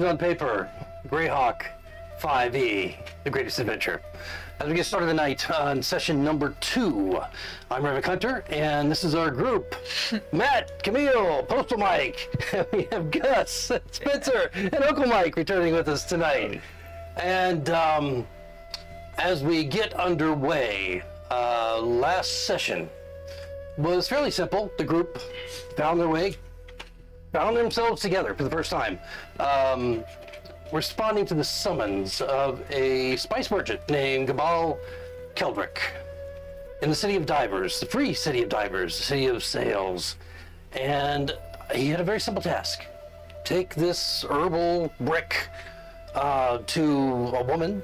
Legend on paper, Greyhawk 5e, The Greatest Adventure. As we get started tonight on session number 2, I'm Reverend Hunter, and this is our group. Matt, Camille, Postal Mike, we have Gus, Spencer, and Uncle Mike returning with us tonight. And as we get underway, last session was fairly simple. The group found themselves together for the first time, responding to the summons of a spice merchant named Gabal Keldrick in the city of Dyvers, the free city of Dyvers, the city of sales. And he had a very simple task. Take this herbal brick to a woman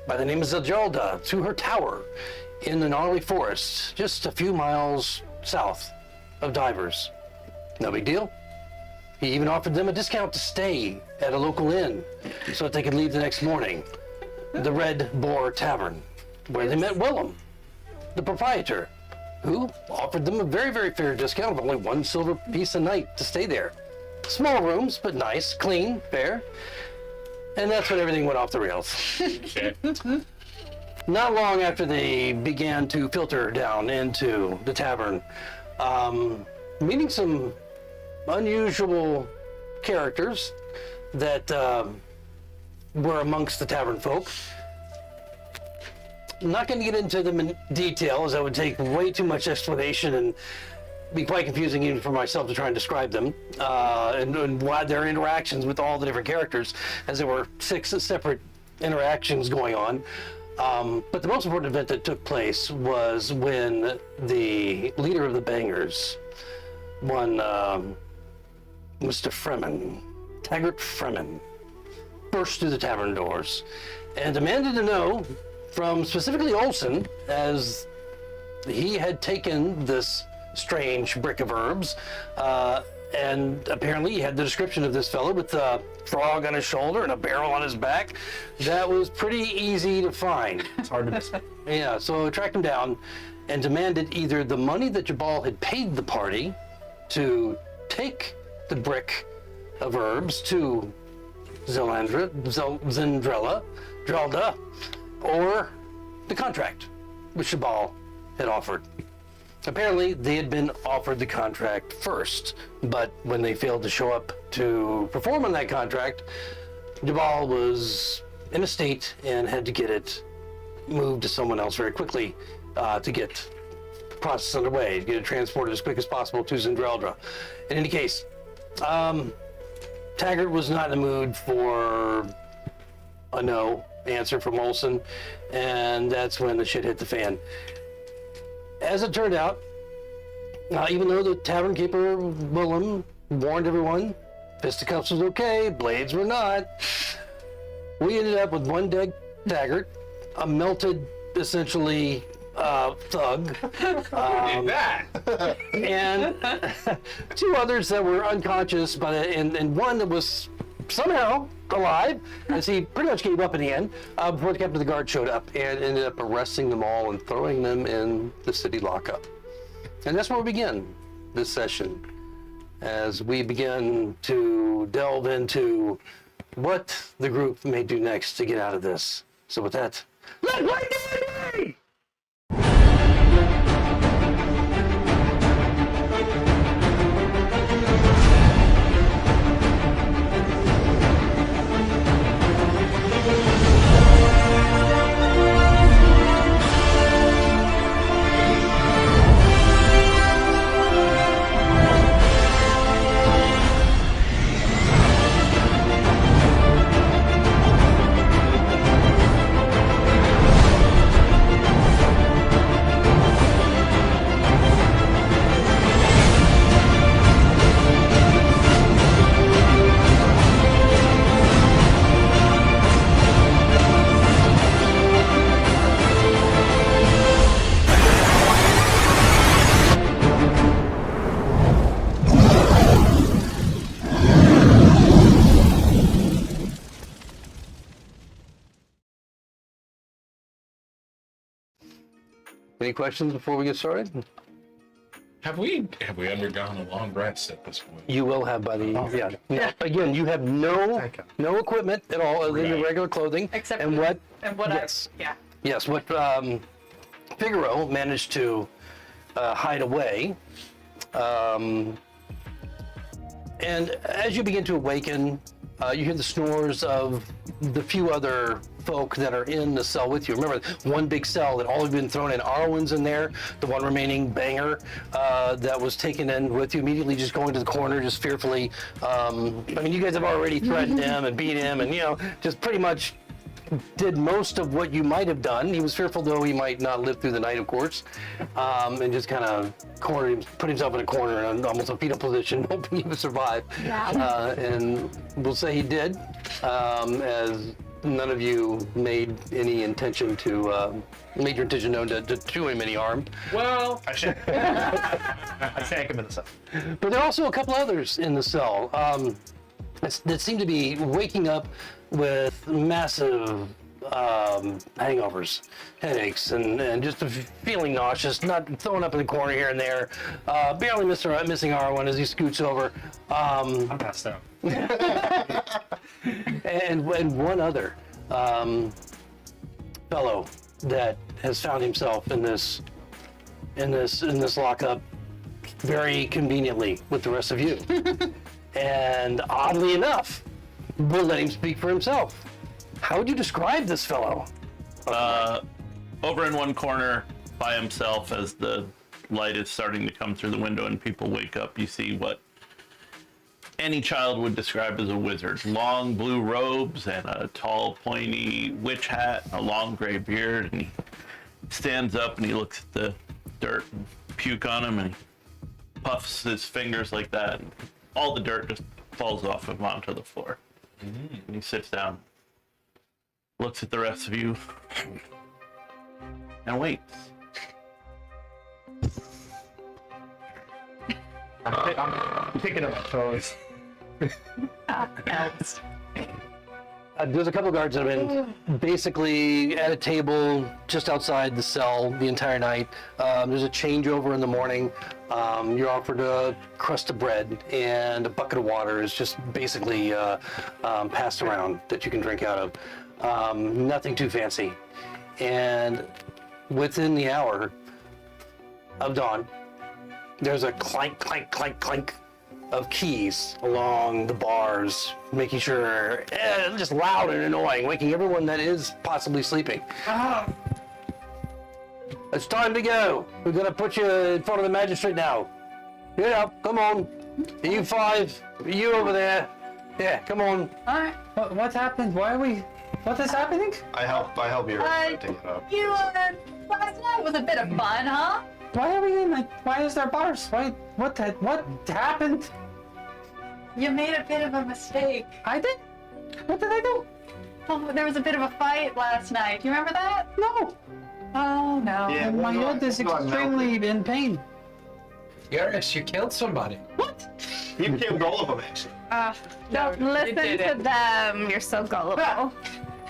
by the name of Zelda, to her tower in the gnarly forest, just a few miles south of Dyvers. No big deal. He even offered them a discount to stay at a local inn so that they could leave the next morning. The Red Boar Tavern, where they met Willem, the proprietor, who offered them a very, very fair discount of only 1 silver piece a night to stay there. Small rooms, but nice, clean, fair. And that's when everything went off the rails. Not long after they began to filter down into the tavern, meeting some unusual characters that were amongst the tavern folk. I'm not going to get into them in detail, as that would take way too much explanation and be quite confusing even for myself to try and describe them, and why their interactions with all the different characters, as there were 6 separate interactions going on. But the most important event that took place was when the leader of the Bangers, one Mr. Fremen, Taggart Fremen, burst through the tavern doors and demanded to know from specifically Olsen, as he had taken this strange brick of herbs, and apparently he had the description of this fellow with a frog on his shoulder and a barrel on his back. That was pretty easy to find. It's hard to miss. Yeah, so tracked him down and demanded either the money that Jabal had paid the party to take the brick of herbs to Drelda, or the contract which Jabal had offered. Apparently, they had been offered the contract first, but when they failed to show up to perform on that contract, Jabal was in a state and had to get it moved to someone else very quickly to get the process underway, to get it transported as quick as possible to Zendreldra. In any case, Taggart was not in the mood for a no answer from Olsen, and that's when the shit hit the fan. As it turned out, even though the tavern keeper, Willem, warned everyone, fisticuffs was okay, blades were not, we ended up with 1 dead Taggart, a melted, essentially, thug, and 2 others that were unconscious, and one that was somehow alive, as he pretty much gave up in the end, before the captain of the guard showed up and ended up arresting them all and throwing them in the city lockup. And that's where we begin this session, as we begin to delve into what the group may do next to get out of this. So with that, let's play D&D! Any questions before we get started? Have we undergone a long rest at this point? You will have by the yeah. Again, you have no equipment at all other than your regular clothing. Except and for what yes. Yes, what Figaro managed to hide away. And as you begin to awaken, you hear the snores of the few other folk that are in the cell with you. Remember, one big cell that all have been thrown in. Arwen's in there, the one remaining banger that was taken in with you, immediately just going to the corner, just fearfully. I mean, you guys have already threatened him and beat him and, just pretty much did most of what you might have done. He was fearful, though he might not live through the night, of course, and just kind of put himself in a corner in almost a fetal position, hoping he would survive. Yeah. And we'll say he did, as none of you made your intention known to do him any harm. Well, I shank him in the cell. But there are also a couple others in the cell that seem to be waking up with massive hangovers, headaches, and just feeling nauseous, not throwing up in the corner here and there, barely missing R1 as he scoots over. I'm passed out. And one other fellow that has found himself in this lockup very conveniently with the rest of you. And oddly enough, we'll let him speak for himself. How would you describe this fellow? Over in one corner by himself, as the light is starting to come through the window and people wake up, you see what any child would describe as a wizard. Long blue robes and a tall, pointy witch hat, a long gray beard, and he stands up and he looks at the dirt and puke on him, and he puffs his fingers like that, and all the dirt just falls off of him onto the floor. And he sits down, looks at the rest of you, and waits. I'm picking up my toes. There's a couple guards that have been basically at a table just outside the cell the entire night. There's a changeover in the morning. You're offered a crust of bread, and a bucket of water is just basically passed around that you can drink out of. Nothing too fancy. And within the hour of dawn, there's a clank, clank, clank, clank of keys along the bars, making sure, just loud and annoying, waking everyone that is possibly sleeping. It's time to go. We're gonna put you in front of the magistrate now. Get up, come on. You five, you over there. Yeah, come on. All right. What happened? What is happening? I help you to get up. Last night was a bit of fun, huh? Why are we in why is there bars? What happened? You made a bit of a mistake. I did? What did I do? Oh, there was a bit of a fight last night. Do you remember that? No. Oh, no. Yeah. My head is extremely in pain. Yaris, you killed somebody. What? You killed all of them, actually. Don't listen to them. You're so gullible.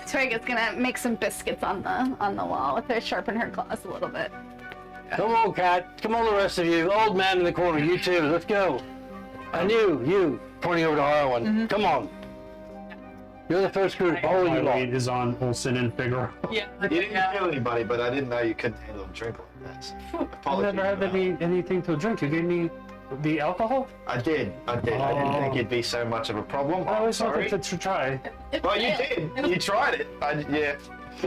Twiga's gonna make some biscuits on the wall with her, sharpen her claws a little bit. Come on, Cat. Come on, the rest of you. Old man in the corner, you too. Let's go. And you, pointing over to Harlan. Come on. You're the first group. All of you My lot. weight is on Olsen and Figaro. Yeah. You didn't kill anybody, but I didn't know you couldn't handle a drink like that. I Apologies. never had anything to drink. You gave me the alcohol? I did. I didn't think it'd be so much of a problem. I I'm always sorry. wanted to try. Well, you did. You tried it. Yeah.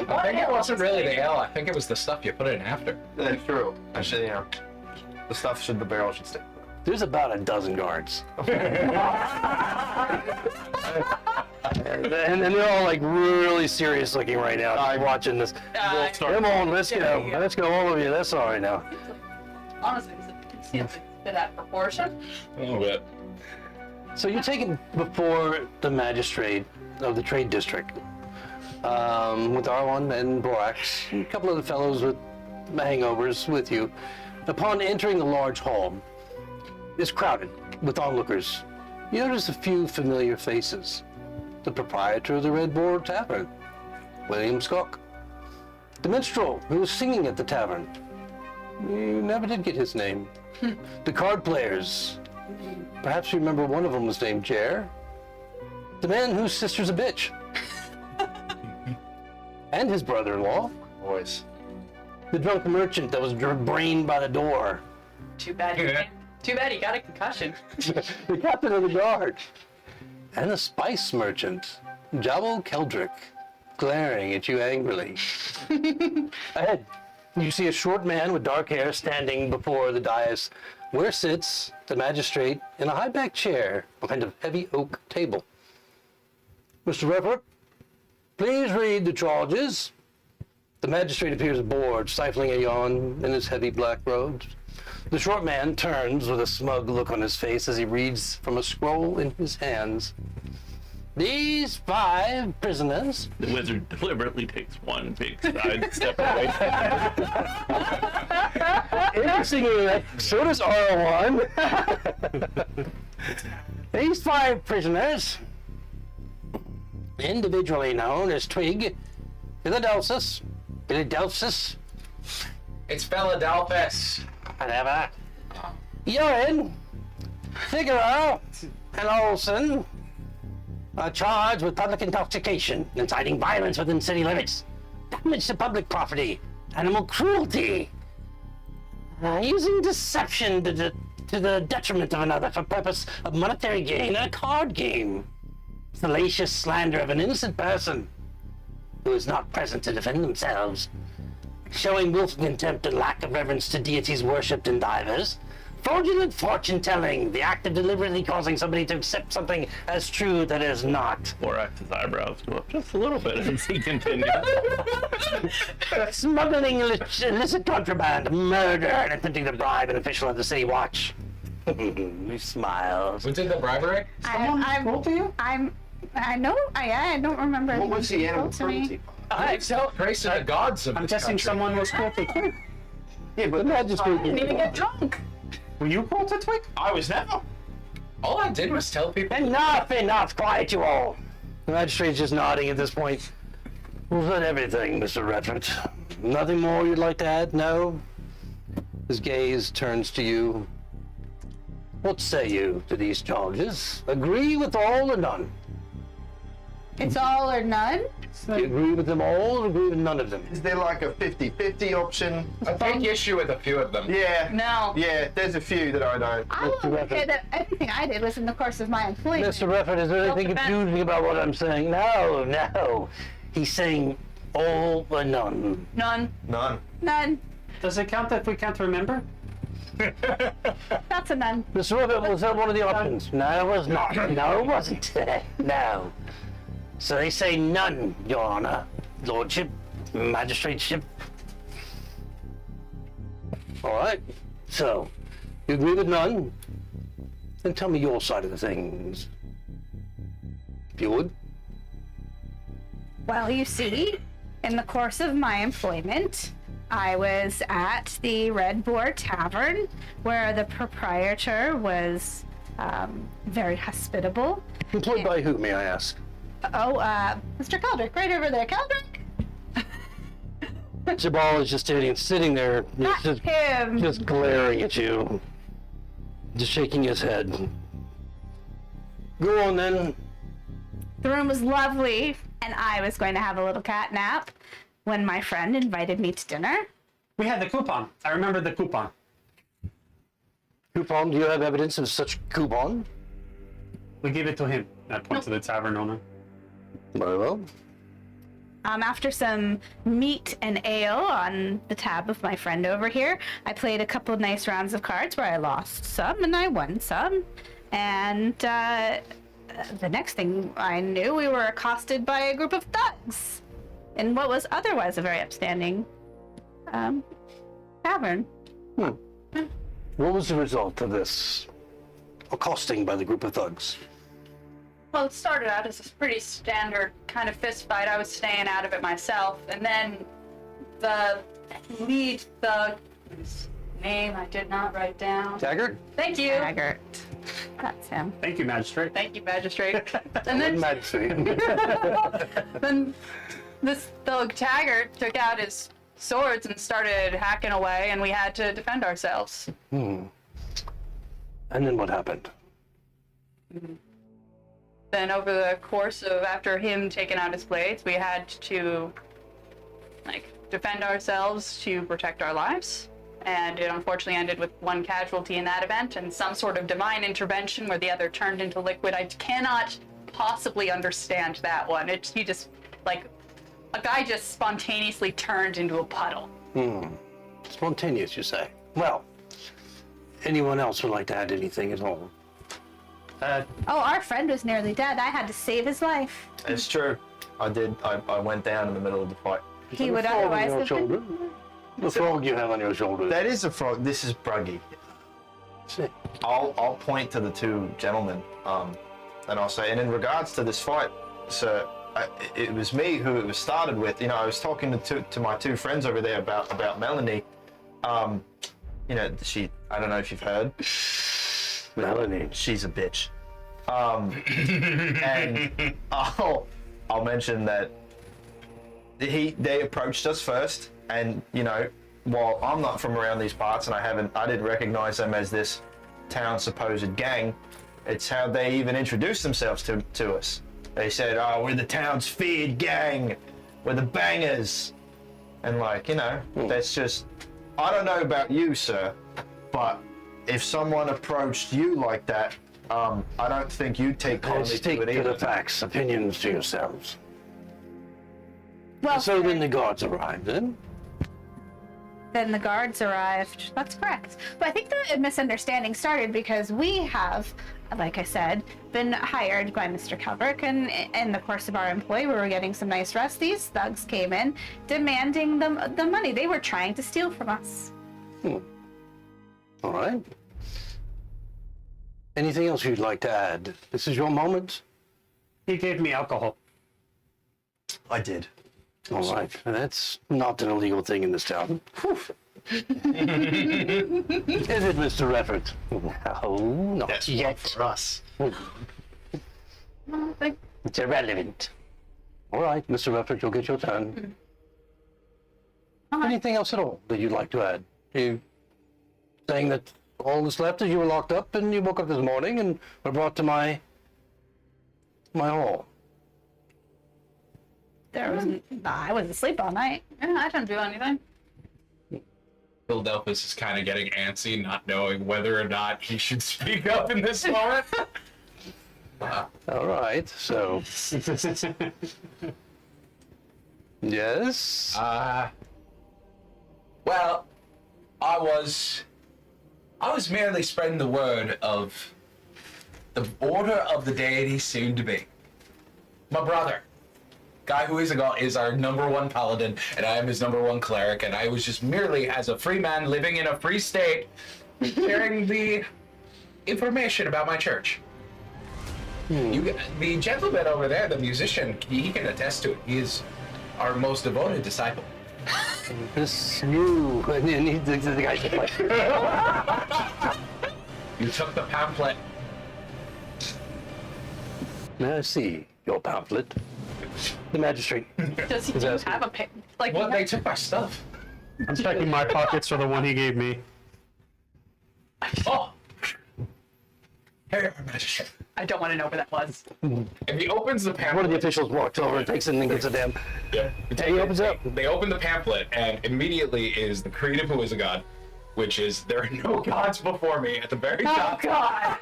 I think it wasn't really the ale. I think it was the stuff you put in after. That's true. Actually, the barrel should stay. There's about a dozen guards. And they're all like really serious looking right now, watching this. Come on, let's go. Let's go, all of you. That's all right now. Honestly, it's a bit out of proportion. A little bit. So you're taken before the magistrate of the trade district with Arwan and Borax, a couple of the fellows with hangovers with you. Upon entering the large hall, it's crowded with onlookers. You notice a few familiar faces. The proprietor of the Red Boar Tavern, William Skock. The minstrel who was singing at the tavern. You never did get his name. The card players. Perhaps you remember one of them was named Jer. The man whose sister's a bitch. And his brother-in-law. Boys. The drunk merchant that was brained by the door. Too bad he got a concussion. The captain of the guard. And the spice merchant, Jabal Keldrick, glaring at you angrily. Ahead, you see a short man with dark hair standing before the dais, where sits the magistrate in a high-backed chair behind a heavy oak table. Mr. Redford, please read the charges. The magistrate appears bored, stifling a yawn in his heavy black robes. The short man turns with a smug look on his face as he reads from a scroll in his hands. These 5 prisoners. The wizard deliberately takes one big side step away. Interestingly, so does R1. These 5 prisoners, individually known as Twig, Philadelphus, It's Philadelphus. whatever, Urine, Figaro, and Olson are charged with public intoxication, inciting violence within city limits, damage to public property, animal cruelty, using deception to the detriment of another for purpose of monetary gain in a card game, salacious slander of an innocent person who is not present to defend themselves, showing willful contempt and lack of reverence to deities worshipped in Dyvers, fraudulent fortune-telling, the act of deliberately causing somebody to accept something as true that is not. Borax's eyebrows go up just a little bit as he continues. Smuggling illicit contraband, murder, and attempting to bribe an official of the city watch. He smiles. Who did the bribery? I don't remember. What was the animal told to me. cruelty? Praise to the gods of I'm this guessing country. someone was cruel to Twig. Yeah, but the magistrate Didn't even get drunk. Were you cruel to Twig? I was never. All I did was tell people. Enough, quiet you all. The magistrate's just nodding at this point. Was that everything, Mr. Redford? Nothing more you'd like to add? No? His gaze turns to you. What say you to these charges? Agree with all or none? It's all or none. Do you agree with them all or agree with none of them? Is there like a 50-50 option? I take issue with a few of them. Yeah. No. Yeah, there's a few that I don't. I will say that everything I did was in the course of my employment. Mr. Redford, is there anything Self-defense. confusing about what I'm saying? No. He's saying all or none. None. None. None. Does it count if we can't remember? That's a none. Mr. Redford, was that one of the options? No, it was not. No, it wasn't. No. So they say none, Your Honor, Lordship, Magistrateship. All right. So, you agree with none? Then tell me your side of the things. If you would. Well, you see, in the course of my employment, I was at the Red Boar Tavern, where the proprietor was very hospitable. Employed by who, may I ask? Mr. Keldrick, right over there. Keldrick? Jabal is just sitting there, Not him. just glaring at you, just shaking his head. Go on then. The room was lovely, and I was going to have a little cat nap when my friend invited me to dinner. We had the coupon. I remember the coupon. Coupon, do you have evidence of such coupon? We gave it to him. I point to the tavern owner. Very well. After some meat and ale on the tab of my friend over here, I played a couple nice rounds of cards where I lost some and I won some. And the next thing I knew, we were accosted by a group of thugs in what was otherwise a very upstanding tavern. What was the result of this accosting by the group of thugs? Well, it started out as a pretty standard kind of fist fight. I was staying out of it myself. And then the lead thug, whose name I did not write down. Taggart? Thank you. Taggart. That's him. Thank you, Magistrate. Thank you, Magistrate. And then, Magistrate. then this thug Taggart took out his swords and started hacking away, and we had to defend ourselves. And then what happened? Then over the course of after him taking out his blades, we had to defend ourselves to protect our lives. And it unfortunately ended with one casualty in that event and some sort of divine intervention where the other turned into liquid. I cannot possibly understand that one. He just, a guy just spontaneously turned into a puddle. Spontaneous, you say? Well, anyone else would like to add anything at all? Oh, our friend was nearly dead. I had to save his life. It's true. I did. I went down in the middle of the fight. He would Frog on otherwise your have shoulder? been... The frog you have on your shoulder. That is a frog. This is Bruggy. See. I'll point to the two gentlemen, and I'll say, and in regards to this fight, sir, it was me who it was started with. You know, I was talking to my two friends over there about Melanie. You know, I don't know if you've heard. Melanie. She's a bitch. And I'll mention that they approached us first, and you know, while I'm not from around these parts and I didn't recognize them as this town's supposed gang, it's how they even introduced themselves to us. They said, "Oh, we're the town's feared gang. We're the bangers." And that's just, I don't know about you, sir, but if someone approached you like that, I don't think you'd take kindly Let's to take it to either. the facts, opinions to yourselves. Well, So then the guards arrived, then? then the guards arrived. That's correct. But I think the misunderstanding started because we have, like I said, been hired by Mr. Keldrick, and in the course of our employ, we were getting some nice rest. These thugs came in demanding the money. They were trying to steal from us. All right. Anything else you'd like to add? This is your moment. He gave me alcohol. I did. All right. That's not an illegal thing in this town. Is it, Mr. Reffert? No, not That's yet. for us. It's irrelevant. All right, Mr. Reffert, you'll get your turn. Anything else at all that you'd like to add? You saying that all that's left is you were locked up and you woke up this morning and were brought to my hall. I wasn't asleep all night. Yeah, I didn't do anything. Philadelphus is kind of getting antsy, not knowing whether or not he should speak up in this moment. All right, so yes. Well, I was merely spreading the word of the order of the deity soon to be. My brother, guy who is our number one paladin, and I am his number one cleric, and I was just merely, as a free man living in a free state, sharing the information about my church. The gentleman over there, the musician, he can attest to it. He is our most devoted disciple. This you and the guy just like You took the pamphlet. may I see your pamphlet? The magistrate. Does he Is that- have a pick? Like, Well, they took my stuff. I'm checking my pockets for the one he gave me. Oh! Here you are, Magistrate. I don't want to know where that was. And he opens the pamphlet. One of the officials walks over and takes it and gets a damn. Yeah. He opens it up. They open the pamphlet, and immediately is the creed of who is a god, which is there are no gods before me at the very top, God!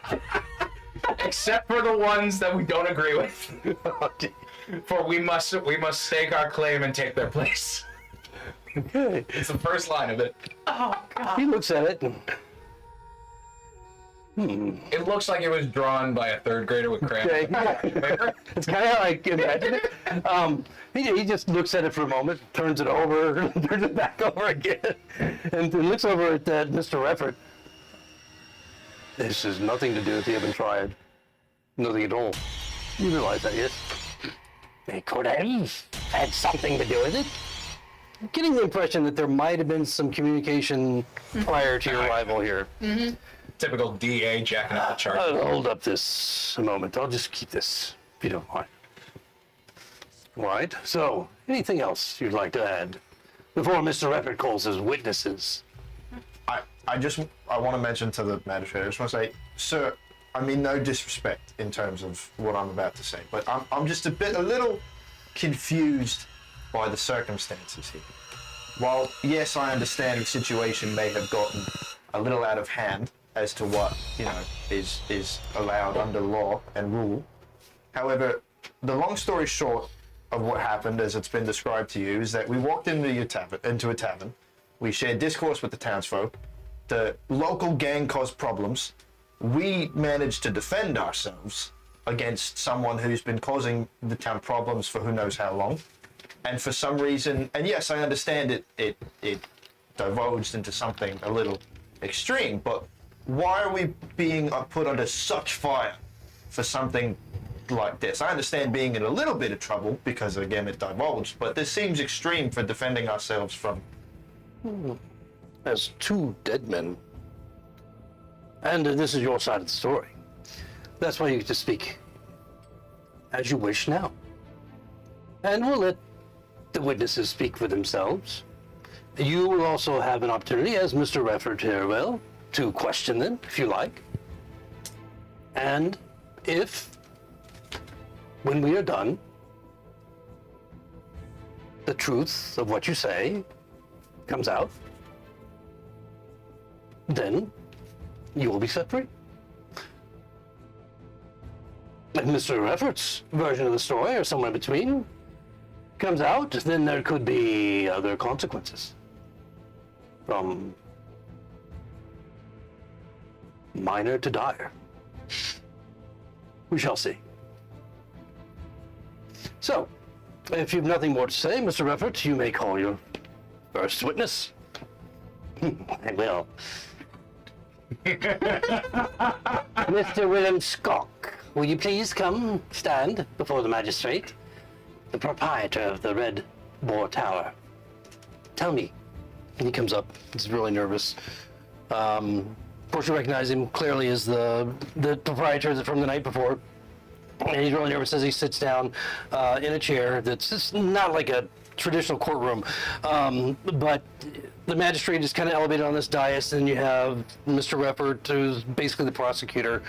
except for the ones that we don't agree with. For we must stake our claim and take their place. Okay. It's the first line of it. Oh, God. He looks at it and It looks like it was drawn by a third grader with crayons. okay. It's kind of how I imagine it. He just looks at it for a moment, turns it over, turns it back over again, and then looks over at Mr. Reffert. This has nothing to do with the Ebon Triad. Nothing at all. You realize that, yes? They could have had something to do with it. I'm getting the impression that there might have been some communication prior to your arrival here. Typical DA jacking up the chart. I'll hold up this a moment. I'll just keep this, if you don't mind. All right. So, anything else you'd like to add before Mr. Reffert calls his witnesses? I want to mention to the magistrate, I just want to say, sir, I mean no disrespect in terms of what I'm about to say, but I'm just a little confused by the circumstances here. While, yes, I understand the situation may have gotten a little out of hand as to what, is allowed under law and rule. However, the long story short of what happened, as it's been described to you, is that we walked into a tavern. We shared discourse with the townsfolk. The local gang caused problems. We managed to defend ourselves against someone who's been causing the town problems for who knows how long. And for some reason, and yes, I understand it divulged into something a little extreme, but why are we being put under such fire for something like this? I understand being in a little bit of trouble because, again, it divulged, but this seems extreme for defending ourselves from... As two dead men. And this is your side of the story. That's why you get to speak as you wish now. And we'll let the witnesses speak for themselves. You will also have an opportunity, as Mr. Reffert here will, to question them, if you like. And if, when we are done, the truth of what you say comes out, then you will be set free. If Mr. Reffert's version of the story, or somewhere in between, comes out, then there could be other consequences. From minor to dire. We shall see. So, if you've nothing more to say, Mr. Reffert, you may call your first witness. I will. Mr. William Skok, will you please come stand before the magistrate, the proprietor of the Red Boar Tavern? Tell me. And he comes up. He's really nervous. Of course, you recognize him clearly as the proprietor from the night before. And he's really nervous as he sits down in a chair that's just not like a traditional courtroom, but the magistrate is kind of elevated on this dais, and you have Mr. Reffert, who's basically the prosecutor,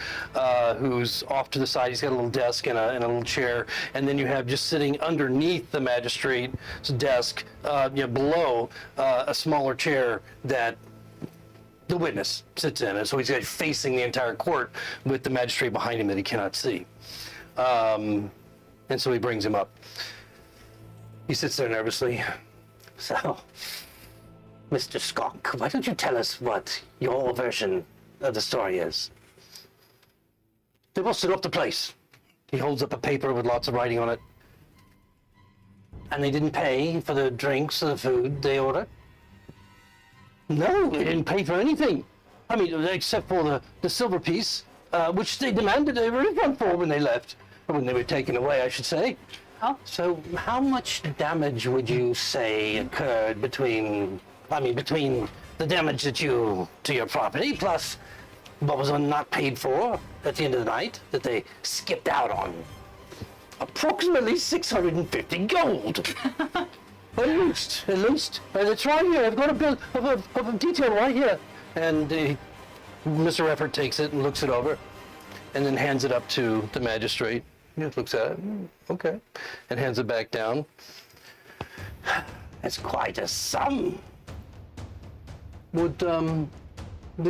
who's off to the side. He's got a little desk and a little chair, and then you have just sitting underneath the magistrate's desk, below a smaller chair that the witness sits in, and so he's facing the entire court with the magistrate behind him that he cannot see. And so he brings him up. He sits there nervously. So, Mr. Skok, why don't you tell us what your version of the story is? They busted up the place. He holds up a paper with lots of writing on it. And they didn't pay for the drinks or the food they ordered? No, they didn't pay for anything. I mean, except for the silver piece, which they demanded a refund for when they left. Or when they were taken away, I should say. Oh. So how much damage would you say occurred between the damage to your property plus what was not paid for at the end of the night that they skipped out on? Approximately 650 gold. At least. It's right here. I've got a bill of a detail right here. And Mr. Reffert takes it and looks it over and then hands it up to the magistrate. He looks at it, okay, and hands it back down. That's quite a sum. Would the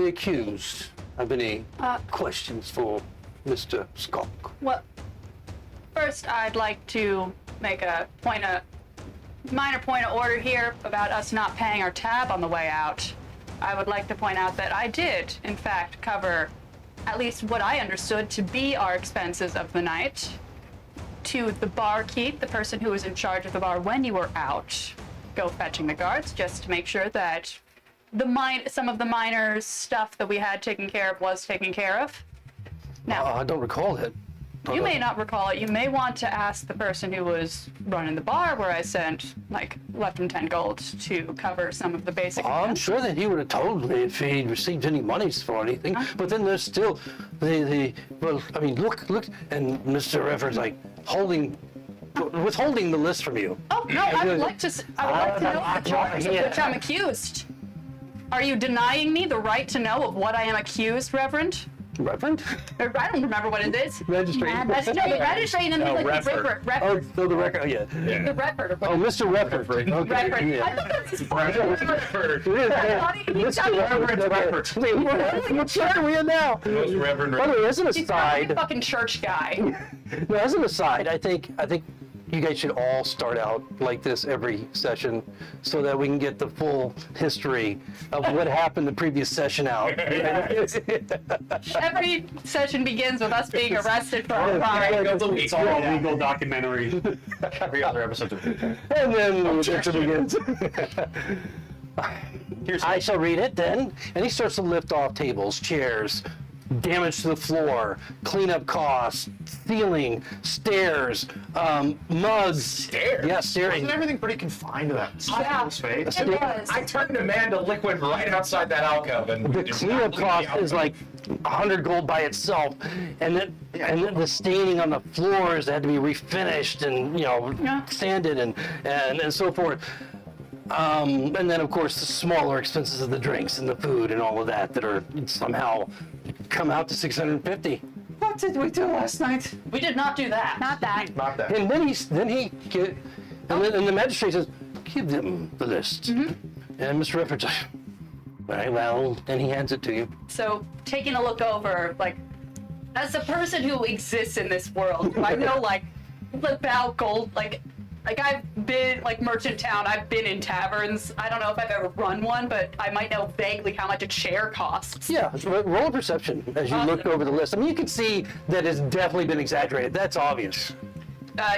accused have any questions for Mr. Skok? Well, first I'd like to make a minor point of order here about us not paying our tab on the way out. I would like to point out that I did, in fact, cover at least what I understood to be our expenses of the night, to the barkeep, the person who was in charge of the bar when you were out, go fetching the guards, just to make sure that some of the minor stuff that we had taken care of was taken care of. Now, I don't recall it. You may not recall it. You may want to ask the person who was running the bar where I left him 10 gold to cover some of the basic I'm expenses. sure that he would have told me if he'd received any monies for anything. But then there's still look, and Mr. Reffers withholding the list from you. Oh, no, I would like to know the charge of which I'm accused. Are you denying me the right to know of what I am accused, Reverend? Reverend? I don't remember what it is. Magistrate. Magistrate and then like Refer. Oh, no, the record. Oh, yeah. The Reverend. Or Oh, Mr. Record. Okay. Reverend. Yeah. I thought that was his What church are we in now? Most Reverend. By the way, as an He's probably a aside, fucking church guy. no, as an aside, I think you guys should all start out like this every session, so that we can get the full history of what happened the previous session out. Every session begins with us being arrested for a crime. It's all a legal documentary. Every other episode. And then the adventure begins. I shall read it then. And he starts to lift off tables, chairs, damage to the floor, cleanup costs, ceiling, stairs, mugs. Stairs? Yeah, stairs. Isn't everything pretty confined to that Yeah. space? It was. I turned Amanda liquid right outside that alcove, and The cleanup cost is like 100 gold by itself, and then the staining on the floors had to be refinished and sanded and so forth. And then of course the smaller expenses of the drinks and the food and all of that are somehow come out to 650. What did we do last night? We did not do that. Not that. Not that. And then the magistrate says, "Give them the list." And Mr. Rifford says, "Very well." And he hands it to you. So taking a look over, like, as a person who exists in this world, I know like about gold, like I've been like Merchant Town. I've been in taverns. I don't know if I've ever run one, but I might know vaguely how much a chair costs. Yeah, roll a perception as you look over the list. I mean, you can see that it's definitely been exaggerated. That's obvious.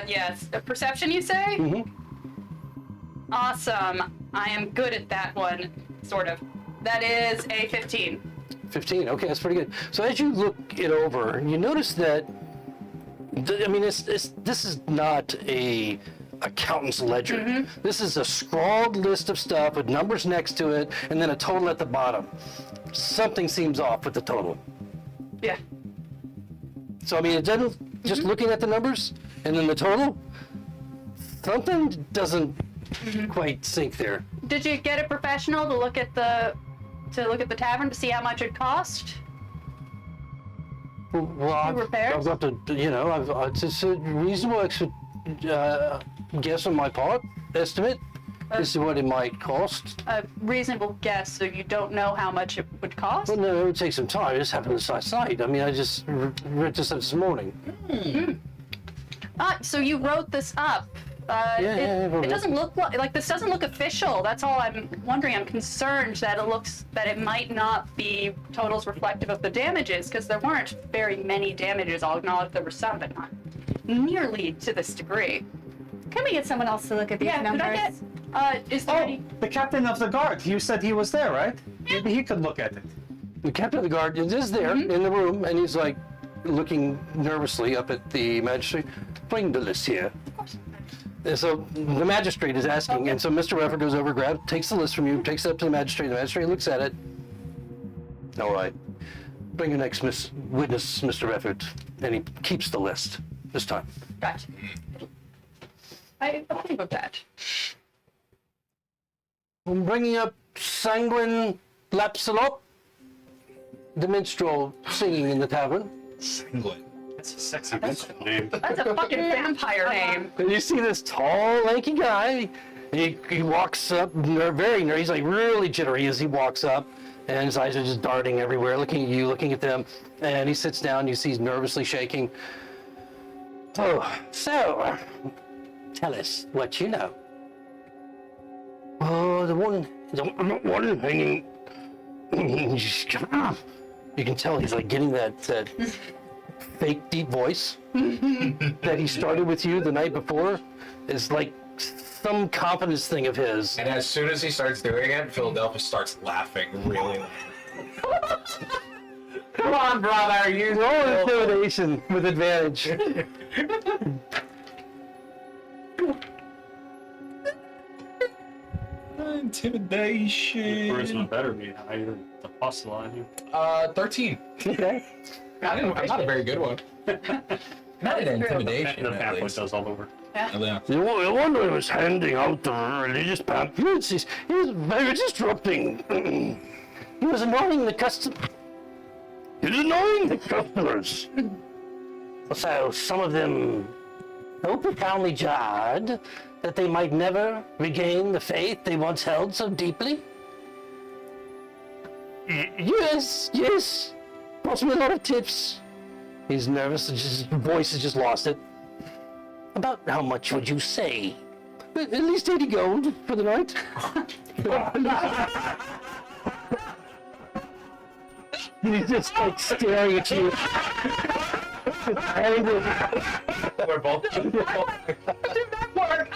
Yes. A perception, you say? Mm-hmm. Awesome. I am good at that one, sort of. That is a 15. 15. Okay, that's pretty good. So as you look it over, you notice that. This is not a accountant's ledger. This is a scrawled list of stuff with numbers next to it, and then a total at the bottom. Something seems off with the total. Yeah. So I mean, it doesn't. Just looking at the numbers and then the total, something doesn't quite sync there. Did you get a professional to look at the tavern to see how much it cost? Well, I've repairs? got to, it's a reasonable guess on my part, estimate. This is what it might cost. A reasonable guess, so you don't know how much it would cost? Well, no, it would take some time. I just happened to decide. I mean, I just read this up this morning. So you wrote this up. It doesn't look like this doesn't look official. That's all I'm wondering. I'm concerned that it might not be totals reflective of the damages, because there weren't very many damages. I'll acknowledge there were some, but not nearly to this degree. Can we get someone else to look at these numbers? Could I get? Is there any? The captain of the guard. You said he was there, right? Maybe he could look at it. The captain of the guard is there in the room, and he's like looking nervously up at the magistrate. Bring the list here. And so the magistrate is asking, and so Mr. Refford goes over, takes the list from you, takes it up to the magistrate. The magistrate looks at it. All right. Bring your next witness, Mr. Refford. And he keeps the list this time. Gotcha. I approve of that. I'm bringing up Sanguine Lapsalop, the minstrel singing in the tavern. Singlet. That's a sexy name. That's a fucking vampire name. And you see this tall, lanky guy. He walks up, he's like really jittery as he walks up, and his eyes are just darting everywhere, looking at you, looking at them. And he sits down, you see he's nervously shaking. Oh, so, tell us what you know. Oh, the one hanging. You can tell he's like getting that fake deep voice that he started with you the night before. Is like some confidence thing of his. And as soon as he starts doing it, Philadelphia starts laughing really loud. Come on, brother, you Roll intimidation with advantage. Intimidation. Charisma better be higher. The plus line here. 13. Okay. I'm not a very good one. Not an intimidation. The at pamphlet least. does all over. Yeah. The one who was handing out the religious pamphlets, he was very disrupting. He was annoying the customers. So some of them so profoundly jarred that they might never regain the faith they once held so deeply. Yes. Cost me a lot of tips. He's nervous, his voice has just lost it. About how much would you say? At least 80 gold for the night. He's just like staring at you. We're both. Did that work?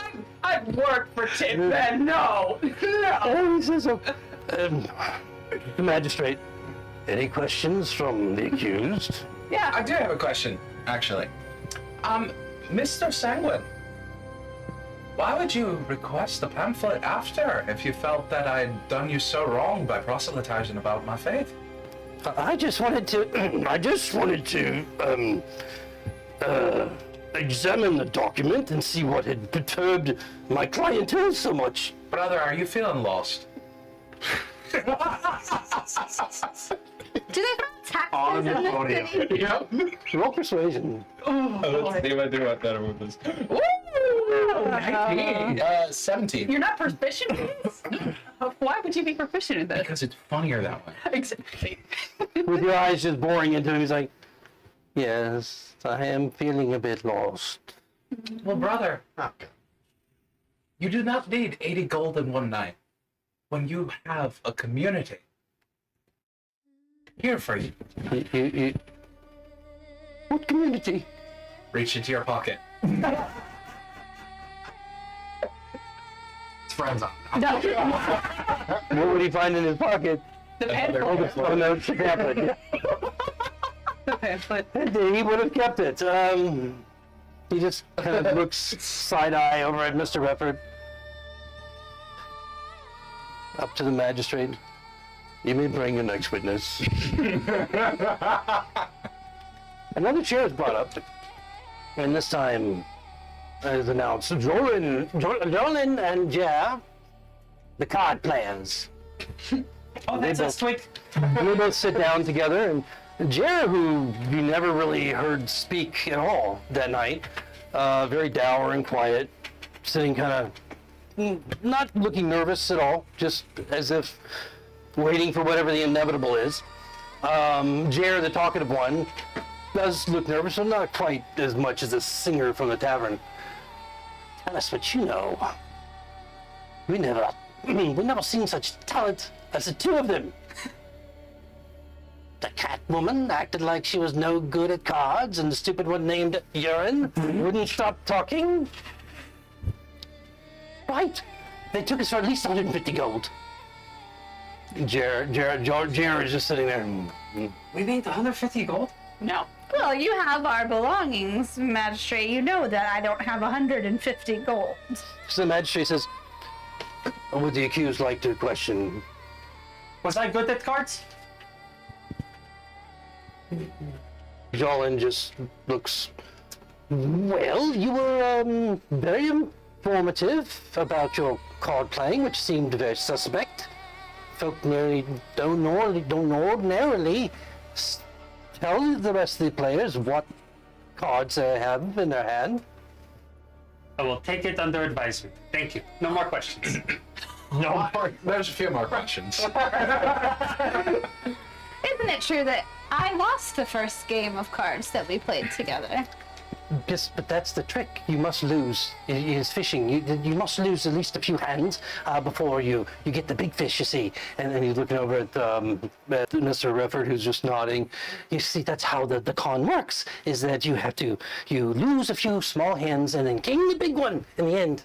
I've worked for tips then. No. And he says, the magistrate, any questions from the accused? Yeah, I do have a question, actually. Mr. Sanguine, why would you request the pamphlet after if you felt that I'd done you so wrong by proselytizing about my faith? I just wanted to examine the document and see what had perturbed my clientele so much. Brother, are you feeling lost? Do they have taxes in this city? Yep. Roll persuasion. Let's see if I do it better with this. Woo! 19. 17. You're not proficient in this? Why would you be proficient in this? Because it's funnier that way. Exactly. With your eyes just boring into him, he's like, yes, I am feeling a bit lost. Well, brother, you do not need 80 gold in one night when you have a community here for you. You what community? Reach into your pocket. It's friends on. What would he find in his pocket? The pamphlet. Oh no, it's the pamphlet. Yeah. The pamphlet. He would have kept it. He just kind of looks side-eye over at Mr. Refford. Up to the magistrate. You may bring your next witness. Another chair is brought up. And this time, as announced, Jolin and Jer, the card players. Oh, that's us. Wait. They both sit down together, and Jer, who you never really heard speak at all that night, very dour and quiet, sitting kind of not looking nervous at all, just as if waiting for whatever the inevitable is. Jer, the talkative one, does look nervous, but not quite as much as a singer from the tavern. Tell us what you know. We never seen such talent as the two of them. The cat woman acted like she was no good at cards, and the stupid one named Urine wouldn't stop talking. Right. They took us for at least 150 gold. Jared is just sitting there. We made 150 gold? No. Well, you have our belongings, Magistrate. You know that I don't have 150 gold. So the magistrate says, would the accused like to question? Was I good at cards? Jolin just looks, well, you were very informative about your card playing, which seemed very suspect. Folk don't ordinarily tell the rest of the players what cards they have in their hand. I will take it under advisement. Thank you. No more questions. No more. There's a few more questions. Isn't it true that I lost the first game of cards that we played together? Yes, but that's the trick. You must lose. It is fishing. You must lose at least a few hands before you get the big fish, you see. And then he's looking over at Mr. Refford, who's just nodding. You see, that's how the con works, is that you lose a few small hands and then gain the big one in the end.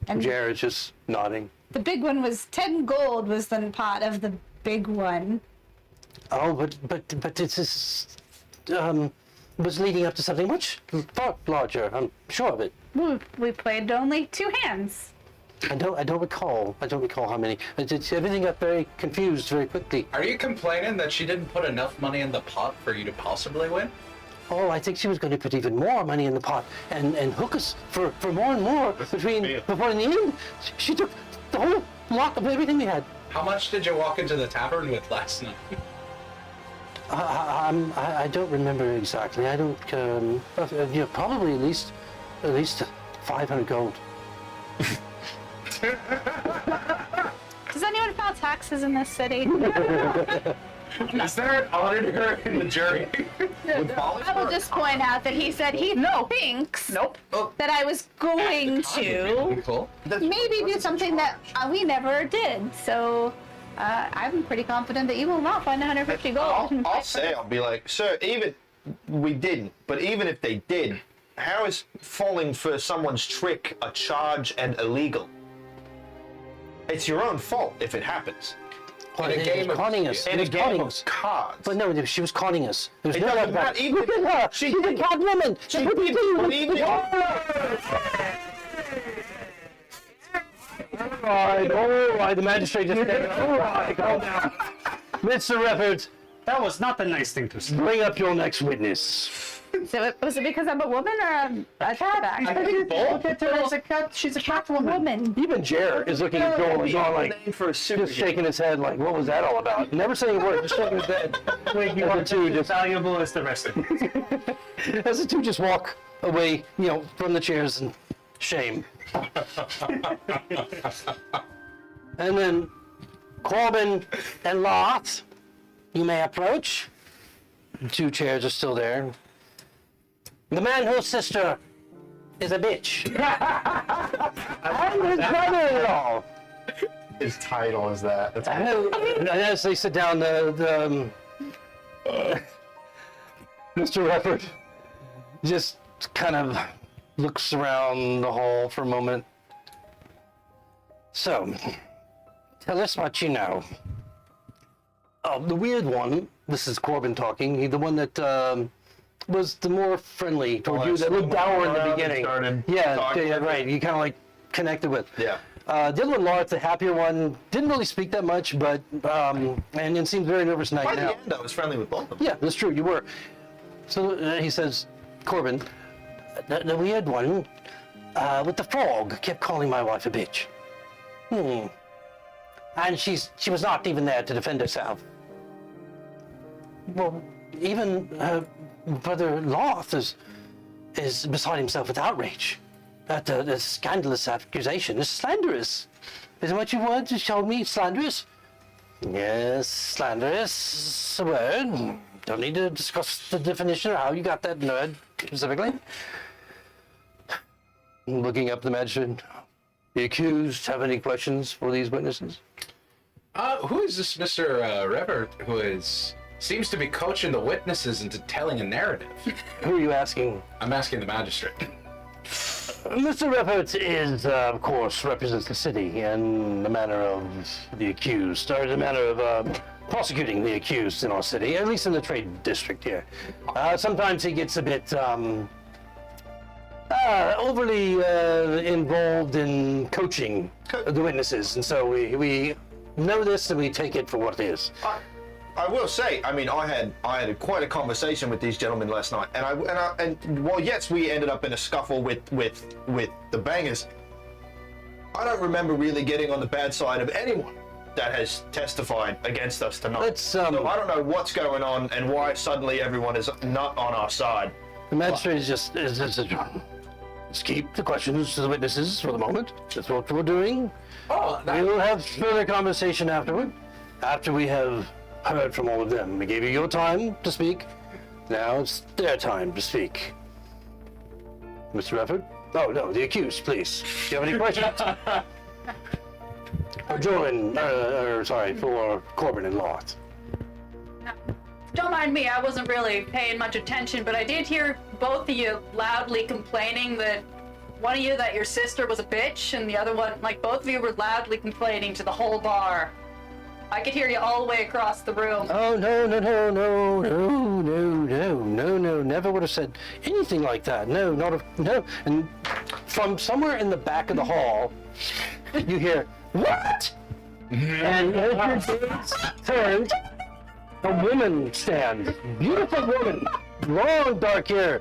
And Jared's just nodding. the big one was 10 gold was the pot of the big one. Oh, but it's just, was leading up to something much far larger. I'm sure of it. We played only 2 hands. I don't recall how many. Everything got very confused very quickly. Are you complaining that she didn't put enough money in the pot for you to possibly win? Oh, I think she was going to put even more money in the pot and hook us for more and more before in the end, she took the whole lot of everything we had. How much did you walk into the tavern with last night? I don't remember exactly. I don't, yeah, probably at least 500 gold. Does anyone file taxes in this city? Is there an auditor in the jury? I will just point out that he said he thinks that I was going to Cool. maybe do something that we never did. So I'm pretty confident that you will not find 150 gold. I'll be like, sir, even we didn't, but even if they did, how is falling for someone's trick a charge and illegal? It's your own fault if it happens. In a game of conning us. In a game of cards. But no, she was conning us. There was It no doesn't doubt matter. Look at her. She's a cad woman. She What do you did, do? but even All right, the magistrate just said, all right, calm down. Mr. Refford, That was not the nice thing to say. bring up your next witness. So was it because I'm a woman or a cat? Look at her as a cat. She's a cat woman. Woman. Even Jer is looking at Joel and going like, name for a superhero. just shaking his head like, what was that all about? Never saying a word, just shaking his head. Wait, you As are the two just as just, valuable as the rest of us. as the two just walk away, from the chairs in shame. And then Corbin and Lot, you may approach. The two chairs are still there. The man whose sister is a bitch. I'm his brother-in-law. His title is that. That's And as they sit down, Mr. Refford just kind of looks around the hall for a moment. So, tell us what you know. Oh, the weird one, this is Corbin talking, the one that was the more friendly toward you, that looked dour in the beginning. Yeah, right, you kind of like connected with. Yeah. The other one, Lars, the happier one, didn't really speak that much, but, and it seemed very nervous night By now. the end, I was friendly with both of them. Yeah, that's true, you were. So he says, Corbin, the weird one with the frog kept calling my wife a bitch. And she was not even there to defend herself. Well, even her brother Loth is beside himself with outrage at the scandalous accusation. It's slanderous. Isn't what you want to show me slanderous? Yes, slanderous, a word. Don't need to discuss the definition or how you got that word specifically. Looking up the magistrate. The accused have any questions for these witnesses? Who is this Mr. Revert who seems to be coaching the witnesses into telling a narrative? Who are you asking? I'm asking the magistrate. Mr. Reffert is, of course, represents the city in the manner of the accused, or the manner of prosecuting the accused in our city, at least in the trade district here. Sometimes he gets a bit overly involved in coaching the witnesses, and so we know this and we take it for what it is. I will say, I mean, I had quite a conversation with these gentlemen last night, and while yes, we ended up in a scuffle with the bangers, I don't remember really getting on the bad side of anyone that has testified against us tonight. So I don't know what's going on and why suddenly everyone is not on our side. The magistrate is just keep the questions to the witnesses for the moment. That's what we're doing. We will have further conversation afterward, after we have heard from all of them. We gave you your time to speak. Now it's their time to speak. Mr. Refford? Oh, no, the accused, please. Do you have any questions? For Corbin and Lot. Don't mind me, I wasn't really paying much attention, but I did hear both of you loudly complaining that one of you that your sister was a bitch, and the other one, like both of you were loudly complaining to the whole bar. I could hear you all the way across the room. Oh, no, never would have said anything like that. No. And from somewhere in the back of the hall, you hear, what? And as your gaze turned, a woman stands. Beautiful woman, long dark hair,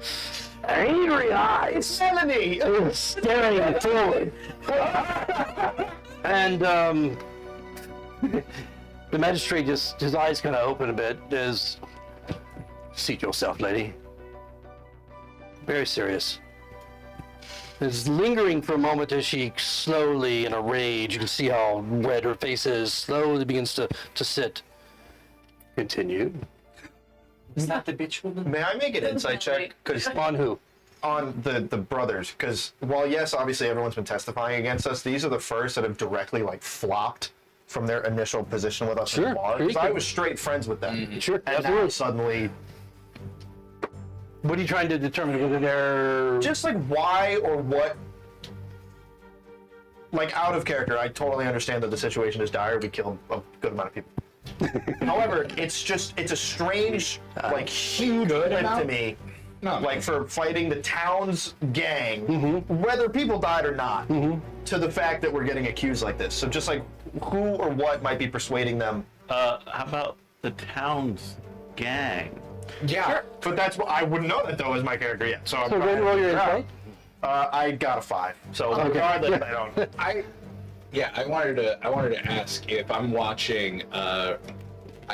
angry eyes, Melanie! staring forward. And the magistrate just, his eyes kind of open a bit. Seat yourself, lady. Very serious. Is lingering for a moment as she slowly, in a rage, you can see how red her face is, slowly begins to sit. Continue. Is that the bitch woman? May I make an insight check? Because On who? on the brothers, because while yes, obviously everyone's been testifying against us, these are the first that have directly like flopped from their initial position with us in the Sure, bar. sure, you 'Cause I can- was straight friends with them. Sure, And now absolutely. suddenly, What are you trying to determine whether they're... just like why or what, like out of character, I totally understand that the situation is dire. We killed a good amount of people. However, it's a strange, like huge event to me. No, Like for fighting the town's gang, whether people died or not, to the fact that we're getting accused like this. So just like who or what might be persuading them. How about the town's gang? yeah. But that's what I wouldn't know that though as my character yet. So I'm So trying then to roll your figure out. insight. I got a 5. So regardless, I don't. I wanted to ask if I'm watching. I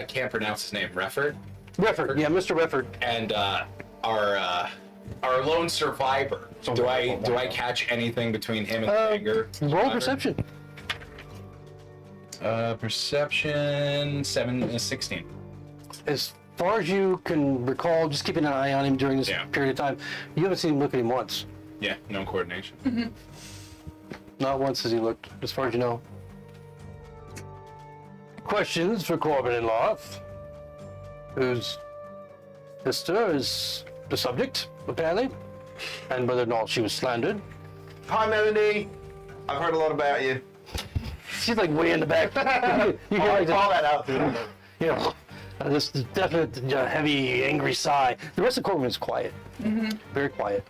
can't pronounce his name. Refford, Refford, yeah, Mr. Refford. and our lone survivor. Do I catch anything between him and the anger? Roll perception. Perception 16. As far as you can recall, just keeping an eye on him during this Yeah. period of time, you haven't seen him look at him once. Yeah, no coordination. Not once has he looked, as far as you know. Questions for Corbin-in-law, whose sister is the subject, apparently, and whether or not she was slandered. Hi, Melanie. I've heard a lot about you. She's like way in the back. You hear I like call the, that out, dude. you know, this definite heavy, angry sigh. The rest of the courtroom is quiet. Very quiet.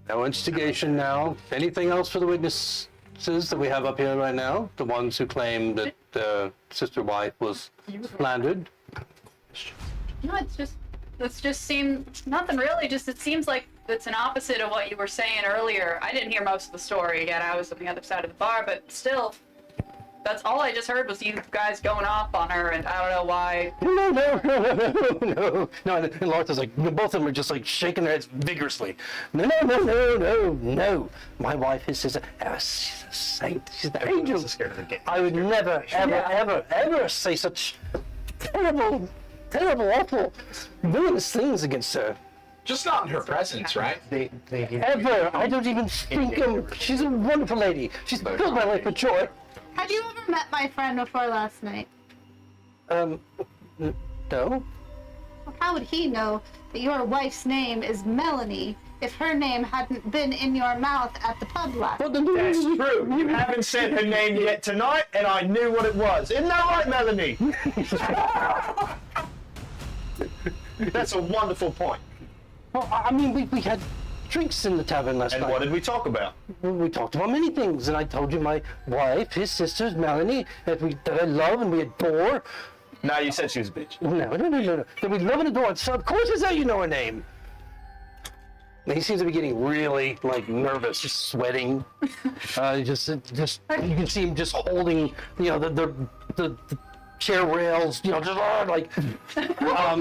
No instigation now. Anything else for the witnesses that we have up here right now? The ones who claim that the sister wife was slandered. No, it's just seemed nothing really. Just it seems like it's an opposite of what you were saying earlier. I didn't hear most of the story yet. I was on the other side of the bar, but still, that's all I just heard was you guys going off on her, and I don't know why. No. And Lartha's like, both of them are just like shaking their heads vigorously. No. My wife, his sister, she's a saint. She's an angel. else is scared of the game. I would never, ever say such terrible, awful, villainous things against her. Just not in her presence, right? Ever. I don't even think she's a wonderful lady. She's filled my life with joy. Have you ever met my friend before last night? No. Well, how would he know that your wife's name is Melanie if her name hadn't been in your mouth at the pub last night? That's true. You haven't said her name yet tonight, and I knew what it was. Isn't that right, Melanie? That's a wonderful point. Well, I mean, we had drinks in the tavern last And night. what did we talk about? We talked about many things, and I told you my wife, his sisters, Melanie, that I love and we adore. No, you said she was a bitch. No. That we love and adore. So of course it's how you know her name. And he seems to be getting really like nervous, just sweating. Just you can see him just holding, the chair rails, just like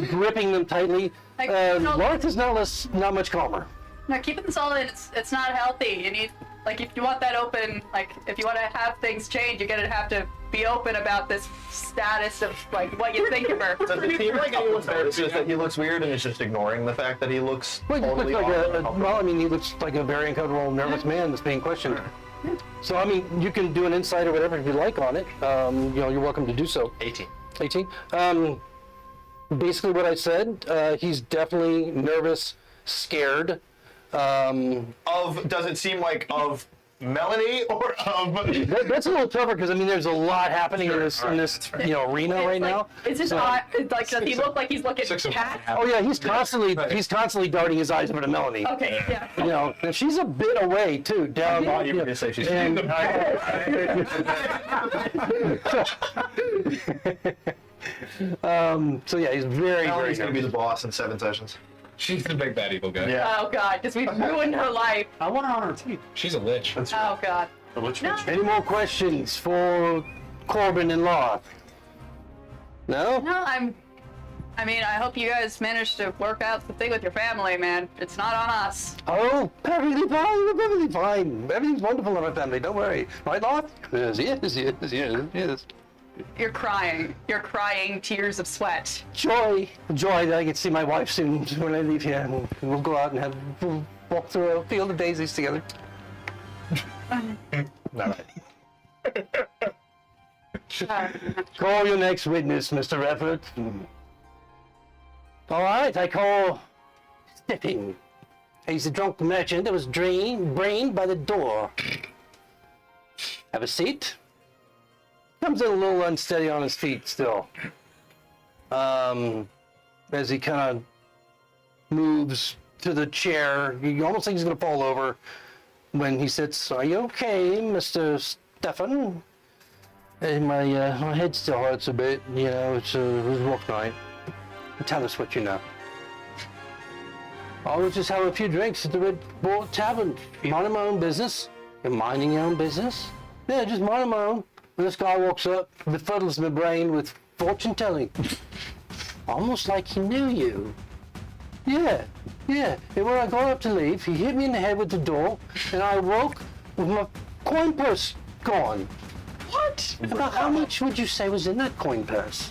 gripping them tightly. Lartha's not much calmer. Now, keeping this all in, it's not healthy. You need, like, if you want that open, like, if you want to have things change, you're gonna have to be open about this status of, like, what you think of her. Does it seem like anyone's notices that he looks weird and is just ignoring the fact that he looks Well, he totally looks like off? he looks like a very uncomfortable, nervous man that's being questioned. So, I mean, you can do an insight or whatever if you like on it. You're welcome to do so. 18. 18. Basically what I said, he's definitely nervous, scared. Does it seem like of Melanie or of... That's a little tougher because, I mean, there's a lot happening in this arena right now. It's just So- odd. Like, does he look like he's looking Six of cat? Oh yeah, he's constantly darting his eyes over to Melanie. Okay, yeah. And she's a bit away too, down. thought you were gonna say she's and, So yeah, he's very, very Melanie's gonna be the nervous. boss in 7 sessions. She's the big bad evil guy. Yeah. Oh god, because we ruined her life. I want her on our team. She's a lich. Oh god. No. Any more questions for Corbin and Loth? No? No, I mean, I hope you guys managed to work out the thing with your family, man. It's not on us. Oh, perfectly fine. We're perfectly fine. Everything's wonderful in our family. Don't worry. Right, Loth? Yes, yes. You're crying. You're crying tears of sweat. Joy that I get to see my wife soon when I leave here. We'll go out and we'll walk through a field of daisies together. All right. Call your next witness, Mr. Effort. All right, I call Stipping. He's a drunk merchant that was brained by the door. Have a seat. Comes in a little unsteady on his feet still. As he kind of moves to the chair, you almost think he's going to fall over when he sits. Are you okay, Mr. Stefan? And my head still hurts a bit. You know, it was a rough night. Tell us what you know. I was just having a few drinks at the Red Boar Tavern. Minding my own business. You're minding your own business? Yeah, just minding my own. And this guy walks up, befuddles my brain with fortune telling. Almost like he knew you. Yeah. And when I got up to leave, he hit me in the head with the door, and I woke with my coin purse gone. What? About how much would you say was in that coin purse?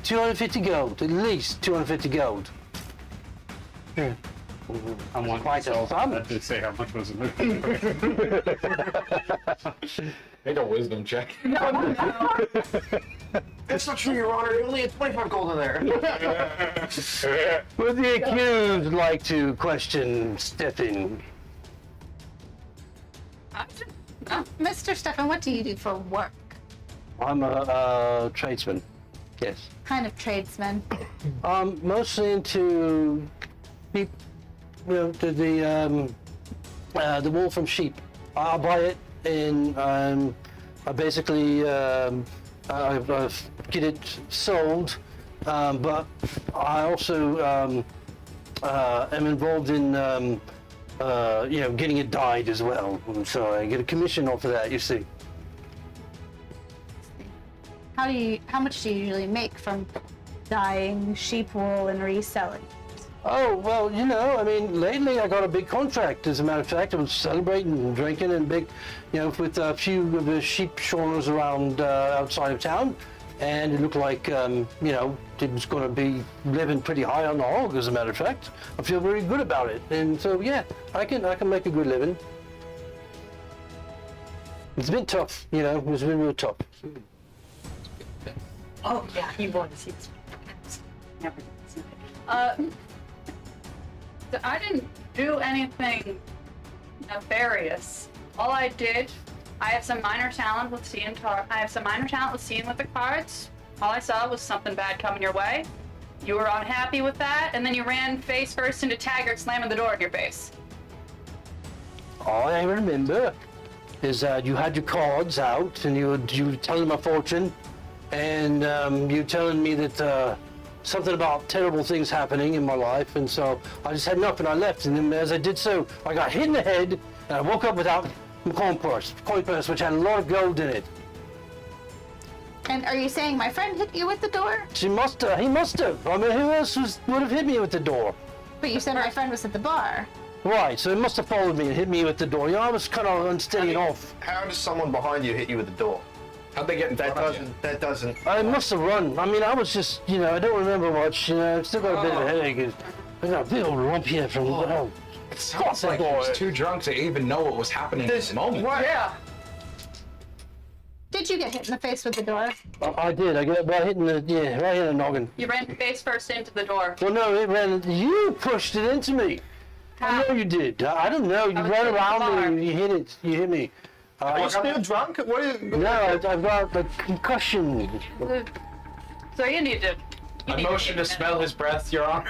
250 gold, at least 250 gold. Yeah. I'm one Quite a sum. I did say how much was it? Make a wisdom check. That's not true, Your Honor. You only had 25 gold in there. Would the accused like to question Stefan? Mr. Stefan, what do you do for work? I'm a tradesman. Yes. Kind of tradesman. Mostly into the wool from sheep. I'll buy it and I basically I get it sold, but I also am involved in getting it dyed as well. And so I get a commission off of that. You see. How much do you usually make from dyeing sheep wool and reselling? Oh, well, lately I got a big contract. As a matter of fact, I was celebrating and drinking and with a few of the sheep shorners around outside of town. And it looked like, it was going to be living pretty high on the hog, as a matter of fact. I feel very good about it. And so, yeah, I can make a good living. It's been tough, it's been real tough. Oh yeah, he was. He was. Never. I didn't do anything nefarious. All I did, I have some minor talent with seeing with the cards. All I saw was something bad coming your way. You were unhappy with that, and then you ran face first into Taggart, slamming the door in your face. All I remember is that you had your cards out and you were telling my fortune, and you were telling me that something about terrible things happening in my life, and so I just had enough and I left. And then as I did so, I got hit in the head and I woke up without my coin purse, which had a lot of gold in it. And are you saying my friend hit you with the door? He must have. I mean, who else would have hit me with the door? But you said my friend was at the bar. Right, so he must have followed me and hit me with the door. I was kind of unsteady off. How does someone behind you hit you with the door? How'd they get in front of you? That doesn't. I must have run. I mean, I was just, I don't remember much. I've still got a bit of a headache. I got a big old lump here from. It sounds like he was too drunk to even know what was happening at the moment. Yeah. Did you get hit in the face with the door? I did. I got right in the noggin. You ran face first into the door. Well, no, it ran. You pushed it into me. I know you did. I don't know. You was ran in the around bar. me. And you hit it. You hit me. Are you still drunk? What is? No, I've got a concussion. So you need to. I motion to smell his breath, Your Honor.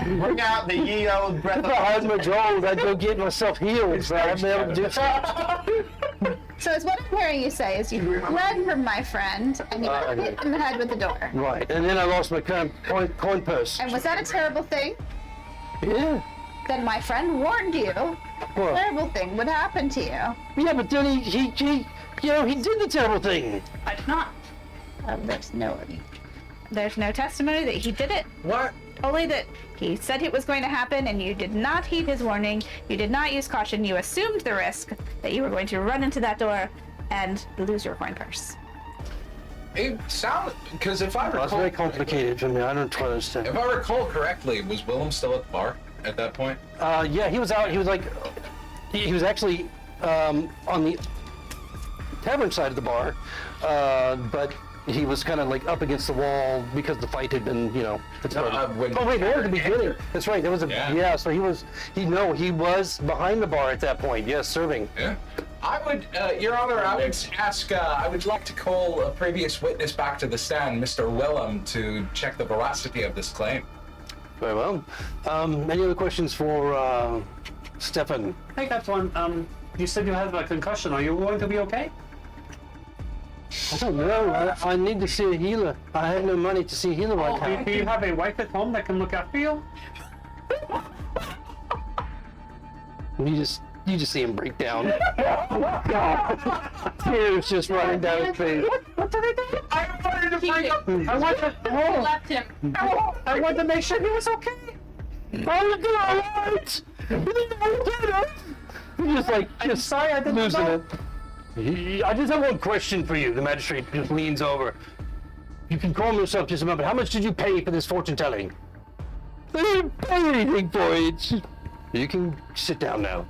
Bring out the ye old breath If I had my gold, I'd go get myself healed, but I haven't been able to do so. So it's what I'm hearing you say is you fled from my friend and you got hit in the head with the door. Right, and then I lost my coin purse. And was that a terrible thing? Yeah. Then my friend warned you. What? Terrible thing would happen to you. Yeah, but then he did the terrible thing. I did not. There's no testimony that he did it. What? Only that he said it was going to happen and you did not heed his warning. You did not use caution. You assumed the risk that you were going to run into that door and lose your coin purse. It sounds because if I That's very recall, complicated for me. I don't try to understand. if I recall correctly, was Willem still at the bar at that point? Yeah, he was out. He was like, he was actually on the tavern side of the bar, but he was kind of like up against the wall because the fight had been, had started. when Oh wait, that was the beginning. entered. That's right. There was a Yeah. So he was behind the bar at that point. Yes, serving. Yeah. I would, Your Honor, I would ask. I would like to call a previous witness back to the stand, Mr. Willem, to check the veracity of this claim. Very well. Any other questions for Stefan? I got one. You said you had a concussion. Are you going to be okay? I don't know. I need to see a healer. I have no money to see a healer right now. Do you have a wife at home that can look after you? You just see him break down. Tears just running down his face. What did I do? I wanted to bring up. I want to. Oh, Left him. I wanted to make sure he was okay. Oh, you're alright! Just sorry, I didn't losing know. it. I just have one question for you. The magistrate just leans over. You can calm yourself just a moment. How much did you pay for this fortune telling? I didn't pay anything for it. You can sit down now.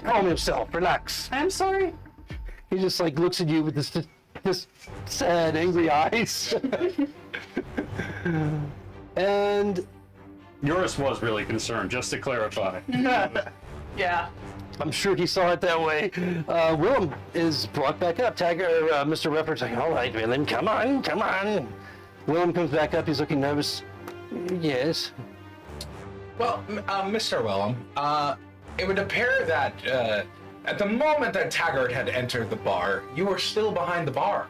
Calm yourself. Relax. I'm sorry. He just like looks at you with this sad, angry eyes. And Yours was really concerned, just to clarify. Yeah. I'm sure he saw it that way. Willem is brought back up. Mr. Repper's like, all right, Willem, come on. Willem comes back up. He's looking nervous. Yes. Well, Mr. Willem, it would appear that at the moment that Taggart had entered the bar, you were still behind the bar.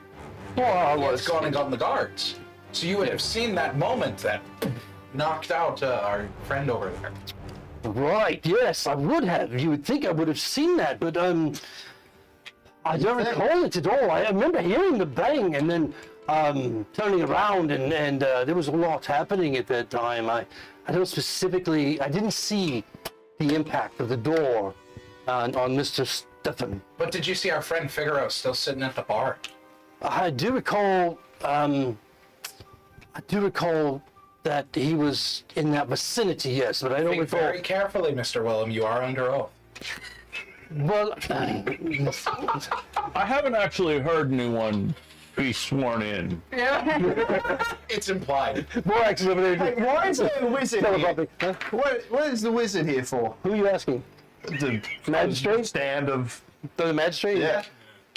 Well, I He has was. gone and gotten the guards. So you would have seen that moment that knocked out our friend over there. Right, yes, I would have. You would think I would have seen that, but I don't recall it at all. I remember hearing the bang and then turning around and there was a lot happening at that time. I don't specifically, I didn't see the impact of the door on Mr. Stefan. But did you see our friend Figaro still sitting at the bar? I do recall that he was in that vicinity, yes, but I don't Think recall. very carefully, Mr. Willem. You are under oath. Well, I haven't actually heard anyone be sworn in. It's implied. more actions over there. Hey, why is there a wizard here? Teleprompting. Huh? What is the wizard here for? Who are you asking? The Magistrate? stand of. The magistrate? Yeah.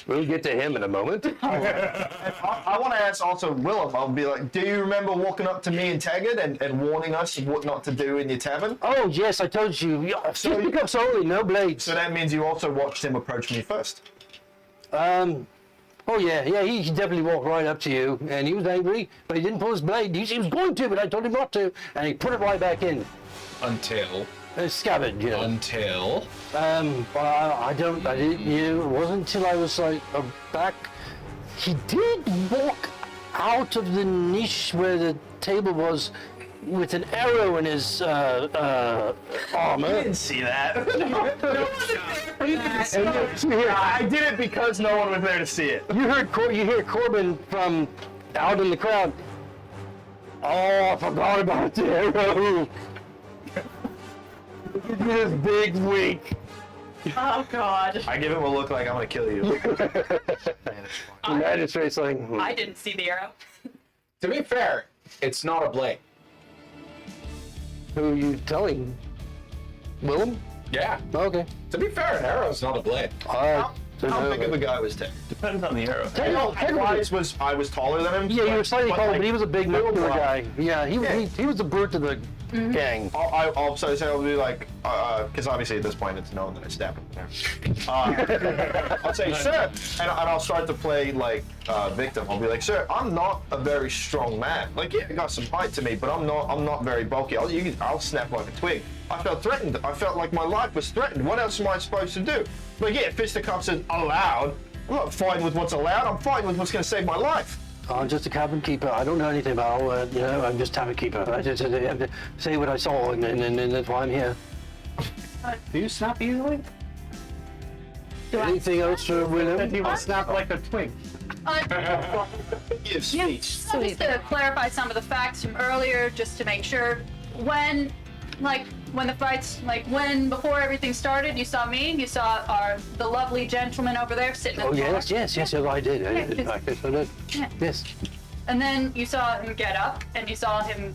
We'll get to him in a moment. I want to ask also Willem. I'll be like, do you remember walking up to me and Taggart and warning us what not to do in your tavern? Oh, yes, I told you. Just pick up slowly, no blades. So that means you also watched him approach me first. Oh, yeah, he definitely walked right up to you, and he was angry, but he didn't pull his blade. He was going to, but I told him not to, and he put it right back in. Until. Scabbard, you know. Until. I didn't, it wasn't until I was like back. He did walk out of the niche where the table was with an arrow in his armor. didn't see that. I did it because no one was there to see it. You hear Corbin from out in the crowd. Oh, I forgot about the arrow. This big wink. Oh God. I give him a look like I'm gonna kill you. The magistrate's like, I didn't see the arrow. To be fair, it's not a blade. who are you telling? Willem? Yeah. Okay. To be fair, an arrow's not a blade. How big of a guy was Ted? Depends on the arrow. I was taller than him. Yeah, you were slightly taller, but he was a big muscular build-wise. guy. Yeah, he was the brute of the gang. I'll also say I'll be like, because obviously at this point it's known that I stabbed him. I'll say, sir, and I'll start to play like victim. I'll be like, sir, I'm not a very strong man. Like, yeah, I got some height to me, but I'm not very bulky. I'll snap like a twig. I felt threatened. I felt like my life was threatened. What else am I supposed to do? Like, yeah, fisticuffs is allowed. I'm not fine with what's allowed. I'm fine with what's going to save my life. I'm just a cabin keeper. I don't know anything about, I'm just tavern keeper. I just have to say what I saw, and that's why I'm here. Do you snap easily? Anything else for William? He will snap like a twig. Give speech. So just to clarify some of the facts from earlier, just to make sure, when the fights, before everything started, you saw me, you saw the lovely gentleman over there sitting in the bar. Yes, I did. I did. Yeah, I did. Yeah. Yes. And then you saw him get up, and you saw him,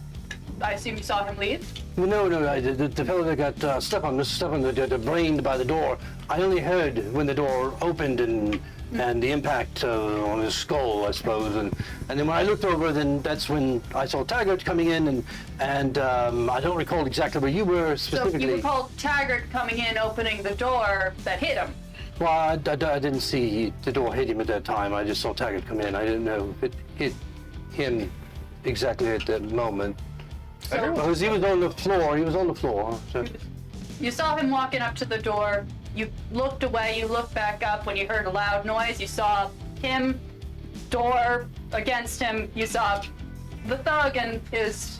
I assume you saw him leave? No, the fellow that got stepped brained by the door, I only heard when the door opened and the impact on his skull, I suppose. And then when I looked over, then that's when I saw Taggart coming in, and I don't recall exactly where you were specifically. So you recall Taggart coming in, opening the door that hit him. Well, I didn't see the door hit him at that time. I just saw Taggart come in. I didn't know if it hit him exactly at that moment. Because he was on the floor. So. You saw him walking up to the door. You looked away, you looked back up when you heard a loud noise. You saw him, door against him. You saw the thug and his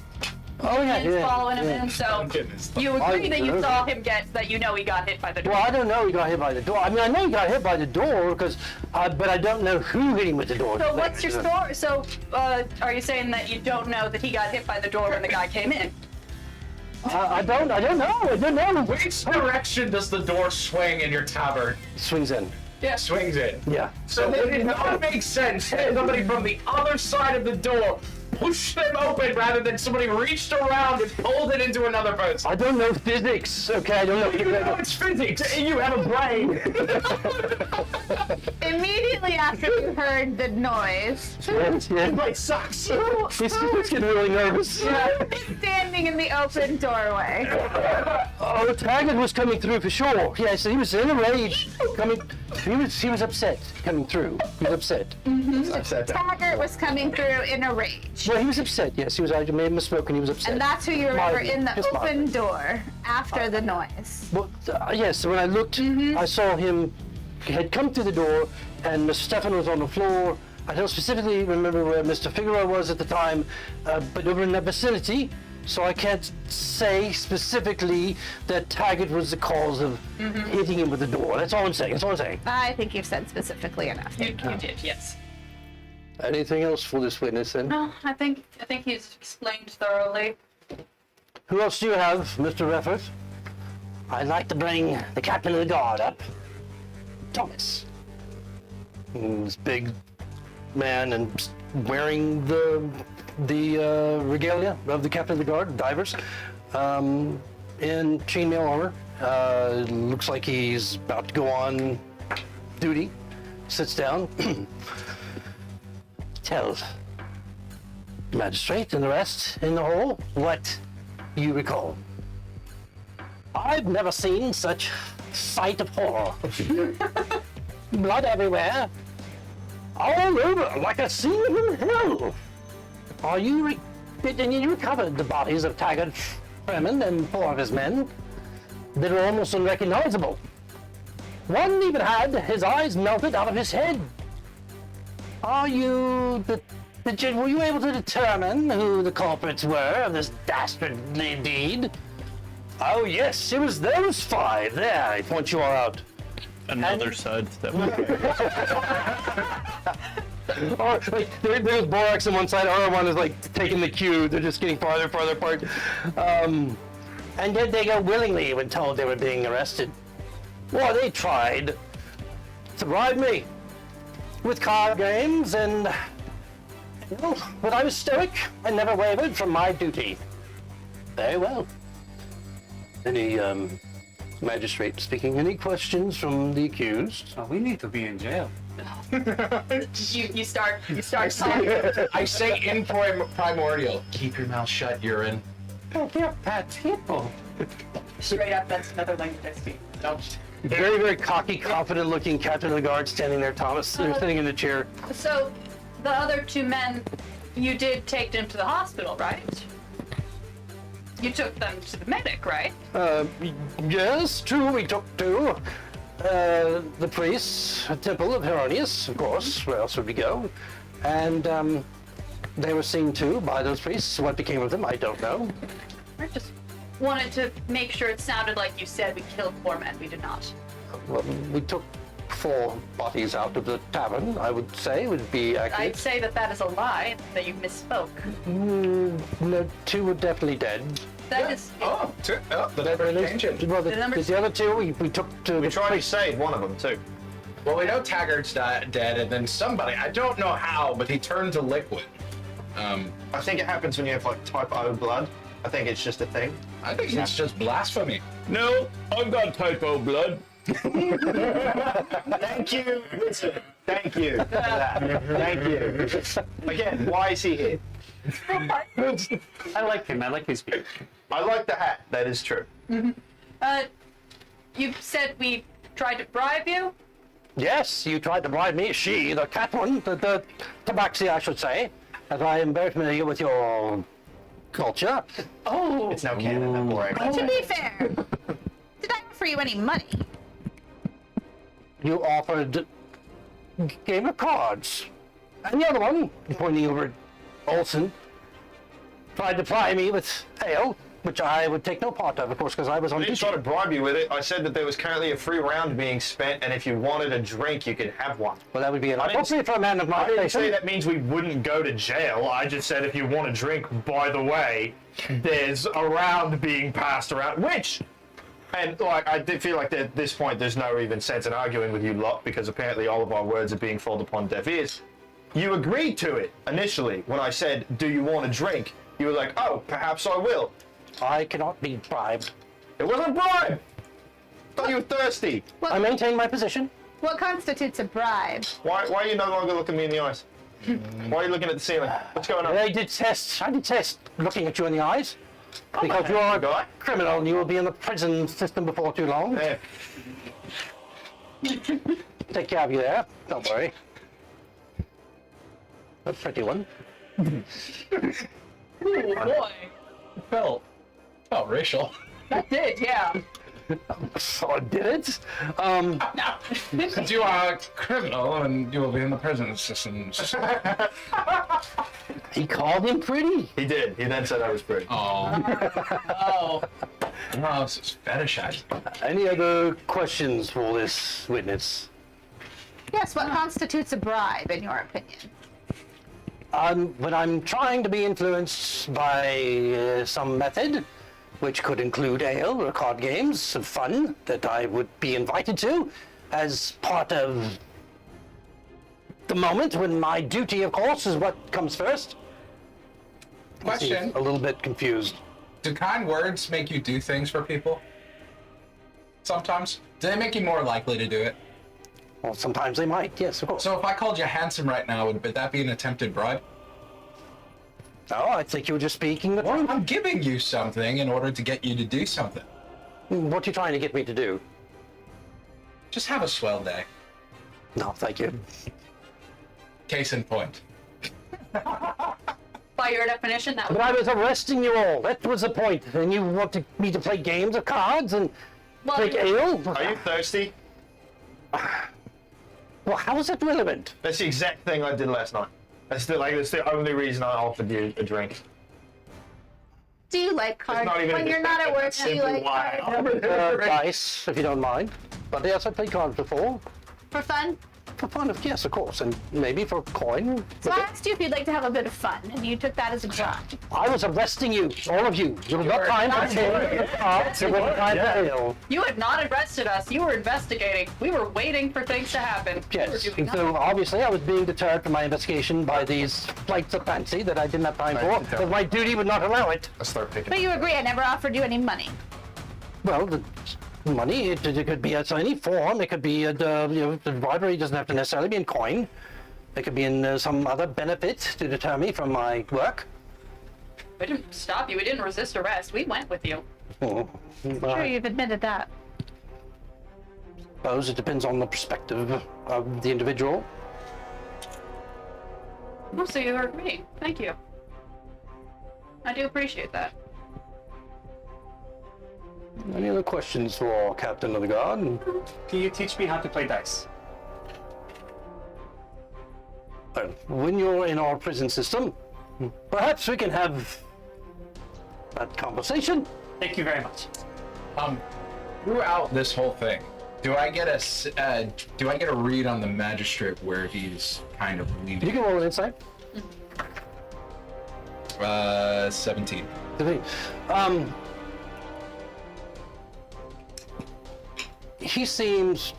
minions following him in. So you agree that you saw him that he got hit by the door. Well, I don't know he got hit by the door. I mean, I know he got hit by the door, but I don't know who hit him with the door. So what's your story? So are you saying that you don't know that he got hit by the door when the guy came in? I don't know. Which direction does the door swing in your tavern? Swings in. Yeah, swings in. Yeah. So it not make sense that somebody from the other side of the door pushed them open rather than somebody reached around and pulled it into another person. I don't know physics, okay? I don't know. You know it's physics. You have a brain. Immediately after you heard the noise, Yes. It sucks. He's getting really nervous. standing in the open doorway. Oh, Taggart was coming through for sure. Yes, he was in a rage. He was upset coming through. He was upset. Taggart was coming through in a rage. Well, he was upset. Yes, he was. I made him smoke, and he was upset. And that's who you remember Mildly. in the Just open mildly. door after the noise. Well, yes. When I looked, I saw him had come through the door, and Mr. Stefan was on the floor. I don't specifically remember where Mr. Figueroa was at the time, but over in that vicinity. So I can't say specifically that Taggart was the cause of hitting him with the door. That's all I'm saying. I think you've said specifically enough. You did, yes. Anything else for this witness then? No, I think he's explained thoroughly. Who else do you have, Mr. Reffert? I'd like to bring the captain of the guard up. Thomas. This big man and wearing the regalia of the captain of the guard, Dyvers, in chainmail armor. Looks like he's about to go on duty. Sits down. Tells Magistrate and the rest in the hall what you recall. I've never seen such sight of horror. Blood everywhere. All over, like a scene from hell. You recovered the bodies of Taggart, Freeman, and 4 of his men. They were almost unrecognizable. One even had his eyes melted out of his head. Were you able to determine who the culprits were of this dastardly deed? Oh yes, it was those 5 there. I point you all out. Another sidestep. Or like there's Borax on one side, other one is like taking the cue. They're just getting farther apart. And did they go willingly when told they were being arrested? Well, they tried to bribe me with card games, and but I was stoic and never wavered from my duty. Very well. Any magistrate speaking? Any questions from the accused? Oh, we need to be in jail. You start talking. I say in primordial, keep your mouth shut, urine. Oh, they're bad people. Straight up, that's another language I speak. Don't. Very, very cocky, confident-looking captain of the guard standing there, Thomas, sitting in the chair. So, the other 2 men, you did take them to the hospital, right? You took them to the medic, right? Yes, true, we took to the priest's temple of Heronius, of course. Where else would we go? And they were seen to by those priests. What became of them, I don't know. I just wanted to make sure it sounded like you said we killed 4 men. We did not. Well, we took 4 bodies out of the tavern, I would say, would be I'd accurate. say that is a lie, that you misspoke. No, 2 were definitely dead. That is... Oh, the number changing. Well, The number- the other 2 we took to We the tried to priest. save one of them too. Well, we know Taggart's dead, and then somebody, I don't know how, but he turned to liquid. I think it happens when you have like type O blood. I think it's just a thing. I think it's just blasphemy. No, I've got typo blood. Thank you. Listen, thank you for that. Thank you. Again, why is he here? I like him. I like his speech. I like the hat. That is true. You said we tried to bribe you? Yes, you tried to bribe me. She, the cat one, the tabaxi, I should say. As I am very familiar with your culture. Oh. It's now canon. Don't worry. To be fair, did I offer you any money? You offered a game of cards. And the other one, pointing over at Olson, tried to ply me with ale, which I would take no part of course, because I was on I didn't duty. try to bribe you with it. I said that there was currently a free round being spent, and if you wanted a drink, you could have one. Well, that would be I didn't inappropriate for a man of my I didn't say station. that means we wouldn't go to jail. I just said if you want a drink, by the way, there's a round being passed around, which, and like I did feel like at this point there's no even sense in arguing with you lot because apparently all of our words are being fallen upon deaf ears. You agreed to it initially when I said, "Do you want a drink?" You were like, "Oh, perhaps I will." I cannot be bribed. It wasn't a bribe. I thought you were thirsty. I maintain my position. What constitutes a bribe? Why are you no longer looking me in the eyes? Why are you looking at the ceiling? What's going on? I detest looking at you in the eyes. Because you are guy. a criminal and you will be in the prison system before too long. There. Take care of you there. Don't worry. A pretty one. Ooh, boy. Felt racial. That did, yeah. So did it? Since you are a criminal and you will be in the prison system. He called him pretty. He did. He then said I was pretty. Oh. No, this is fetishized. Any other questions for this witness? Yes, what constitutes a bribe, in your opinion? When I'm trying to be influenced by some method, which could include ale or card games of fun that I would be invited to as part of the moment when my duty, of course, is what comes first. Question. A little bit confused. Do kind words make you do things for people? Sometimes. Do they make you more likely to do it? Well, sometimes they might, yes, of course. So if I called you handsome right now, would that be an attempted bribe? No, I think you were just speaking the truth. I'm giving you something in order to get you to do something. What are you trying to get me to do? Just have a swell day. No, thank you. Case in point. By your definition, that But would... I was arresting you all. That was the point. And you wanted me to play games of cards and Well, drink ale? Are you thirsty? Well, how is it relevant? That's the exact thing I did last night. That's the only reason I offered you a drink. Do you like cards? not even When a you're not at work, that's do you simply like why I cards? Dice, if you don't mind. But yes, I played cards before. For fun? For fun, yes, of course. And maybe for coin. So I asked you if you'd like to have a bit of fun, and you took that as a bribe. I was arresting you, all of you. There was not time for cards. There was time for ale. You had not arrested us. You were investigating. We were waiting for things to happen. We were Yes, doing and so nothing. obviously I was being deterred from my investigation by these flights of fancy that I didn't have time for, because my duty would not allow it. Let's start picking. But you agree I never offered you any money. Well, the money, it could be in any form. It could be, the bribery doesn't have to necessarily be in coin. It could be in some other benefit to deter me from my work. We didn't stop you. We didn't resist arrest. We went with you. Sure, you've admitted that. Suppose it depends on the perspective of the individual. Oh, so you heard me. Thank you. I do appreciate that. Any other questions for Captain of the Guard? Can you teach me how to play dice? When you're in our prison system, perhaps we can have that conversation. Thank you very much. Throughout this whole thing, do I get a read on the magistrate where he's kind of You leading? can roll an insight. 17. He seems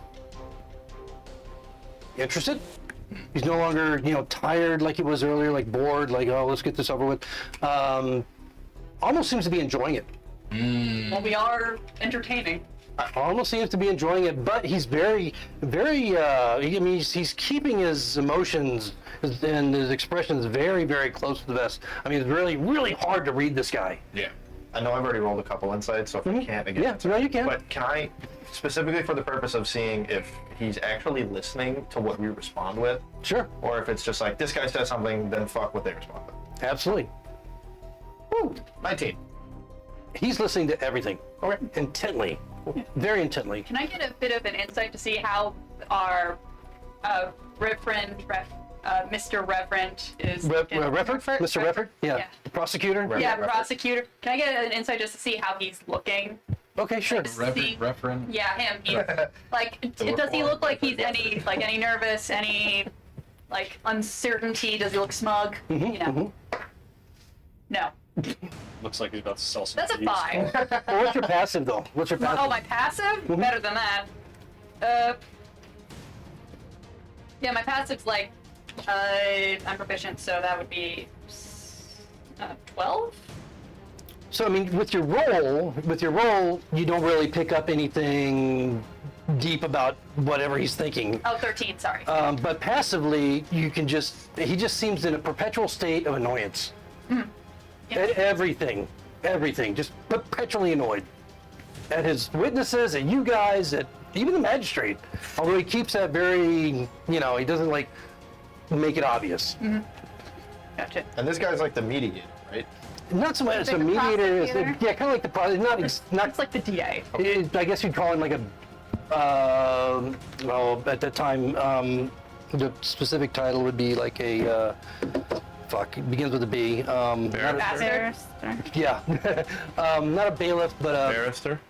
interested. He's no longer, tired like he was earlier, like bored, like, oh, let's get this over with. Almost seems to be enjoying it. Well, we are entertaining. Almost seems to be enjoying it, but he's very, he's keeping his emotions and his expressions very, very close to the vest. I mean, it's really, really hard to read this guy. Yeah. I know I've already rolled a couple insights, so if I can't again. Yeah, no, you can. But can I, specifically for the purpose of seeing if he's actually listening to what we respond with, Sure. or if it's just like, this guy says something, then fuck what they respond with. Absolutely. Woo. 19. He's listening to everything. Okay. Intently. Very intently. Can I get a bit of an insight to see how our Mr. Reverend is looking? Reverend? Mr. Reverend? Yeah. The prosecutor? Yeah, prosecutor. Can I get an insight just to see how he's looking? Okay, sure. Reverend. Yeah, him. He's, does he look like he's any nervous, any uncertainty? Does he look smug? No. Looks like he's about to sell some That's a cheese. 5. Well, what's your passive, though? What's your passive? Oh, my passive? Better than that. Yeah, my passive's I'm proficient, so that would be 12? So, I mean, with your roll, you don't really pick up anything deep about whatever he's thinking. Oh, 13, sorry. But passively, he just seems in a perpetual state of annoyance. At everything, just perpetually annoyed. At his witnesses, at you guys, at even the magistrate. Although he keeps that very, he doesn't make it obvious. Gotcha. And this guy's like the mediator, right? Not so much as Like a the mediator, prosecutor? kind of like the prosecutor. Not It's like the DA. I guess you'd call him like a, well, at that time, the specific title would be like a, it begins with a B. Barrister? Yeah, not a bailiff, but Barrister?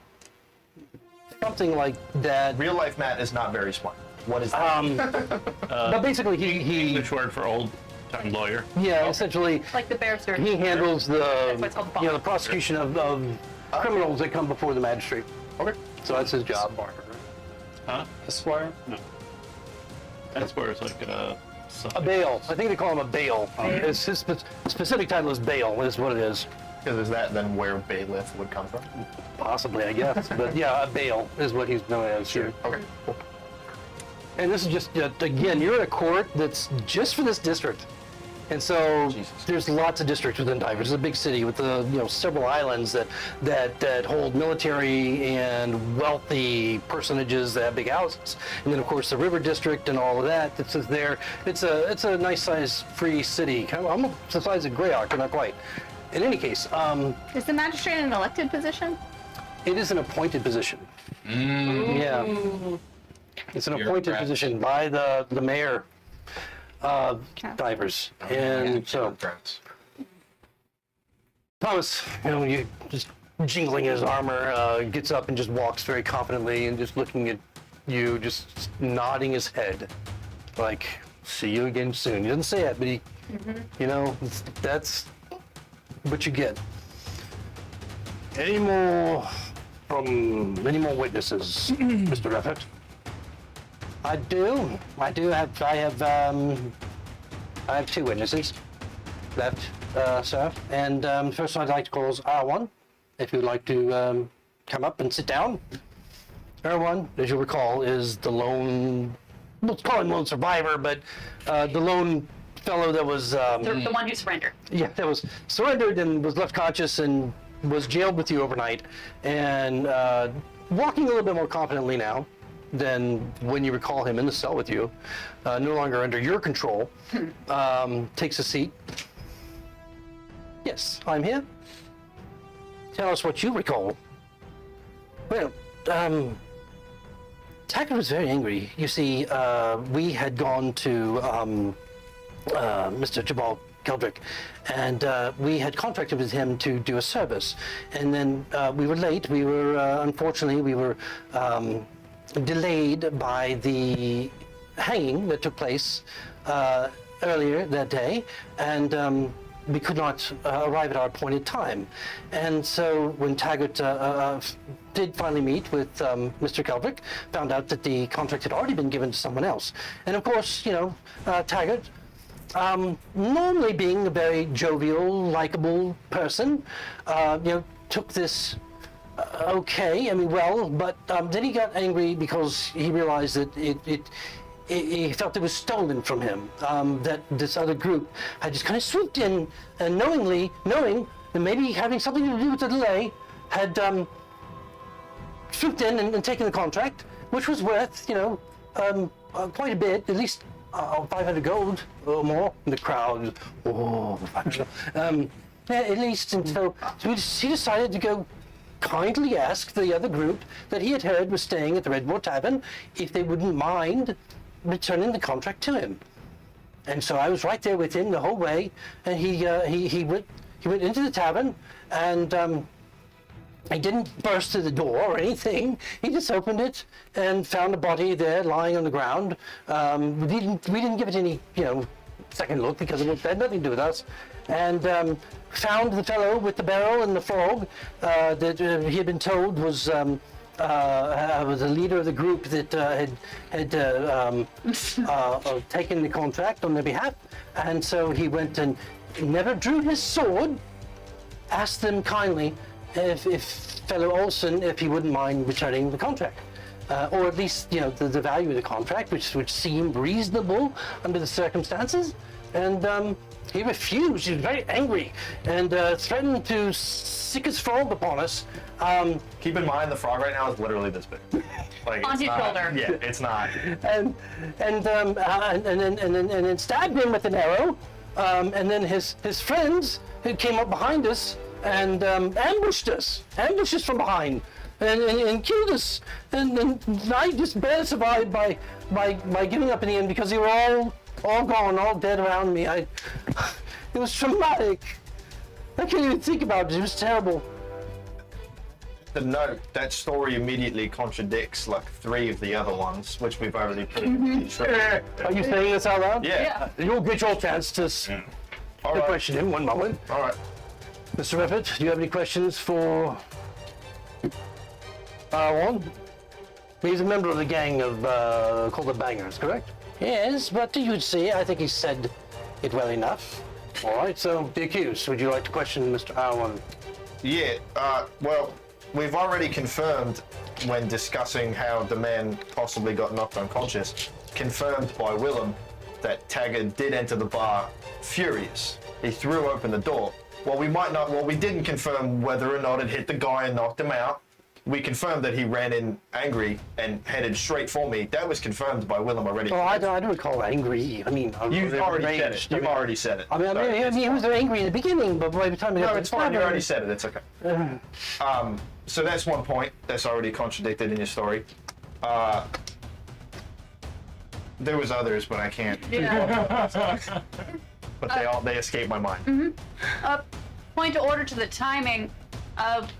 something like that. Real life Matt is not very smart. What is that? But basically, he English word for old-time lawyer. yeah, essentially, Like the barrister. he handles That's why it's called the prosecution of criminals that come before the magistrate. Okay. So that's his job. Huh? Esquire? No. That's where it's like A bail. I think they call him a bail. His specific title is bail, is what it is. Because is that then where bailiff would come from? Possibly, I guess. But yeah, a bail is what he's known as here. Okay. Cool. And this is just, again, you're in a court that's just for this district. And so there's lots of districts within Dyvers. It's a big city with several islands that hold military and wealthy personages that have big houses. And then of course the river district and all of that that's there. It's a nice size free city. Kind of almost the size of Greyhawk, but not quite. In any case, Is the magistrate an elected position? it is an appointed position. Yeah. It's an appointed position by the mayor of Dyvers. And so Thomas, you just jingling his armor, gets up and just walks very confidently and just looking at you, just nodding his head, like, see you again soon. He doesn't say it, but he, that's what you get. Any more witnesses, Mr. Reffett? I do. I have 2 witnesses left, sir. And first I'd like to call is R1, if you'd like to come up and sit down. R1, as you'll recall, is the lone, let's call him lone survivor, but the lone fellow that was... The one who surrendered. Yeah, that was surrendered and was left conscious and was jailed with you overnight and walking a little bit more confidently now than when you recall him in the cell with you, no longer under your control, takes a seat. Yes, I'm here. Tell us what you recall. Well, Taggart was very angry. You see, we had gone to Mr. Jabal Keldrick, and we had contracted with him to do a service. And then we were late. We were, unfortunately, we were delayed by the hanging that took place earlier that day, and we could not arrive at our appointed time. And so when Taggart did finally meet with Mr. Keldrick, found out that the contract had already been given to someone else. And of course, you know, Taggart, normally being a very jovial, likable person, you know, took this okay, I mean, well, but then he got angry because he realized that he felt it was stolen from him, that this other group had just kind of swooped in and knowing that maybe having something to do with the delay, had swooped in and taken the contract, which was worth, you know, quite a bit, at least 500 gold or more. And the crowd, oh, 500. Yeah, at least. And so he decided to go kindly ask the other group that he had heard was staying at the Red Boar Tavern if they wouldn't mind returning the contract to him. And so I was right there with him the whole way, and he went into the tavern, and he didn't burst through the door or anything. He just opened it and found a body there lying on the ground. We didn't give it any, you know, second look because it had nothing to do with us. And found the fellow with the barrel and the frog that he had been told was the leader of the group that had taken the contract on their behalf. And so he went and never drew his sword, asked them kindly if fellow Olsen, if he wouldn't mind returning the contract. Or at least, you know, the value of the contract, which seemed reasonable under the circumstances. And he refused. He was very angry and threatened to sick his frog upon us. Keep in mind, the frog right now is literally this big. Like, On it's his not- shoulder. Yeah, it's not. And then stabbed him with an arrow. And then his friends who came up behind us and ambushed us from behind, and killed us. And I just barely survived by giving up in the end because they were all gone, all dead around me. It was traumatic. I can't even think about it. It was terrible. To note, that story immediately contradicts like 3 of the other ones, which we've already put in. Are you saying this out loud? Yeah. You'll get your chance to All right. question him one moment. All right. Mr. Rippet, do you have any questions for one? He's a member of the gang of called the Bangers, correct? Yes, but you'd see, I think he said it well enough. All right, so the accused, would you like to question Mr. Allen? Yeah, well, we've already confirmed when discussing how the man possibly got knocked unconscious, confirmed by Willem that Taggart did enter the bar furious. He threw open the door. Well, we didn't confirm whether or not it hit the guy and knocked him out. We confirmed that he ran in angry and headed straight for me. That was confirmed by Willem already. Oh, I don't recall angry. I mean, You've already said it. You've already said it. I mean, he was angry in the beginning, but by the time he got No, to it's the fine. You tavern- already said it. It's okay. So that's one point that's already contradicted in your story. There was others, but I can't. Yeah. But they escape my mind. Point of order to the timing of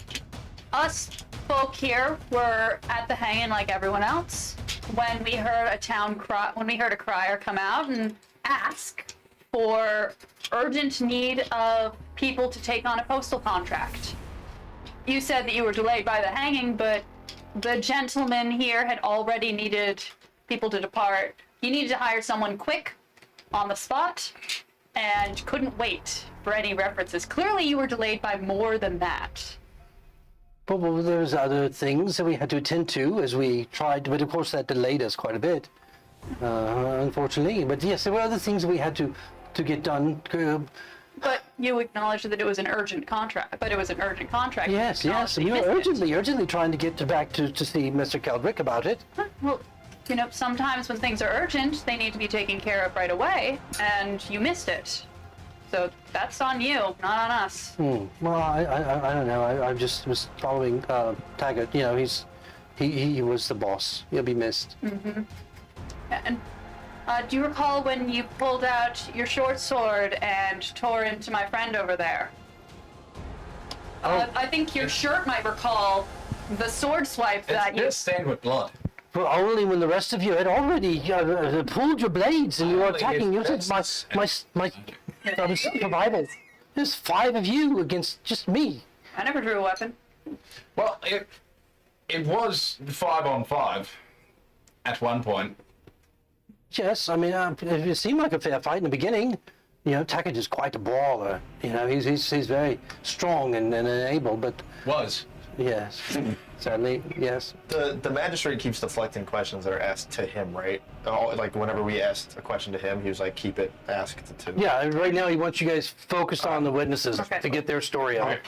us folk here were at the hanging like everyone else when we heard a crier come out and ask for urgent need of people to take on a postal contract. You said that you were delayed by the hanging, but the gentleman here had already needed people to depart. He needed to hire someone quick on the spot and couldn't wait for any references. Clearly you were delayed by more than that. But well, there was other things that we had to attend to as we tried, but of course that delayed us quite a bit, unfortunately. But yes, there were other things that we had to get done. But You acknowledged that it was an urgent contract, but it was an urgent contract. Yes, You yes. acknowledged You that were missed it. urgently trying to get back to see Mr. Keldrick about it. Well, sometimes when things are urgent, they need to be taken care of right away, and you missed it. So that's on you, not on us. Well, I don't know. I just was following Taggart. You know, he was the boss. He'll be missed. And do you recall when you pulled out your short sword and tore into my friend over there? I think your shirt might recall the sword swipe that It's you... it's stained with blood. But only when the rest of you had already pulled your blades and you were Only attacking. You said my survival. There's 5 of you against just me. I never drew a weapon. Well, it was 5-on-5 at one point. Yes, I mean, it seemed like a fair fight in the beginning. You know, Taggart is quite a brawler. You know, he's very strong and able, but Was. yes, sadly, yes. The magistrate keeps deflecting questions that are asked to him, right? Like whenever we asked a question to him, he was like, "Keep it asked to." Yeah, right now he wants you guys focused on the witnesses Okay. to get their story out. Okay.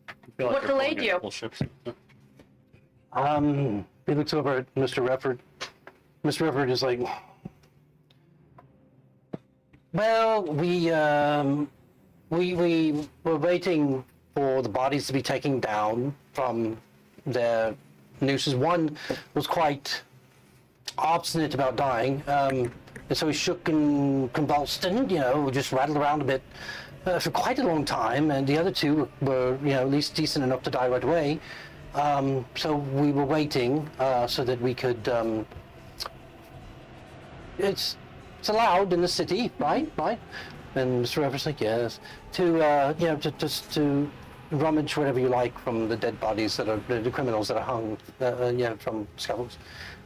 I feel like What they're pulling delayed in you? double shifts. He looks over at Mr. Refford. Mr. Refford is like, well, we were waiting for the bodies to be taken down from their nooses. One was quite obstinate about dying, and so he shook and convulsed and, you know, just rattled around a bit for quite a long time, and the other 2 were, you know, at least decent enough to die right away. So we were waiting so that we could. It's allowed in the city, right? Right? And Mr. Everett's like, yes. To you know, to rummage whatever you like from the dead bodies that are the criminals that are hung, you know, from scaffolds.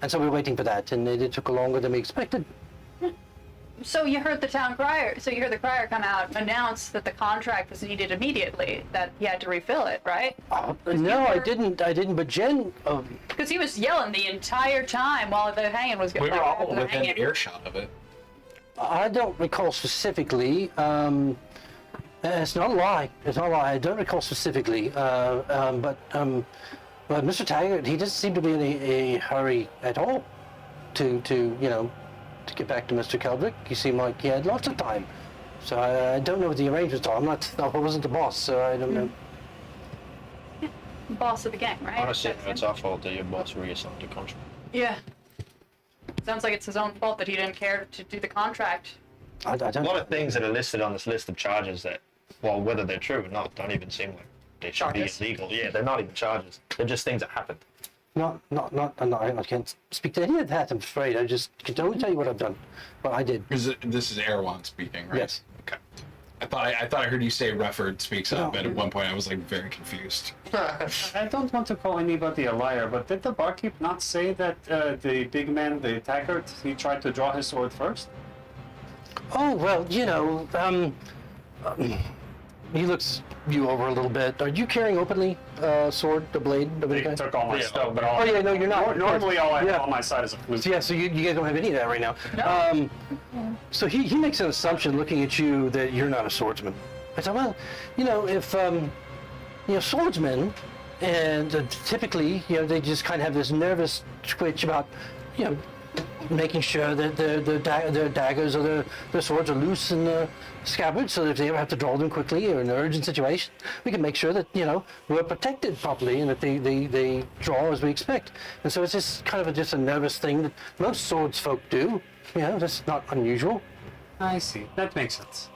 And so we were waiting for that, and it took longer than we expected. So you heard the town crier. So you heard the crier come out and announce that the contract was needed immediately. That he had to refill it, right? No, I didn't. But Jen. Because he was yelling the entire time while the hanging was going. We were all within earshot of it. I don't recall specifically. It's not a lie. It's not a lie. I don't recall specifically. But Mr. Taggart, he doesn't seem to be in a hurry at all to you know, to get back to Mr. Keldrick. He seemed like he had lots of time. So I don't know what the arrangements are. I wasn't the boss, so I don't know. Boss of the gang, right? Honestly, That's it's him. our fault that your boss reassigned the contract. Yeah. Sounds like it's his own fault that he didn't care to do the contract. I A don't. lot of things that are listed on this list of charges that, well, whether they're true or not, don't even seem like they should Charges. be illegal. Yeah, they're not even charges. They're just things that happened. I can't speak to any of that. I'm afraid. I just can only tell you what I've done. What I did. This is Erwan speaking, right? Yes. Okay. I thought I heard you say Refford speaks up, No. and at one point I was like very confused. I don't want to call anybody a liar, but did the barkeep not say that the big man, the Taggart, he tried to draw his sword first? Oh well, you know. He looks you over a little bit. Are you carrying openly sword, the blade, of any They kind? took all my stuff, but all, Oh yeah, no, you're not. normally all I Yeah. have on my side is a flute. Yeah, so you guys don't have any of that right now. No. So he makes an assumption looking at you that you're not a swordsman. I said, well, you know, if, you know, swordsmen, and typically, you know, they just kind of have this nervous twitch about, you know, making sure that their daggers or their swords are loose in the scabbard, so that if they ever have to draw them quickly or in an urgent situation, we can make sure that, you know, we're protected properly and that they draw as we expect. And so it's just kind of just a nervous thing that most swords folk do. You know, that's not unusual. I see. That makes sense.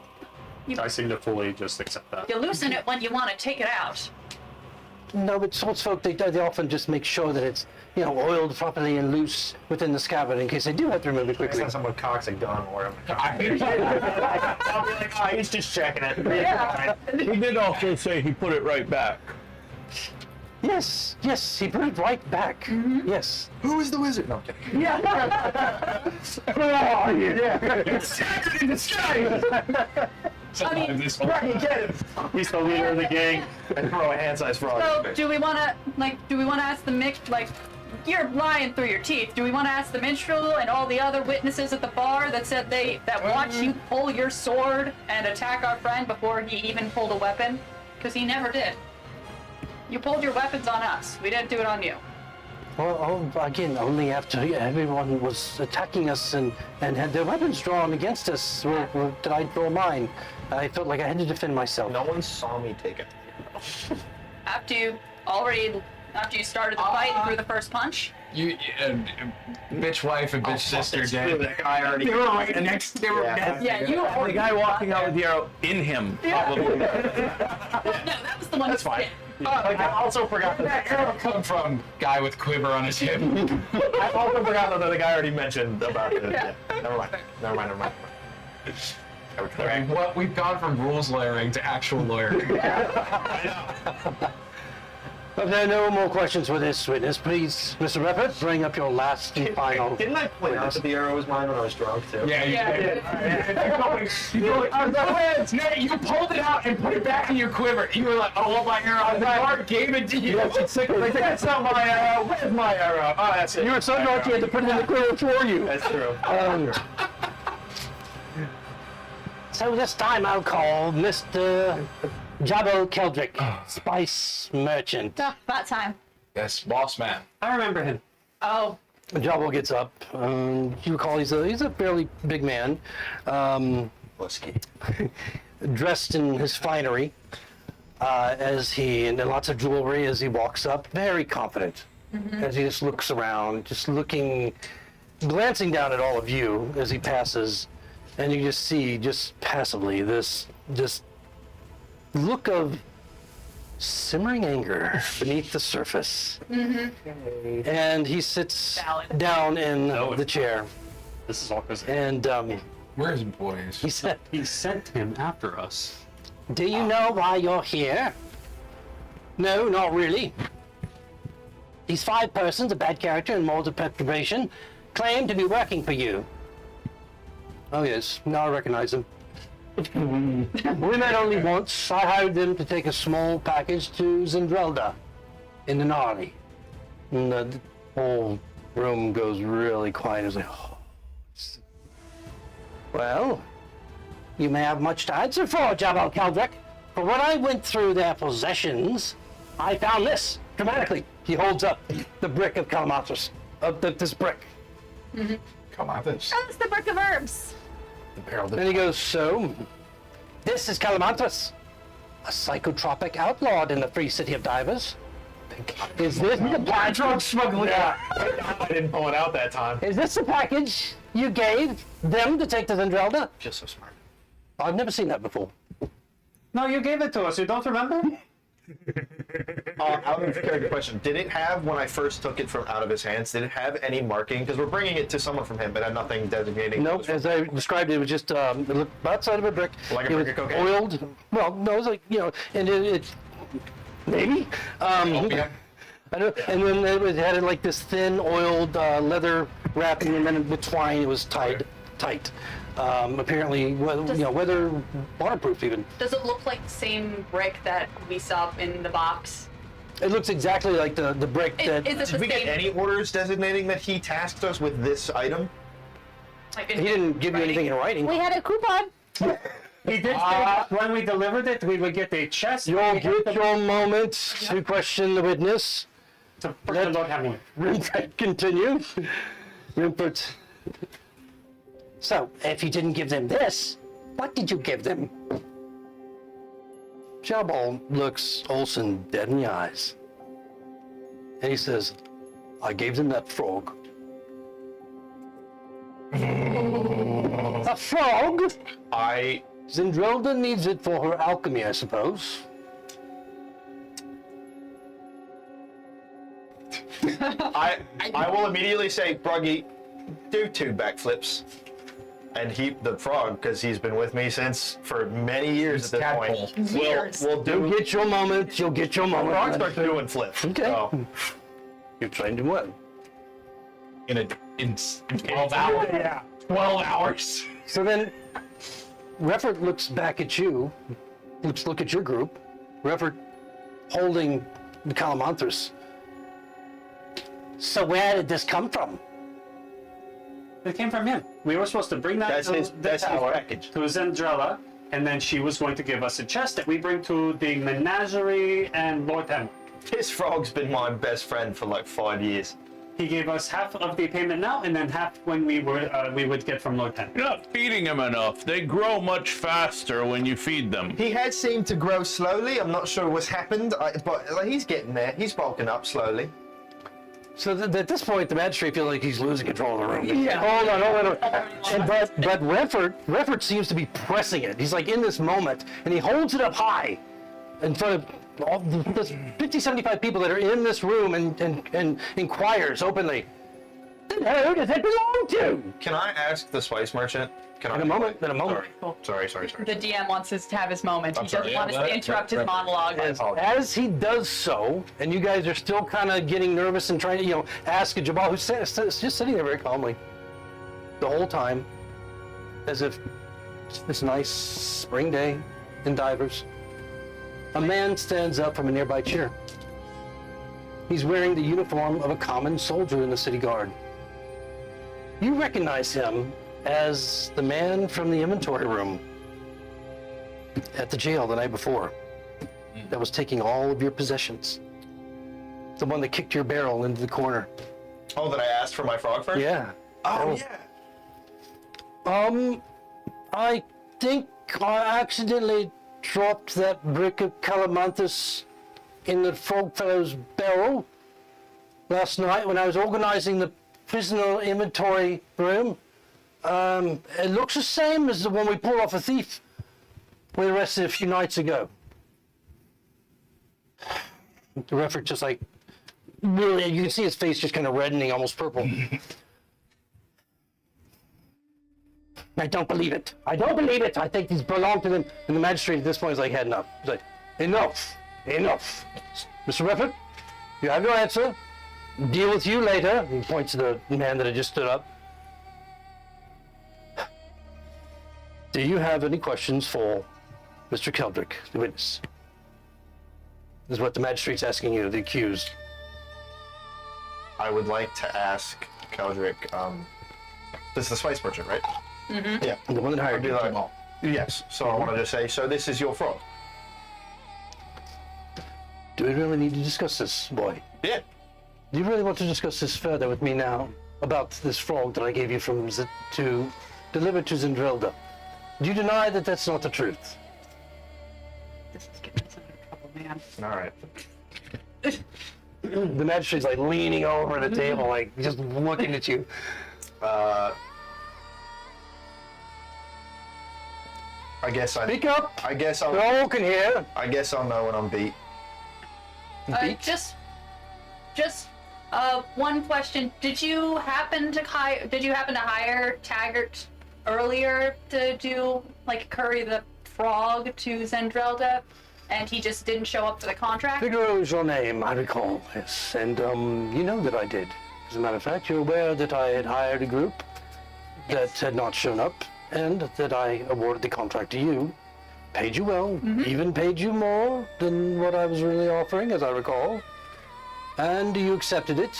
I seem to fully just accept that. You loosen it when you want to take it out. No, but swords folk, they often just make sure that it's, you know, oiled properly and loose within the scabbard in case they do have to remove it quickly. Next time someone cocks a gun or I hear you. I'll be like, oh, he's just checking it. Yeah. He did also say he put it right back. Yes, yes, he put it right back. Yes. Who is the wizard? No, I'm kidding. I mean, This whole He's the leader of the gang. And throw a hand-sized frog. so do we want to ask the mix, like, you're lying through your teeth. Do we want to ask the minstrel and all the other witnesses at the bar that said that watched you pull your sword and attack our friend before he even pulled a weapon? Because he never did. You pulled your weapons on us. We didn't do it on you. Well, again, only after everyone was attacking us and had their weapons drawn against us. Well, did I draw mine? I felt like I had to defend myself. No one saw me take it. After you started the fight and threw the first punch? You bitch wife and bitch sister dead. That guy already. They were right next. They were Yeah, you The guy walking out with the arrow in him, probably. No, that was the one. That's fine. I also forgot that arrow come from guy with quiver on his hip. I also forgot that the guy already mentioned about it. Yeah. Never mind. Okay, well, we've gone from rules lawyering to actual lawyering. If there are no more questions for this witness, please, Mr. Reppert, bring up your last and final. Didn't I point out that the arrow was mine when I was drunk too? Yeah, you did. You pulled it out and put it back in your quiver. You were like, "Oh, well, my arrow." The guard gave it to you. That's not my arrow. Where's my arrow? Oh, that's it. You were so naughty you had to put it in the quiver for you. That's true. So this time I'll call Mr. Jabbo Keldrick, spice merchant. Oh, about time. Yes, boss man. I remember him. Oh, Jabbo gets up. You recall he's a fairly big man, dressed in his finery, and lots of jewelry as he walks up. Very confident, as he just looks around, glancing down at all of you as he passes, and you just see, just passively, this look of simmering anger beneath the surface. And he sits down in the chair. This is all because And Where's his boys? he said, he sent him after us. "Do you know why you're here?" "No, not really. These 5 persons, a bad character and mold of perturbation, claim to be working for you." "Oh yes, now I recognize them. We met only once. I hired them to take a small package to Zendrelda in the Gnarly." And the whole room goes really quiet. It's like, oh. "Well, you may have much to answer for, Jabal Keldrick. For when I went through their possessions, I found this." Dramatically, he holds up the brick of Calamatras. This brick. Come on, this. Oh, it's the brick of herbs. The barrel. And he goes, "So, this is Calamantras, a psychotropic outlawed in the free city of Dyvers. Is this the drug smuggling? I didn't pull it out that time. Is this the package you gave them to take to Zendrelda?" Just so smart. I've never seen that before. No, you gave it to us. You don't remember? Out of character question, did it have, when I first took it from out of his hands, did it have any marking? Because we're bringing it to someone from him, but had nothing designating. Nope, as I described it was just, it looked outside of a brick. Like a it brick was of cocaine? oiled. Well, no, it was like, and it maybe. Opium. I don't, and then it had like this thin oiled leather wrapping, and then with twine it was tied tight. Apparently, weather waterproof even. does it look like the same brick that we saw in the box? It looks exactly like the brick that Is it Did the we get same? any orders designating that he tasked us with this item? Like, he didn't give you anything in writing. We had a coupon. He did say that when we delivered it, we would get a chest. You'll get your moment to question the witness. to first look at me. Rimpert continued. Rimpert. "So, if you didn't give them this, what did you give them?" Jabal looks Olsen dead in the eyes. And he says, "I gave them that frog." "A frog? Zendrelda needs it for her alchemy, I suppose." I will immediately say, Bruggy, do 2 backflips. And the frog, because he's been with me for many years at this tadpole. point. Years. We'll You'll do. get your moment, you'll get your moment. Frog starts doing flips. Okay. So, You trained him well. In 12 hours. Yeah. 12 hours. So then, Reffert looks back at you, look at your group. Reffert holding the Calamanthrus So where did this come from? It came from him. We were supposed to bring that That's to his- the that's his tower, package. to Zendrella, and then she was going to give us a chest that we bring to the menagerie and Lord Hem. This frog's been my best friend for like 5 years. He gave us half of the payment now, and then half when we would get from Lord Hem. You're not feeding them enough. They grow much faster when you feed them. He had seemed to grow slowly. I'm not sure what's happened, but like, he's getting there. He's bulking up slowly. So at this point, the magistrate feels like he's losing control of the room. Yeah. Hold on. And but Reffert seems to be pressing it. He's like in this moment, and he holds it up high in front of all the 50, 75 people that are in this room and inquires openly. Who does it belong to? Can I ask the spice merchant? Can I? In a moment. Sorry. The DM wants us to have his moment. He sorry, doesn't want us to interrupt his monologue. As he does so, and you guys are still kind of getting nervous and trying to, ask Jabal, who's just sitting there very calmly the whole time, as if it's this nice spring day in Dyvers. A man stands up from a nearby chair. He's wearing the uniform of a common soldier in the city guard. You recognize him as the man from the inventory room at the jail the night before that was taking all of your possessions. The one that kicked your barrel into the corner. Oh, that I asked for my frog first? Yeah. Oh, yeah. I think I accidentally dropped that brick of calamanthus in the frog fellow's barrel last night when I was organizing the prisoner inventory room. It looks the same as the one we pulled off a thief we arrested a few nights ago. The referee just like, really, you can see his face just kind of reddening, almost purple. I don't believe it. I think these belong to them. And the magistrate at this point is like, had enough. He's like, enough. Mr. Reffert, you have your answer. Deal with you later. He points to the man that had just stood up. Do you have any questions for Mr. Keldrick, the witness? This is what the magistrate's asking you, the accused. I would like to ask Keldrick, this is the spice merchant, right? Mm-hmm. Yeah. The one that hired I'd be you. like, yes. So I want to just say, so this is your frog? Do we really need to discuss this, boy? Yeah. Do you really want to discuss this further with me now? About this frog that I gave you to deliver to Zendrelda? Do you deny that that's not the truth? This is getting us into trouble, man. All right. The magistrate's like leaning over the table, like just looking at you. I guess I. Speak up! I guess I'll. No one can hear. I guess I'll know when I'm beat. Just one question. Did you happen to hire Taggart earlier to do curry the frog to Zendrelda, and he just didn't show up for the contract? Figaro is your name, I recall. Yes, and you know that I did. As a matter of fact, you're aware that I had hired a group that had not shown up, and that I awarded the contract to you. Paid you well, even paid you more than what I was really offering, as I recall. And you accepted it.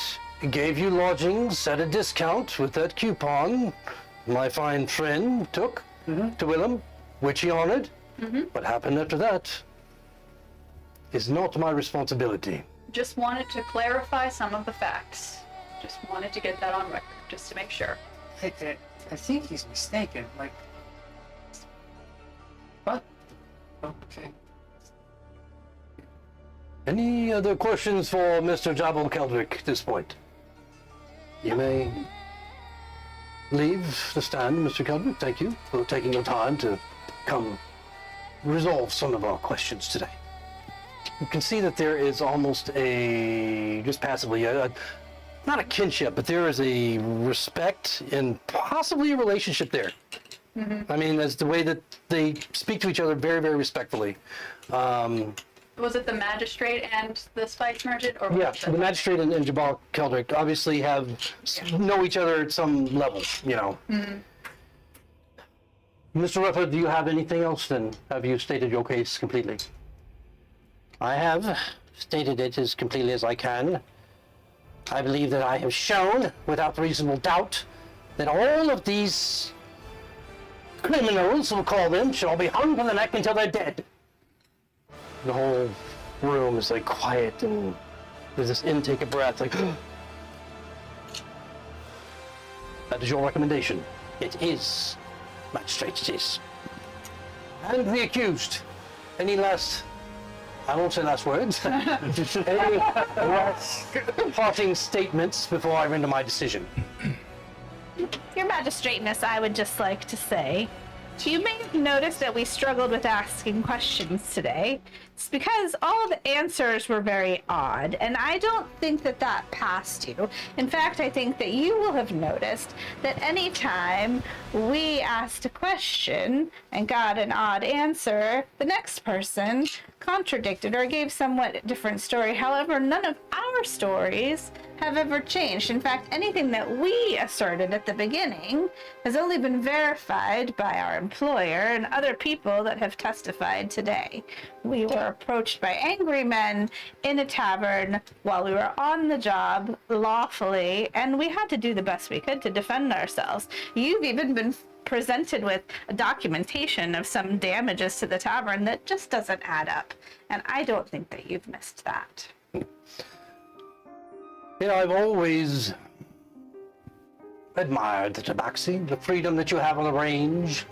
Gave you lodgings at a discount with that coupon my fine friend took to Willem, which he honored. What happened after that is not my responsibility. Just wanted to clarify some of the facts. Just wanted to get that on record, just to make sure. I think he's mistaken. What? Okay. Any other questions for Mr. Jabal Keldrick at this point? You may leave the stand, Mr. Keldrick. Thank you for taking your time to come resolve some of our questions today. You can see that there is almost just passively, not a kinship, but there is a respect and possibly a relationship there. I mean, that's the way that they speak to each other very, very respectfully. Was it the magistrate and the spice merchant, or Yeah, was it the magistrate and Jabal Keldrick obviously know each other at some level, you know. Mr. Rutherford, do you have anything else then? Have you stated your case completely? I have stated it as completely as I can. I believe that I have shown, without reasonable doubt, that all of these criminals, we'll call them, should all be hung from the neck until they're dead. The whole room is like quiet, and there's this intake of breath, like. That is your recommendation. It is. Magistrate, it is. And the accused. Any last... I won't say last words. Any last parting statements before I render my decision? Your Magistrateness, I would just like to say, you may have noticed that we struggled with asking questions today. It's because all the answers were very odd, and I don't think that that passed you. In fact, I think that you will have noticed that any time we asked a question and got an odd answer, the next person contradicted or gave somewhat different story. However, none of our stories have ever changed. In fact, anything that we asserted at the beginning has only been verified by our employer and other people that have testified today. We were approached by angry men in a tavern while we were on the job lawfully, and we had to do the best we could to defend ourselves. You've even been presented with a documentation of some damages to the tavern that just doesn't add up, and I don't think that you've missed that. You know, I've always admired the tabaxi, the freedom that you have on the range,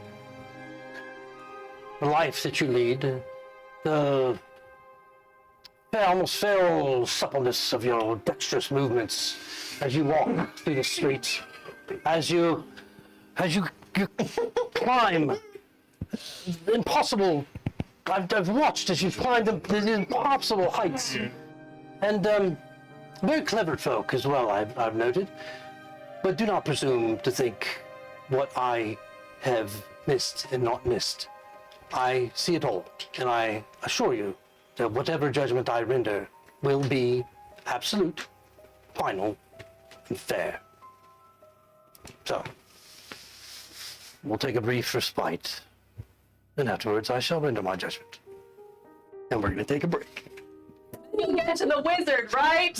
the life that you lead, the almost feral suppleness of your dexterous movements as you walk through the streets, as you climb impossible. I've watched as you've climbed the impossible heights, and very clever folk as well, I've noted. But do not presume to think what I have missed and not missed. I see it all, and I assure you that whatever judgment I render will be absolute, final, and fair. So, we'll take a brief respite, and afterwards I shall render my judgment. And we're going to take a break. You get to the wizard, right?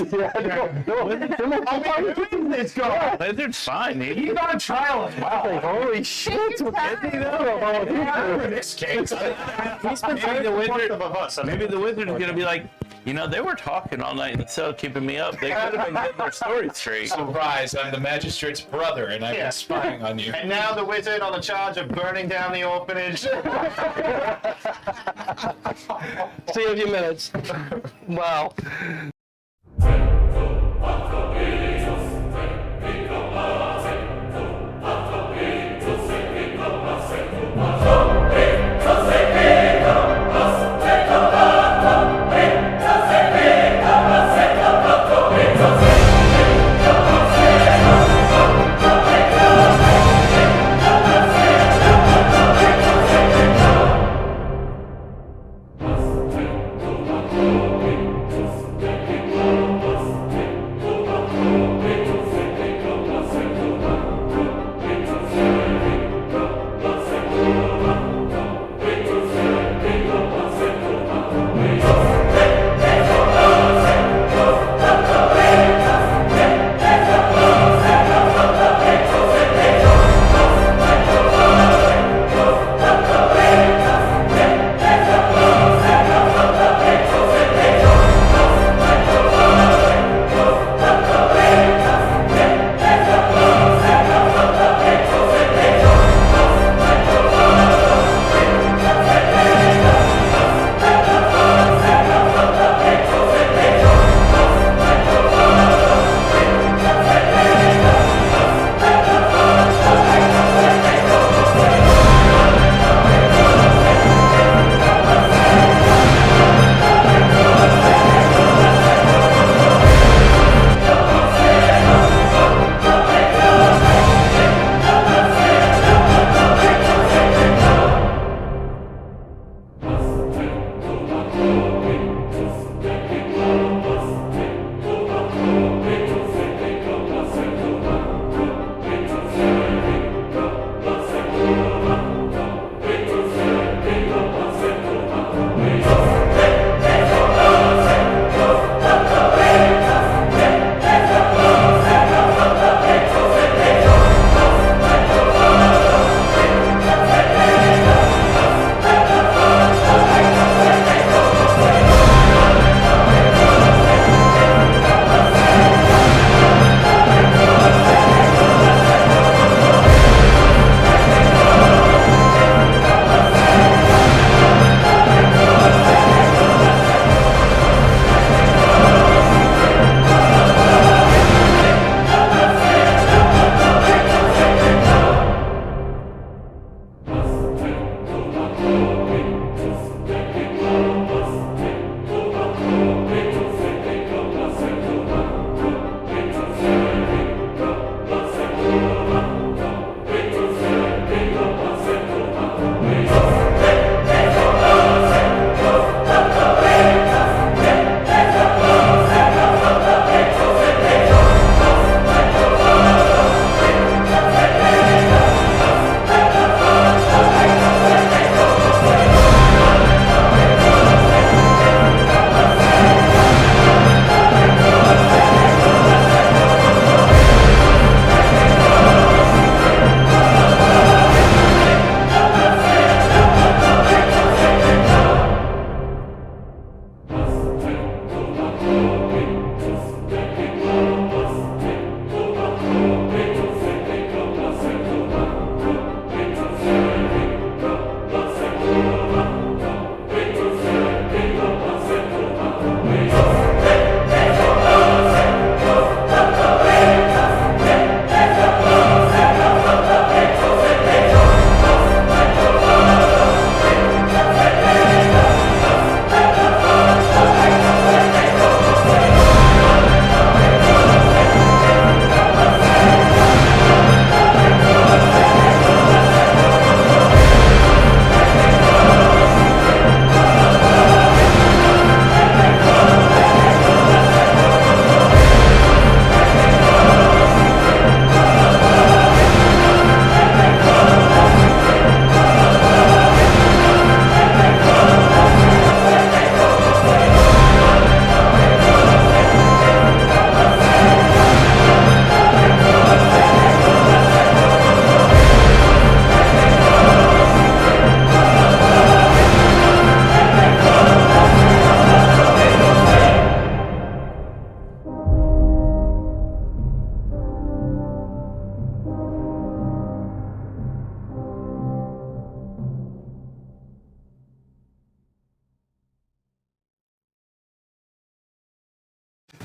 It's gone. Lizard's fine. He's on trial as well. Holy shit! In this case. Maybe the wizard is gonna be like, you know, they were talking all night in the cell, keeping me up. They could have been getting their story straight. Surprise, I'm the magistrate's brother, and I've been spying on you. And now the wizard on the charge of burning down the orphanage. See you in a few minutes. Wow.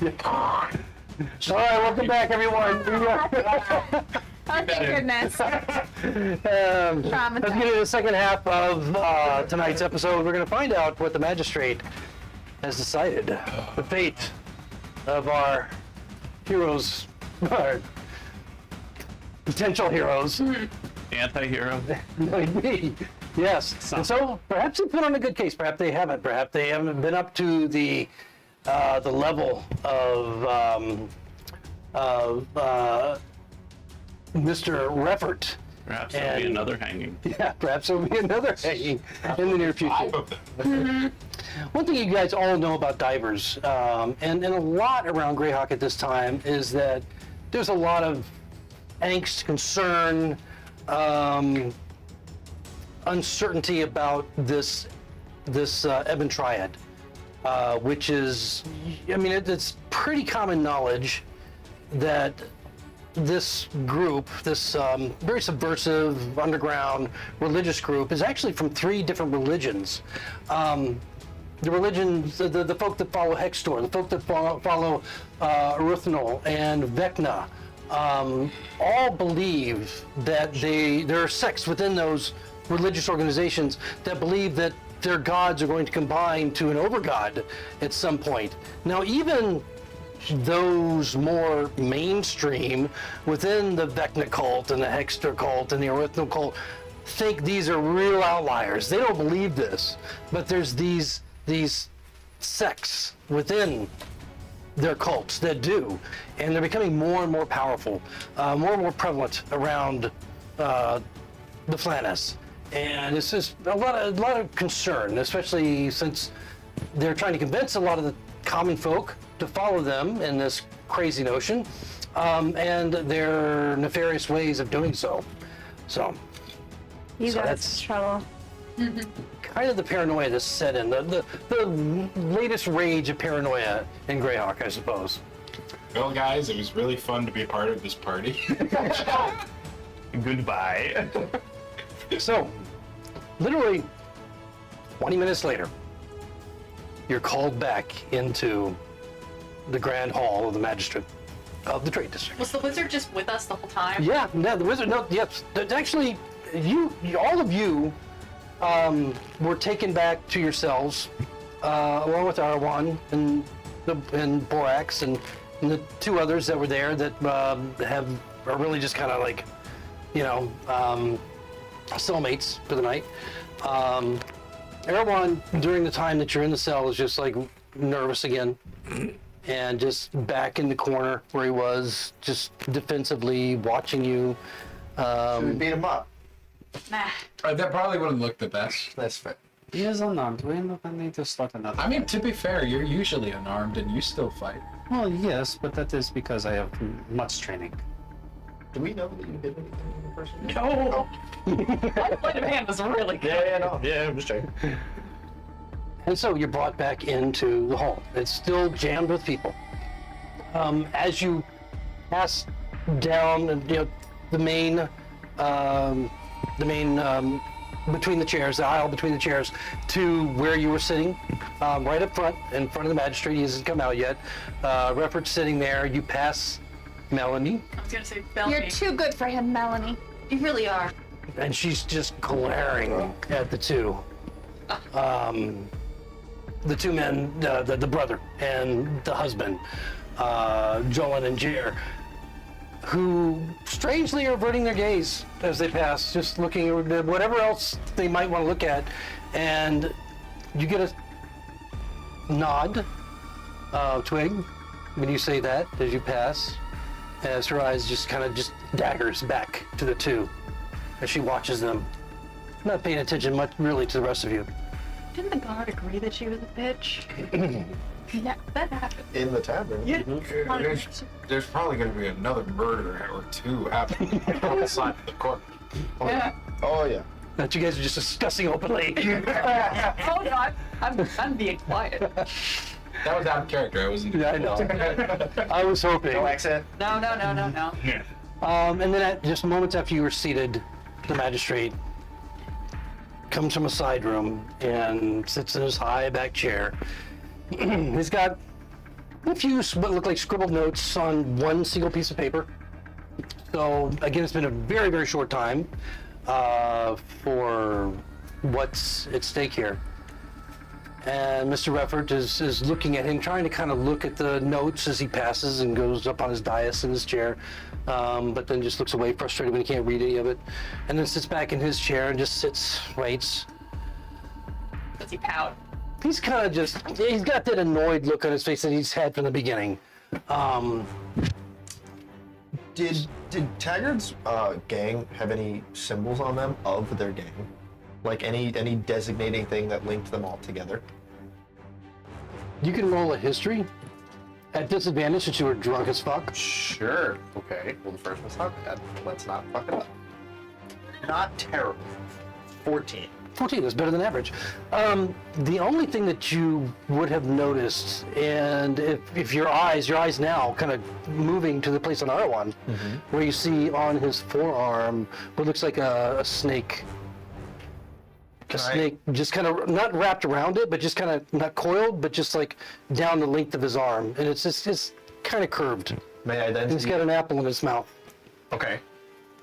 All right, welcome back, everyone. Oh, thank goodness. Let's get into the second half of tonight's episode. We're going to find out what the magistrate has decided. The fate of our heroes, our potential heroes. Anti-hero. Might be. Yes. And so perhaps they put on a good case. Perhaps they haven't. Perhaps they haven't been up to the level of Mr. Reffert. Perhaps there'll be another hanging. Yeah, perhaps there'll be another hanging in the near future. One thing you guys all know about Dyvers, and a lot around Greyhawk at this time, is that there's a lot of angst, concern, uncertainty about this Ebon Triad, which is, I mean, it's pretty common knowledge that this group, this very subversive, underground religious group, is actually from 3 different religions. The religions, the folk that follow Hextor, the folk that follow Aruthnal and Vecna, all believe that there are sects within those religious organizations that believe that their gods are going to combine to an overgod at some point. Now, even those more mainstream within the Vecna cult and the Hextor cult and the Aruthnal cult think these are real outliers. They don't believe this, but there's these sects within their cults that do, and they're becoming more and more powerful, more and more prevalent around the Flannis. And it's just a lot of concern, especially since they're trying to convince a lot of the common folk to follow them in this crazy notion, and their nefarious ways of doing so. So That's trouble. kind of the paranoia that's set in, the latest rage of paranoia in Greyhawk, I suppose. Well, guys, it was really fun to be a part of this party. Goodbye. So, literally 20 minutes later, you're called back into the Grand Hall of the Magistrate of the Trade District. Was the wizard just with us the whole time? Yeah, the wizard, no, yes. Actually, all of you were taken back to your cells, along with Arwan and Borax and the 2 others that were there that are really just kind of like, cellmates for the night. Arwan, during the time that you're in the cell, is just like nervous again, and just back in the corner where he was, just defensively watching you. Should we beat him up? Nah. That probably wouldn't look the best. That's fair. He is unarmed. We need to start another. I mean, to be fair, you're usually unarmed and you still fight. Well, yes, but that is because I have much training. Do we know that you did anything in person? No. That sleight of hand was really good. Yeah, I'm just checking. And so you're brought back into the hall. It's still jammed with people. As you pass down, the main between the chairs, the aisle between the chairs, to where you were sitting, right up front, in front of the magistrate. He hasn't come out yet. Reffert's sitting there. You pass Melanie, I was gonna say Bellamy. You're too good for him, Melanie. You really are. and she's just glaring at the 2. The 2 men, the brother and the husband, Jolan and Jer, who strangely are averting their gaze as they pass, just looking at whatever else they might want to look at. And you get a nod, Twig, when you say that as you pass, as her eyes just kind of daggers back to the 2 as she watches them, not paying attention much really to the rest of you. Didn't the guard agree that she was a bitch? Yeah, that happened. In the tavern. Yeah. There's probably going to be another murder or 2 happening outside the court. Yeah. Oh, yeah. That you guys are just discussing openly. Oh no, I'm being quiet. That was out of character. I wasn't. Yeah, I know. I was hoping. No accent. No. And then just moments after you were seated, the magistrate comes from a side room and sits in his high back chair. He's got a few what look like scribbled notes on one single piece of paper. So again, it's been a very, very short time for what's at stake here. And Mr. Reffert is looking at him, trying to kind of look at the notes as he passes and goes up on his dais in his chair, but then just looks away, frustrated when he can't read any of it, and then sits back in his chair and just sits, waits. Does he pout? He's kind of just, he's got that annoyed look on his face that he's had from the beginning. Did Taggart's gang have any symbols on them of their gang? Like any designating thing that linked them all together? You can roll a history at disadvantage since you were drunk as fuck. Sure. Okay. Well, the first one's not bad. Let's not fuck it up. Not terrible. 14. 14 is better than average. The only thing that you would have noticed, and if your eyes now kind of moving to the place on Arwan, where you see on his forearm what looks like a snake. Snake just kind of not wrapped around it, but just kind of not coiled, but just like down the length of his arm, and it's kind of curved. May I then? And he's got an apple in his mouth. Okay,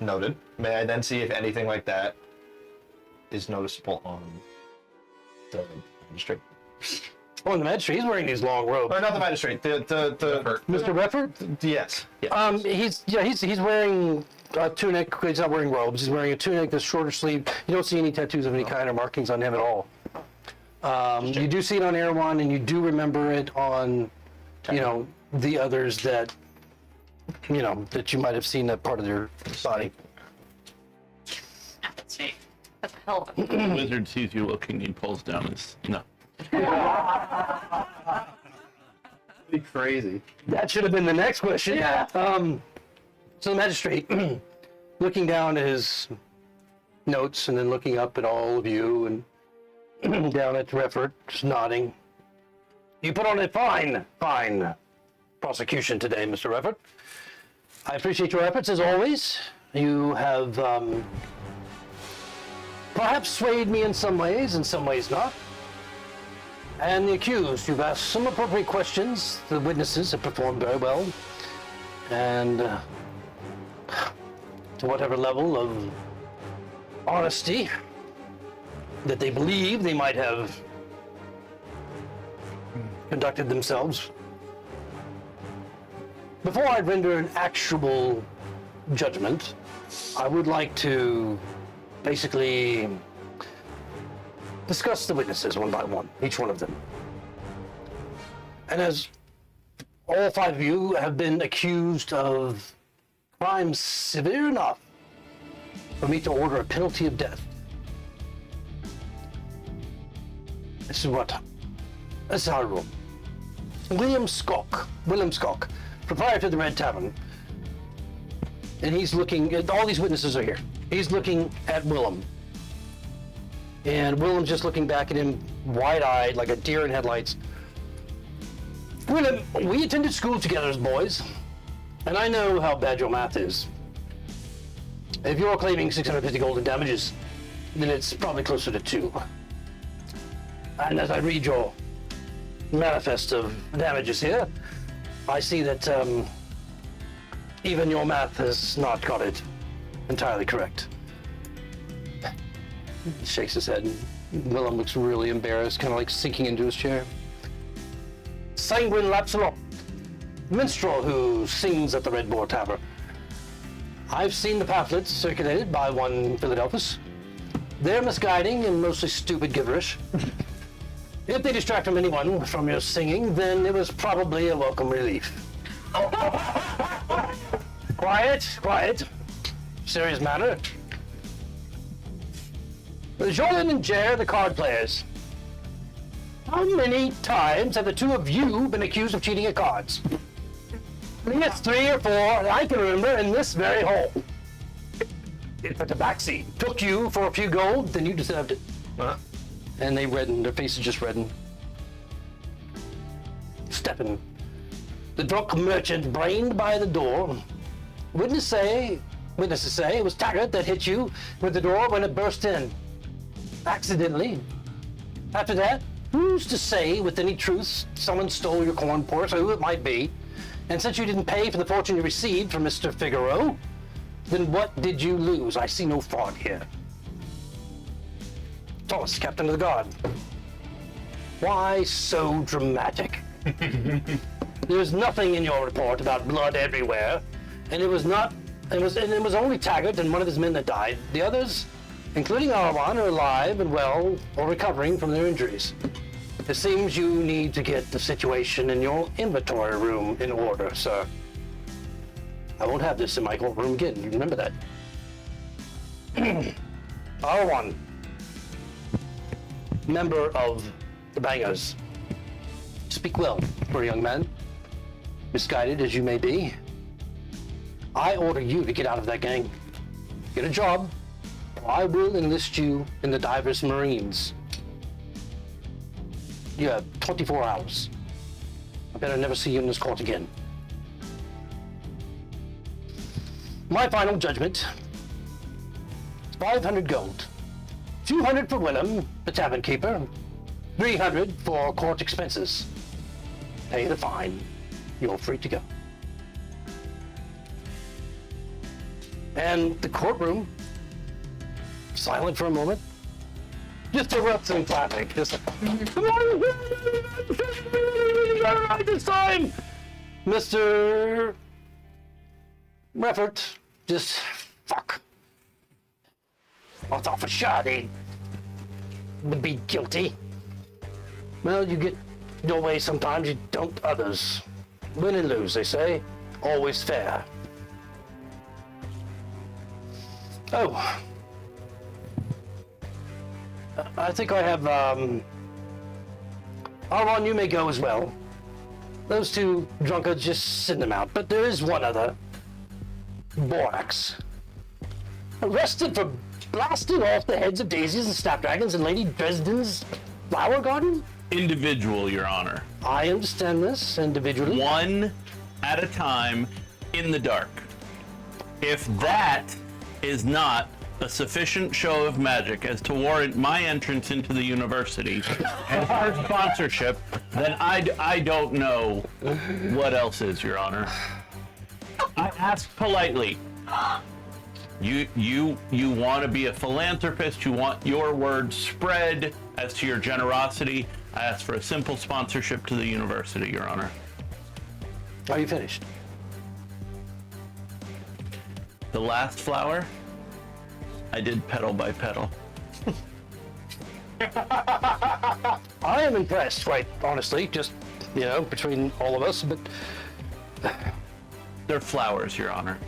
noted. May I then see if anything like that is noticeable on the magistrate? Oh, the magistrate, he's wearing these long robes. Or not the magistrate. The Mr. Reffert? Yes. Yes. He's wearing a tunic. He's not wearing robes. He's wearing a tunic that's shorter sleeve. You don't see any tattoos of any kind or markings on him at all. You do see it on Erewhon, and you do remember it on, the others that, that you might have seen that part of their body. That's neat. That's a hell of a... The wizard sees you looking, he pulls down his... No. Be crazy. That should have been the next question. Yeah. So the magistrate, looking down at his notes and then looking up at all of you and down at Reffert, just nodding. You put on a fine prosecution today, Mr. Reffert. I appreciate your efforts as always. You have perhaps swayed me in some ways not. And the accused, you've asked some appropriate questions. The witnesses have performed very well. And to whatever level of honesty that they believe they might have conducted themselves. Before I render an actual judgment, I would like to basically discuss the witnesses one by one, each one of them. And as all 5 of you have been accused of crimes severe enough for me to order a penalty of death, this is how I rule. William Skok, proprietor of the Red Tavern, and he's looking at, all these witnesses are here. He's looking at Willem. And Willem's just looking back at him, wide-eyed, like a deer in headlights. Willem, we attended school together as boys, and I know how bad your math is. If you're claiming 650 gold in damages, then it's probably closer to 2. And as I read your manifest of damages here, I see that even your math has not got it entirely correct. He shakes his head, and Willem looks really embarrassed, kind of like sinking into his chair. Sanguine Lapsalon, minstrel who sings at the Red Boar Tavern. I've seen the pamphlets circulated by one Philadelphus. They're misguiding and mostly stupid gibberish. If they distract from anyone from your singing, then it was probably a welcome relief. Quiet. Serious matter. Jordan and Jer, the card players. How many times have the 2 of you been accused of cheating at cards? I think it's 3 or 4 that I can remember in this very hall. If the tabaxi took you for a few gold, then you deserved it. And they reddened, their faces just reddened. Stepping. The drunk merchant brained by the door. Witnesses say it was Taggart that hit you with the door when it burst in. Accidentally. After that, Who's to say with any truth someone stole your corn purse, or who it might be? And since you didn't pay for the fortune you received from Mr. Figaro, then what did you lose? I see no fraud here. Thomas, Captain of the Guard. Why so dramatic? There's nothing in your report about blood everywhere, and it was only Taggart and one of his men that died. The others, including Arwan, are alive and well or recovering from their injuries. It seems you need to get the situation in your inventory room in order, sir. I won't have this in my courtroom again. You remember that. Arwan, member of the Bangers. Speak well for a young man, misguided as you may be. I order you to get out of that gang. Get a job, or I will enlist you in the Dyvers Marines. You have 24 hours. I better never see you in this court again. My final judgment is 500 gold. 200 for Willem, the tavern keeper. 300 for court expenses. Pay the fine. You're free to go. And the courtroom, silent for a moment, just erupts in clapping. Just come on, right this time, Mr. Reffert. Just fuck. I thought for sure they would be guilty. Well, you get your way sometimes, you don't others. Win and lose, they say. Always fair. Oh. I think I have, Arwan, you may go as well. Those two drunkards, just send them out. But there is one other. Borax. Arrested for blasting off the heads of daisies and snapdragons in Lady Dresden's flower garden? Individual, Your Honor. I understand this individually. One at a time in the dark. If that is not a sufficient show of magic as to warrant my entrance into the university and her sponsorship, then I don't know what else is, Your Honor. I ask politely. You want to be a philanthropist, you want your word spread as to your generosity. I ask for a simple sponsorship to the university, Your Honor. Are you finished? The last flower, I did petal by petal. I am impressed, quite honestly, just, between all of us, but They're flowers, Your Honor.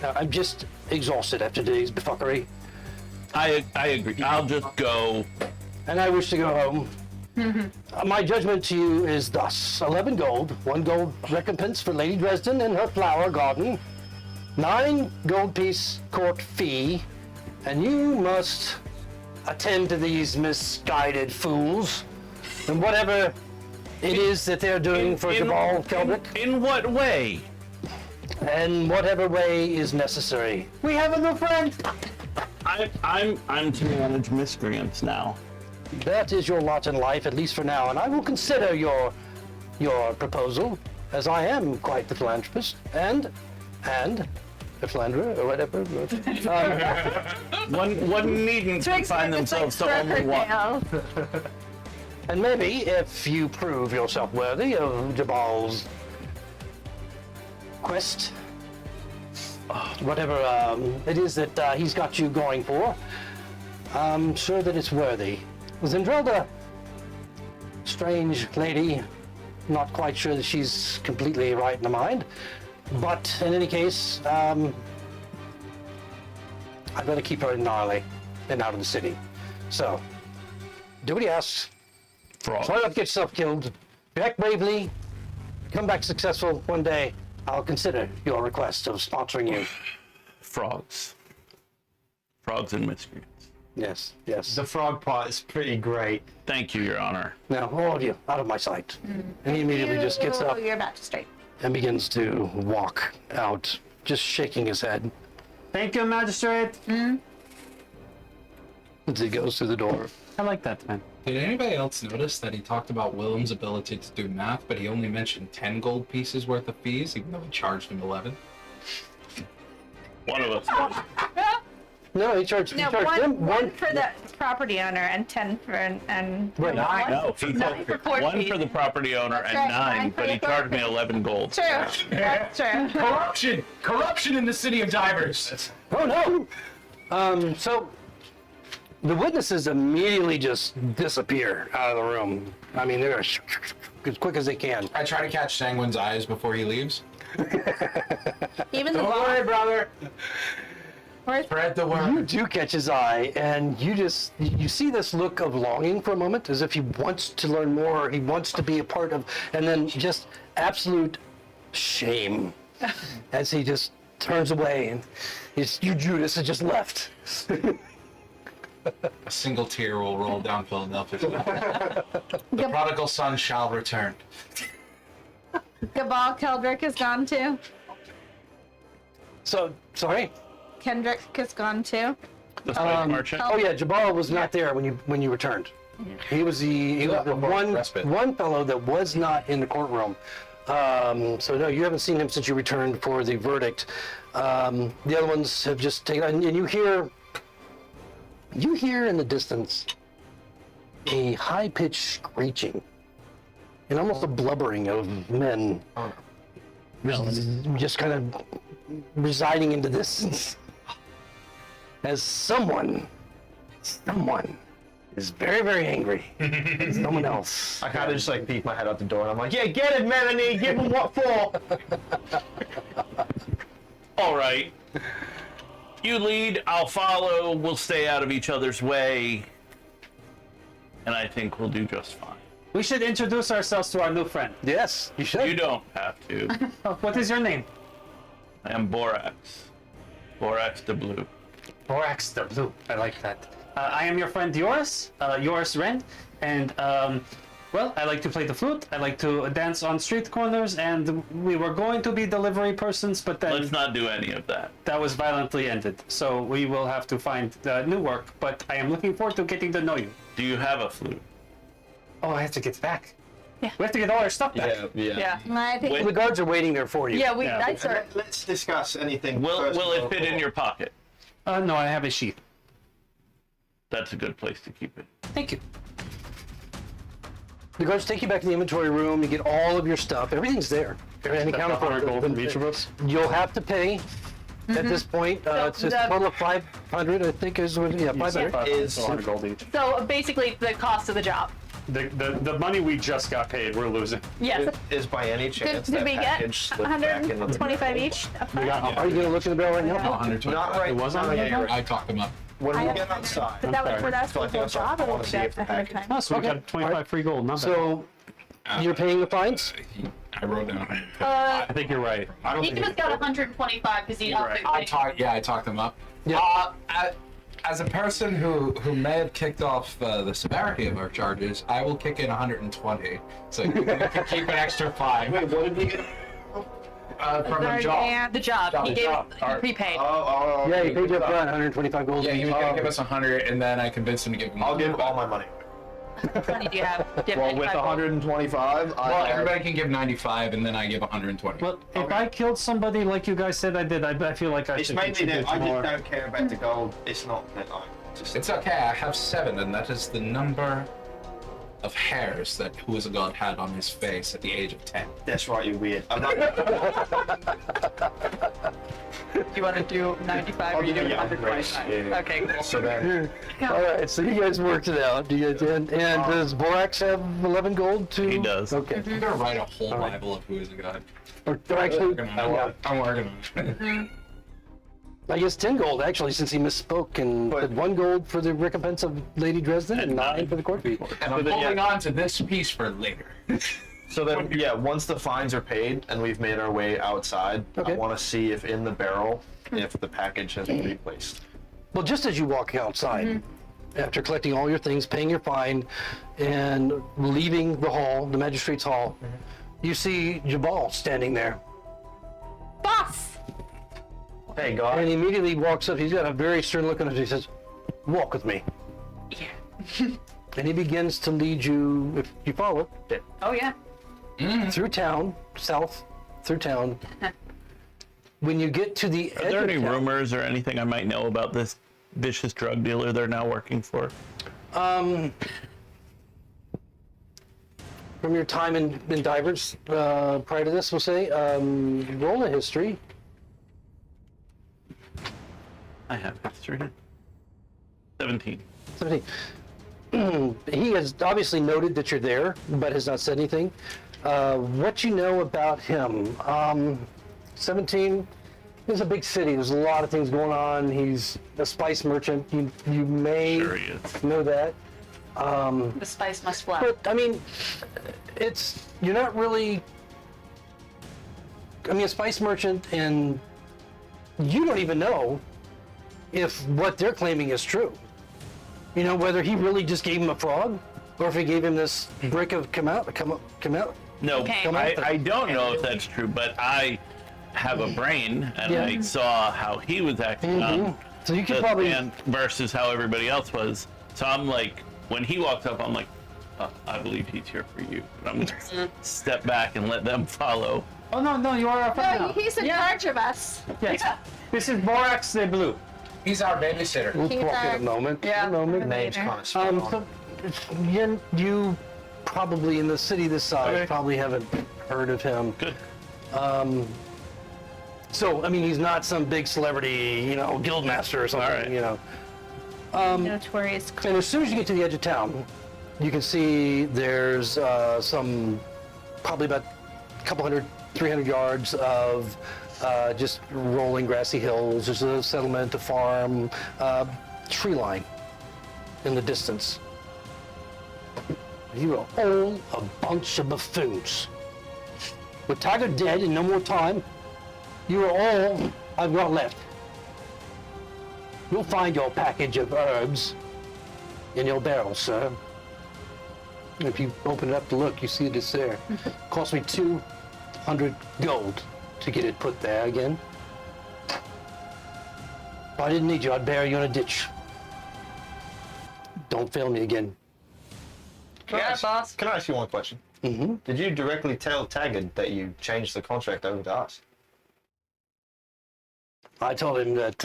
I'm just exhausted after today's buffoonery. I agree. I'll just go. And I wish to go home. My judgment to you is thus: 11 gold, 1 gold recompense for Lady Dresden and her flower garden, 9 gold piece court fee, and you must attend to these misguided fools and whatever it is that they're doing for Cabal Keldrick. In what way? And whatever way is necessary. We have a new friend. I'm to manage miscreants now. That is your lot in life, at least for now, and I will consider your proposal, as I am quite the philanthropist and a philanderer or whatever. One needn't confine themselves to only one. And maybe if you prove yourself worthy of Jabal's quest, whatever it is that he's got you going for, I'm sure that it's worthy. Zendrelda, strange lady, not quite sure that she's completely right in the mind, but in any case, I'd rather keep her in Gnarly than out of the city. So, do what he asks. Try not to get yourself killed. React bravely. Come back successful one day. I'll consider your request of sponsoring you. Frogs. Frogs and miscreants. Yes, yes. The frog part is pretty great. Thank you, Your Honor. Now, all of you, out of my sight. And he immediately just gets up Your Magistrate. and begins to walk out, just shaking his head Thank you, Magistrate. as he goes through the door. I like that, man. Did anybody else notice that he talked about Willem's ability to do math, but he only mentioned 10 gold pieces worth of fees, even though he charged him 11? One of us. No, he charged No, him one for the property owner and 10 for and Right. No, he Nine for took court one fees. for the property owner That's and right, 9, nine for but the he charged me property. 11 gold. True. That's true. Corruption! Corruption in the city of Dyvers! Oh no! So the witnesses immediately just disappear out of the room. I mean, they're as quick as they can. I try to catch Sanguine's eyes before he leaves. Even the Don't worry, boss. brother. Where's Spread the You word. do catch his eye, and you see this look of longing for a moment, as if he wants to learn more, he wants to be a part of, and then just absolute shame as he just turns away, and you Judas has just left. A single tear will roll down Philadelphia. The prodigal son shall return. Gabal Keldrick is gone too. So, sorry. Kendrick is gone too. The spice merchant. Oh yeah, Jabal was not there when you returned. He was the Respite. one fellow that was not in the courtroom. So no, you haven't seen him since you returned for the verdict. The other ones have just taken, and you hear in the distance a high-pitched screeching and almost a blubbering of men, just kind of residing in the distance. As someone is very, very angry. Someone else. I kind of just like peek my head out the door and I'm like, yeah, get it, Melanie. Give him what for? All right. You lead, I'll follow. We'll stay out of each other's way. And I think we'll do just fine. We should introduce ourselves to our new friend. Yes, you should. You don't have to. Oh, what is your name? I am Borax. Borax the Blue. Borax the Blue. I like that. I am your friend Yoris, Yoris Ren, and well, I like to play the flute. I like to dance on street corners, and we were going to be delivery persons, but then Let's not do any of that. that was violently ended. So we will have to find new work. But I am looking forward to getting to know you. Do you have a flute? Oh, I have to get it back. Yeah. We have to get all our stuff back. Yeah. I think Wait. The guards are waiting there for you. Yeah, Yeah. I started. Let's discuss anything. Will personal it fit in or- your pocket? No, I have a sheath. That's a good place to keep it. Thank you. The guards take you back to the inventory room. You get all of your stuff. Everything's there. Everything accounted for. gold from each of us. You'll have to pay at this point. It's a the- total of 500, I think, is what. Yeah, 500. Is 100 gold each. So basically, the cost of the job. The money we just got paid, we're losing. Yes. Is by any chance did that we get package slipped back in the 125 each? Are you going to look at the bill right now? 125. Not right. It was on not the yet. other? I talked him up. When we I- get outside. But that was for us So I for the think whole job, I or wanna was see if that the ahead of package- time? Oh, so we got 25 free gold. Not bad. So you're paying the fines? I wrote down. I think you're right. I don't He think just got 125 because he upped I it. talked him up. Yeah. As a person who may have kicked off the severity of our charges, I will kick in 120. So you can keep an extra 5. Wait, what did we get? From the job. And The job. He gave job. it prepaid. Oh, Yeah, you paid you up front 125 gold. Yeah, he was gonna give us 100, and then I convinced him to give him. I'll give all my money. How many do you have? Do you have Well, with 95 gold? 125, Well, everybody can give 95, and then I give 120. Well, if I killed somebody like you guys said I did, I feel like I It's should mainly contribute that I more. just don't care about the gold. It's not that I just. It's okay. I have 7, and that is the number of hairs that Who is a God had on his face at the age of 10. That's right, you're weird. I'm not. Do you want to do 95 or you do Yeah, 125? Okay, cool. So then, All right, so you guys worked it out. Do you, and does Borax have 11 gold too? He does. Okay. I'm gonna write a whole Bible of Who is a God. Or actually, I'm working on it. I guess 10 gold actually, since he misspoke, and But- 1 gold for the recompense of Lady Dresden and 9 for the court fee. And I'm holding on to this piece for later. so then, yeah. Once the fines are paid and we've made our way outside, Okay. I want to see if in the barrel, if the package has been replaced. Well, just as you walk outside, after collecting all your things, paying your fine, and leaving the hall, the magistrate's hall, you see Jabal standing there. boss. Hey, God. And he immediately walks up. He's got a very stern look on his face. He says, "Walk with me." And he begins to lead you, if you follow it, Oh yeah. through town, south, through town. When you get to the edge Are there of any town, rumors or anything I might know about this vicious drug dealer they're now working for? from your time in Dyvers, prior to this, we'll say, roll a history. I have history. 17. 17. He has obviously noted that you're there, but has not said anything. What you know about him? 17. It's a big city. There's a lot of things going on. He's a spice merchant. You may Sure he is. know that. The spice must flow. But I mean, you're not really. I mean, a spice merchant, and you don't even know if what they're claiming is true. You know, whether he really just gave him a frog, or if he gave him this brick of come out. No, Okay. I don't know if that's true, but I have a brain, and Yeah. I saw how he was acting on So you could the probably. band versus how everybody else was. So I'm like, when he walks up, I'm like, I believe he's here for you. And I'm gonna step back and let them follow. Oh no, you are our friend No, now. he's in charge of us. Yes. This is Borax the Blue. He's our babysitter. We'll He's talk in our- a moment. Yeah. A moment. Name's kind of spot on. So you probably in the city this size Okay. probably haven't heard of him. Good. So I mean, he's not some big celebrity, you know, guild master or something, All right. you know. Notorious. And as soon as you get to the edge of town, you can see there's some probably about a couple 300 yards of just rolling grassy hills. There's a settlement, a farm, tree line in the distance. You are all a bunch of buffoons. With Tiger dead and no more time, you are all I've got left. You'll find your package of herbs in your barrel, sir. If you open it up to look, you see it is there. Cost me 200 gold to get it put there again. If I didn't need you, I'd bury you in a ditch. Don't fail me again. Yeah, boss. Can I ask you one question? Mm-hmm. Did you directly tell Taggart that you changed the contract over to us? I told him that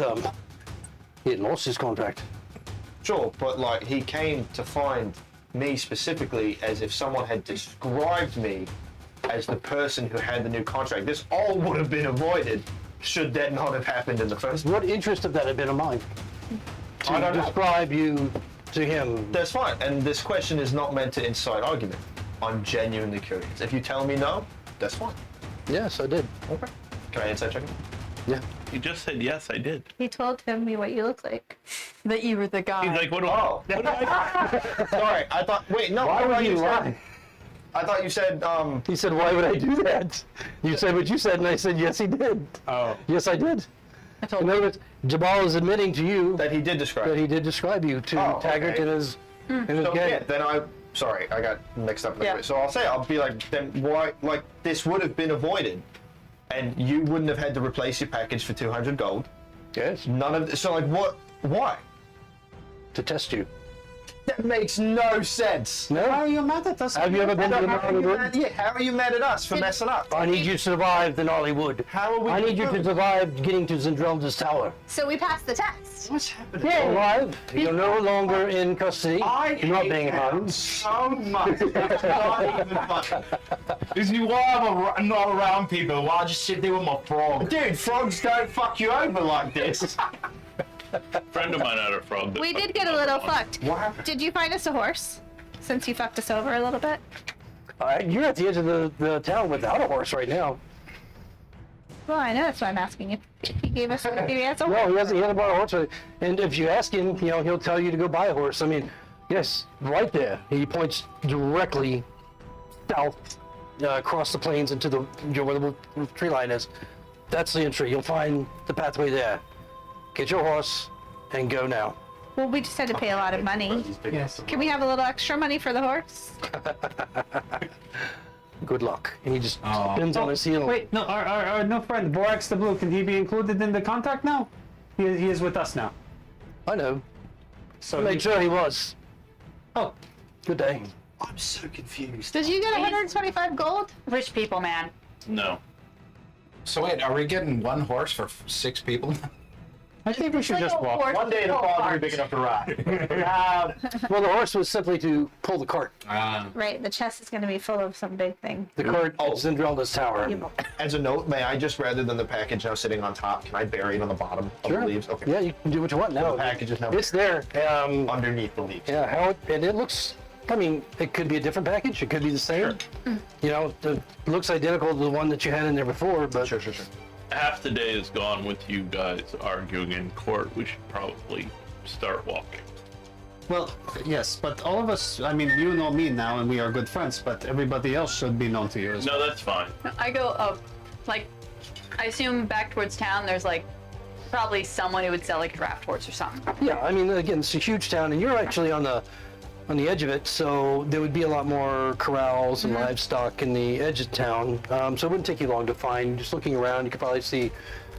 he had lost his contract. Sure, but like he came to find me specifically as if someone had described me as the person who had the new contract. This all would have been avoided should that not have happened in the first place. What interest of that had been of mine? I don't To know. describe you to him. That's fine, and this question is not meant to incite argument. I'm genuinely curious. If you tell me no, that's fine. Yes, I did. Okay. Can I inside check it? Yeah. He just said, yes, I did. He told me what you look like. That you were the guy. He's like, what do Oh. Sorry, I thought. Wait, no. Why I would thought you said- lie? I thought you said. He said, why would I do that? You said what you said, and I said, yes, he did. Oh. Yes, I did. In other words, Jabal is admitting to you That he did describe. that he did describe you to Oh, Taggart okay. in his gang. So, yeah, then sorry, I got mixed up. Yeah. So I'll be like, then why, like, this would have been avoided, and you wouldn't have had to replace your package for 200 gold. Yes. None of, so like, why? To test you. That makes no sense. Why No? are you mad at us? Have you ever been to the How are you Gnarly mad, Wood? yeah, how are you mad at us for messing up? I need you to survive the Gnarly Wood. How are we I need you to doing? survive getting to Zendrel's tower. So we passed the test. What's happening? You're alive. You're no longer in custody. You're not being hung. so much. It's not even funny. Because you while I'm not around people, while I just sit there with my frog. Dude, frogs don't fuck you over like this. Friend of mine had a frog. that We did fucked get a him little up once. fucked. What happened? Did you find us a horse? Since you fucked us over a little bit. You're at the edge of the town without a horse right now. Well, I know that's why I'm asking if he gave us a No, he hasn't bought a horse. And if you ask him, you know, he'll tell you to go buy a horse. I mean, yes, right there. He points directly south, across the plains into the where the tree line is. That's the entry. You'll find the pathway there. Get your horse and go now. Well, we just had to pay a lot of money. Yes. Can we have a little extra money for the horse? Good luck. And he just spins on his heel. Wait, no, our new friend, Borax the Blue, can he be included in the contract now? He is with us now. I know. So I made sure he was. Oh, Good day. I'm so confused. Did you get 125 gold? Rich people, man. No. So wait, are we getting one horse for 6 people? I think we should just walk. One day the fall will be big enough to ride. Well, the horse was simply to pull the cart. Right, the chest is going to be full of some big thing. The cart is in Drelda's tower. As a note, may I just, rather than the package now sitting on top, can I bury it on the bottom of Sure. the leaves? Okay. Yeah, you can do what you want now. The package is now It's there. underneath the leaves. Yeah, how it, and it looks. I mean, it could be a different package. It could be the same. You know, it looks identical to the one that you had in there before, but Sure. Half the day is gone with you guys arguing in court. We should probably start walking. Well, yes, but all of us, I mean, you know me now and we are good friends, but everybody else should be known to you as well. No, that's fine. I go up, like, I assume back towards town. There's like probably someone who would sell like a draft horse or something. yeah, I mean, again, it's a huge town, and you're actually on the edge of it, so there would be a lot more corrals and livestock in the edge of town. So it wouldn't take you long to find. Just looking around, you could probably see,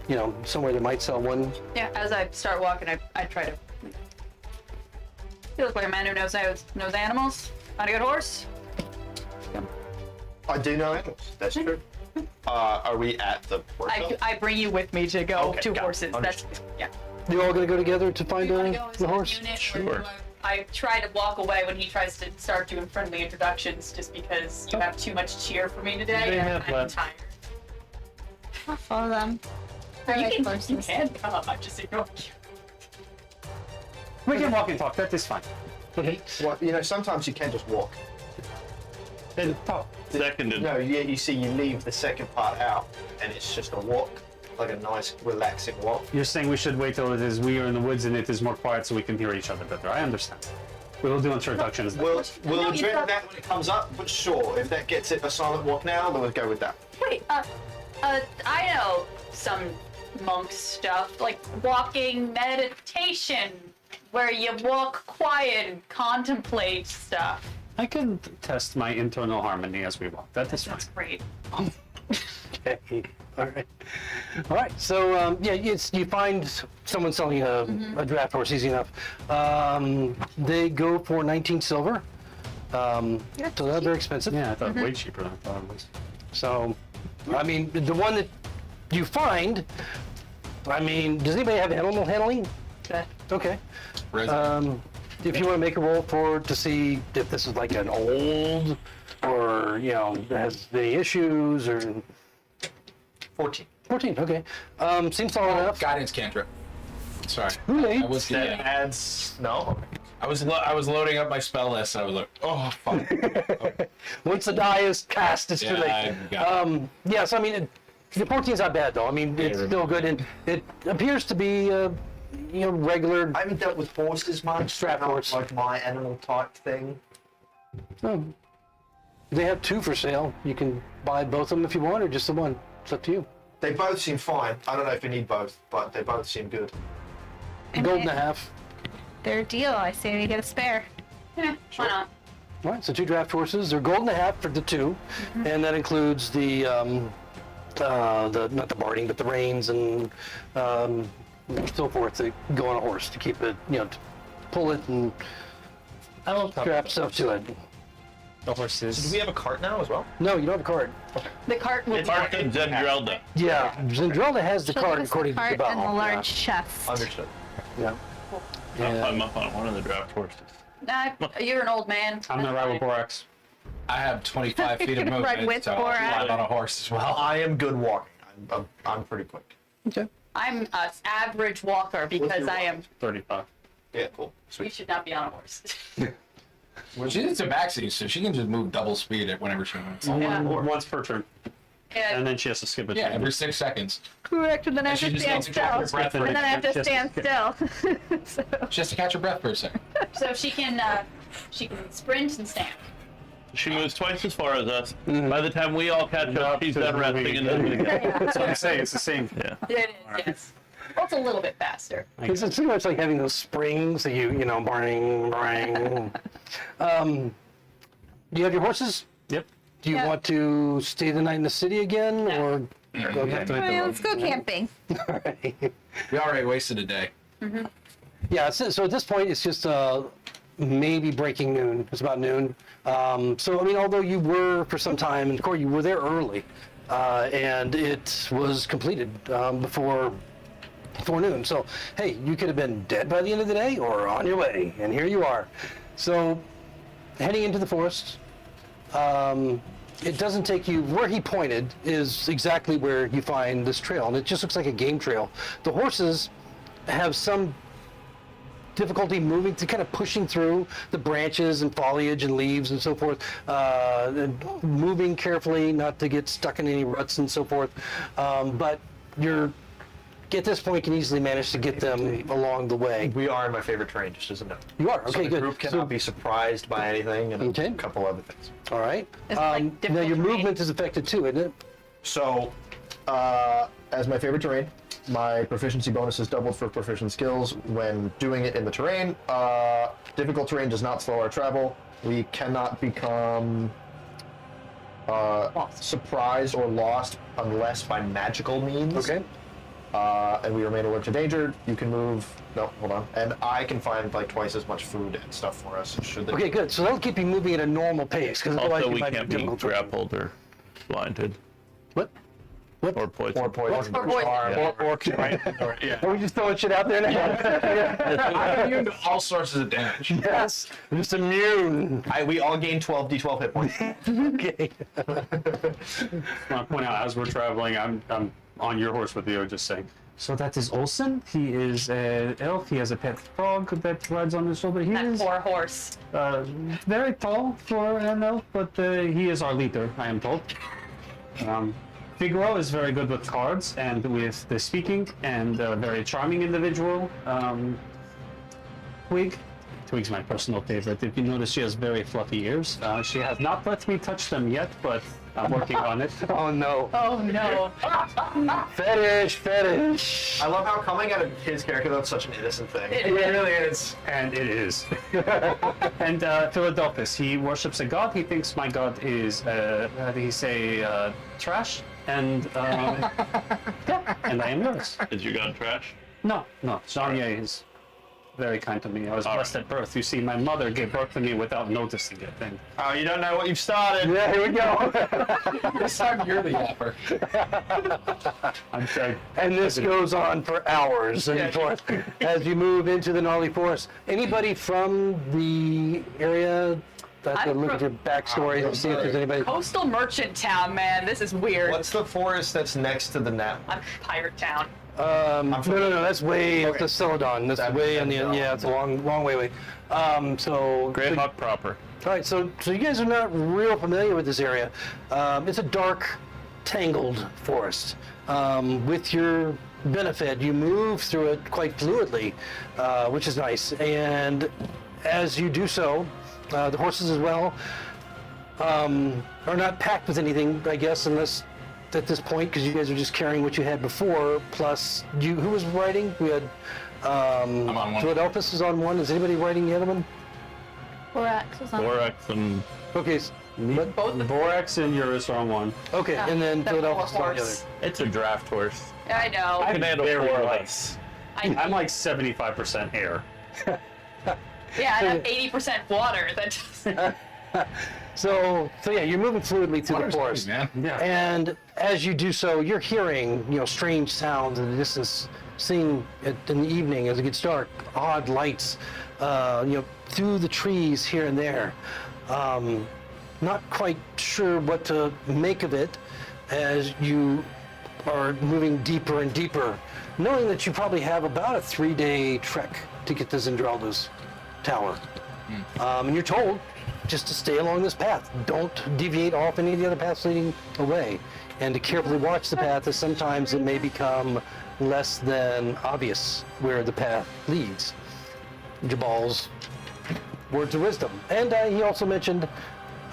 you know, somewhere that might sell one. Yeah. As I start walking, I try to. You look like a man who knows animals. Not a good horse. I do know animals. That's true. Are we at the workshop? I bring you with me to go Okay, to got it. horses. That's Understood. You all gonna go together to find You wanna go as the a horse? unit, or Sure. do I try to walk away when he tries to start doing friendly introductions, just because you have too much cheer for me today. They and have I'm that. tired. I'll follow them. I You like can horses. come. I'm just ignoring you. We can walk and talk, that is fine. Well, you know, sometimes you can just walk. Then talk. Seconded. No, you see, you leave the second part out, and it's just a walk, like a nice, relaxing walk. You're saying we should wait till it is we are in the woods and it is more quiet so we can hear each other better. I understand. We will do introductions then. We'll No, address you don't. that when it comes up, but sure, if that gets it a silent walk now, then we'll go with that. Wait, I know some monk stuff, like walking meditation, where you walk quiet and contemplate stuff. I can test my internal harmony as we walk. That is fine. That's great. Okay. All right. So yeah, you find someone selling a draft horse easy enough. They go for 19 silver. So they're very expensive. Yeah, I thought way cheaper than I thought it was. So, I mean, the one that you find, I mean, does anybody have animal handling? Okay. If you want to make a roll to see if this is like an old, or, you know, has any issues, or 14. 14, okay. Seems solid enough. Guidance cantrip. Sorry. Too late. I was That adds no. I was loading up my spell list and I was like, oh fuck. Once the die is cast, it's too Yeah, late. I got Yes, I mean, the 14 is not bad though. I mean, it's still good, and it appears to be, you know, regular. I haven't dealt with horses much. Strap not horse. like my animal type thing. They have 2 for sale. You can buy both of them if you want, or just the one. It's up to you. They both seem fine. I don't know if you need both, but they both seem good. Gold and a half. Their deal. I say we get a spare. Yeah, why not? All right, so 2 draft horses. They're gold and a half for the 2, and that includes the not the barding, but the reins and so forth to go on a horse to keep it, you know, to pull it and I will strap stuff to it. the horses. Do we have a cart now as well? No, you don't have a card. The cart will Mark and Zendrelda. Yeah, Zendrelda has the She'll card give us according the to the cart and the bell. large chest. Understood. Yeah. I'm up on one of the draft horses. Nah, you're an old man. I'm gonna ride with Borax. I have 25 feet of Ride movement, with so I'll Borat. ride on a horse as well. I am good walking. I'm pretty quick. Okay. I'm an average walker because your I am. 35. Yeah, cool. You Sweet. should not be on a horse. Well, she's a backseat, so she can just move double speed at whenever she wants. Yeah. Once per turn. Yeah. And then she has to skip a Yeah, turn. every 6 seconds. Correct, and then I have she to just stand needs to catch her still. breath And for then I have to Just- stand still. So, She has to catch her breath for a second. So she can sprint and stand. She moves twice as far as us. By the time we all catch up, she's done resting and moving again. That's what I'm saying, it's the same. Yeah. It is, yes. Well, it's a little bit faster. It's pretty much like having those springs that you know, bang. Do you have your horses? Yep. Do you Yeah. want to stay the night in the city again, or go have to hit the Alright, road. let's go camping. Alright. We already wasted a day. Yeah. So at this point, it's just maybe breaking noon. It's about noon. So, I mean, although you were for some time, and of course you were there early, and it was completed before noon. So, hey, you could have been dead by the end of the day or on your way, and here you are. So, heading into the forest, it doesn't take you, where he pointed is exactly where you find this trail, and it just looks like a game trail. The horses have some difficulty moving, to kind of pushing through the branches and foliage and leaves and so forth, and moving carefully not to get stuck in any ruts and so forth. But you're, at this point, can easily manage to get them along the way. We are in my favorite terrain, just as a note. You are? Okay, So the good. group cannot be surprised by anything, and Okay. a couple other things. All right. Is it, like, Now, difficult your terrain? movement is affected too, isn't it? So, as my favorite terrain, my proficiency bonus is doubled for proficient skills when doing it in the terrain. Difficult terrain does not slow our travel. We cannot become surprised or lost unless by magical means. Okay. And we remain alert to danger. You can move. No, hold on. And I can find like twice as much food and stuff for us. Should Okay, good. So that'll keep you moving at a normal pace, because otherwise Also, you we might can't be be difficult. grappled or blinded What? or poisoned. Or poison. Or poison. Are we just throwing shit out there now? I'm immune to all sources of damage. Yes. I'm just immune. We all gain 12 d12 hit points. Okay. I want to point out, as we're traveling, I'm on your horse with you, just saying. So that is Olsen. He is an elf. He has a pet frog that rides on his shoulder. He That is poor horse. very tall for an elf, but he is our leader, I am told. Figaro is very good with cards and with the speaking, and a very charming individual. Twig's my personal favorite. If you notice, she has very fluffy ears. She has not let me touch them yet, but I'm working on it. Oh no. Oh no. Fetish. I love how coming out of his character, that's such an innocent thing. It really is. And it is. And Philadelphus, he worships a god. He thinks my god is, how do you say, trash? And yeah, and I am yours. Is your gun trash? No, Jean is very kind to me. I was blessed at birth. You see, my mother gave birth to me without noticing it. And Oh, you don't know what you've started. Yeah, here we go. This time you're the yapper. I'm sorry. And this goes on for hours and forth as you move into the gnarly forest. Anybody from the area that I'm look at your backstory to see if there's anybody? Coastal merchant town, man. This is weird. What's the forest that's next to the net? I'm pirate town. No, that's way up to Celadon. That's way on the end. Yeah, it's a long way away. So Greyhawk proper. all right, so you guys are not real familiar with this area. It's a dark, tangled forest. With your benefit, you move through it quite fluidly, which is nice. And as you do so, the horses as well are not packed with anything, I guess, unless at this point, because you guys are just carrying what you had before. Plus, who was riding? We had I'm on one. Philadelphus is on one. Is anybody riding the other one? Borax was on. Borax and Okay, but Borax and Eurus are on one. okay, and then That Philadelphus is poor on the other. horse. it's a draft horse. I know. I can handle very 4 of light. us. I'm like 75% air. Yeah, and I'm 80% water. That just... So yeah, you're moving fluidly through the Water's forest, man. Yeah. and as you do so, you're hearing strange sounds in the distance. Seeing it in the evening as it gets dark, odd lights, through the trees here and there. Not quite sure what to make of it as you are moving deeper and deeper, knowing that you probably have about a 3-day trek to get to Zendralda's tower. And you're told just to stay along this path. Don't deviate off any of the other paths leading away. And to carefully watch the path, as sometimes it may become less than obvious where the path leads. Jabal's words of wisdom. And he also mentioned,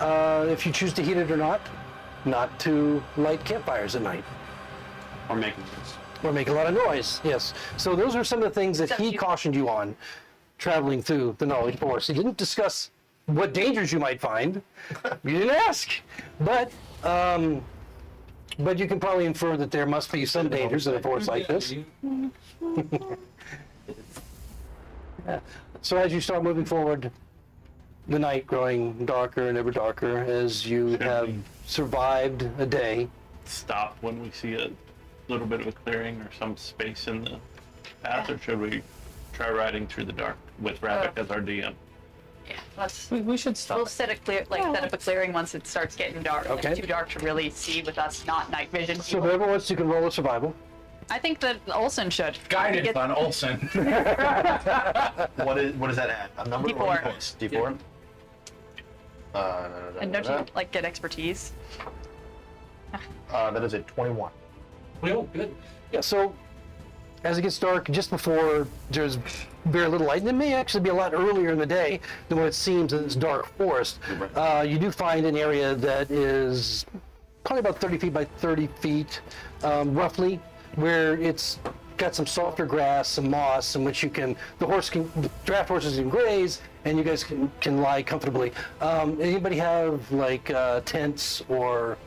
if you choose to heed it or not to light campfires at night. Or making this. Or make a lot of noise, yes. So those are some of the things that he cautioned you on traveling through the knowledge forest. He didn't discuss what dangers you might find. You didn't ask. But you can probably infer that there must be some dangers in a forest like this. Yeah. So as you start moving forward, the night growing darker and ever darker as you have survived a day. Stop when we see a little bit of a clearing or some space in the path, or should we try riding through the dark with Ravik as our DM? Yeah, let's. We should stop. We'll set a clear, set up a clearing once it starts getting dark. Okay. It's too dark to really see with us not night vision. So whoever wants to can roll a survival. I think that Olsen should. Guidance on Olsen. What is that at? A number or D4. points? D4? And don't you like get expertise? That is a 21. Well, good. Yeah, so as it gets dark, just before there's very little light, and it may actually be a lot earlier in the day than what it seems in this dark forest, you do find an area that is probably about 30 feet by 30 feet, roughly, where it's got some softer grass, some moss, in which the draft horses can graze, and you guys can lie comfortably. Anybody have like tents or?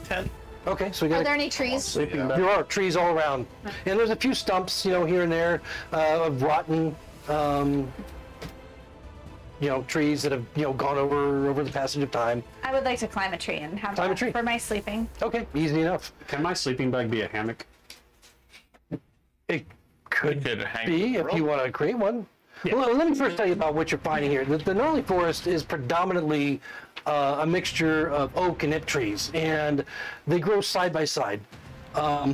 Tent. Okay, so we got. Are there any trees? There are trees all around, and there's a few stumps, here and there, of rotten, trees that have, gone over the passage of time. I would like to climb a tree and have Climb a that tree. for my sleeping. Okay, easy enough. Can my sleeping bag be a hammock? It could hang be from the if you want to create one. Yeah. Well, let me first tell you about what you're finding here. The gnarly forest is predominantly a mixture of oak and nip trees, and they grow side by side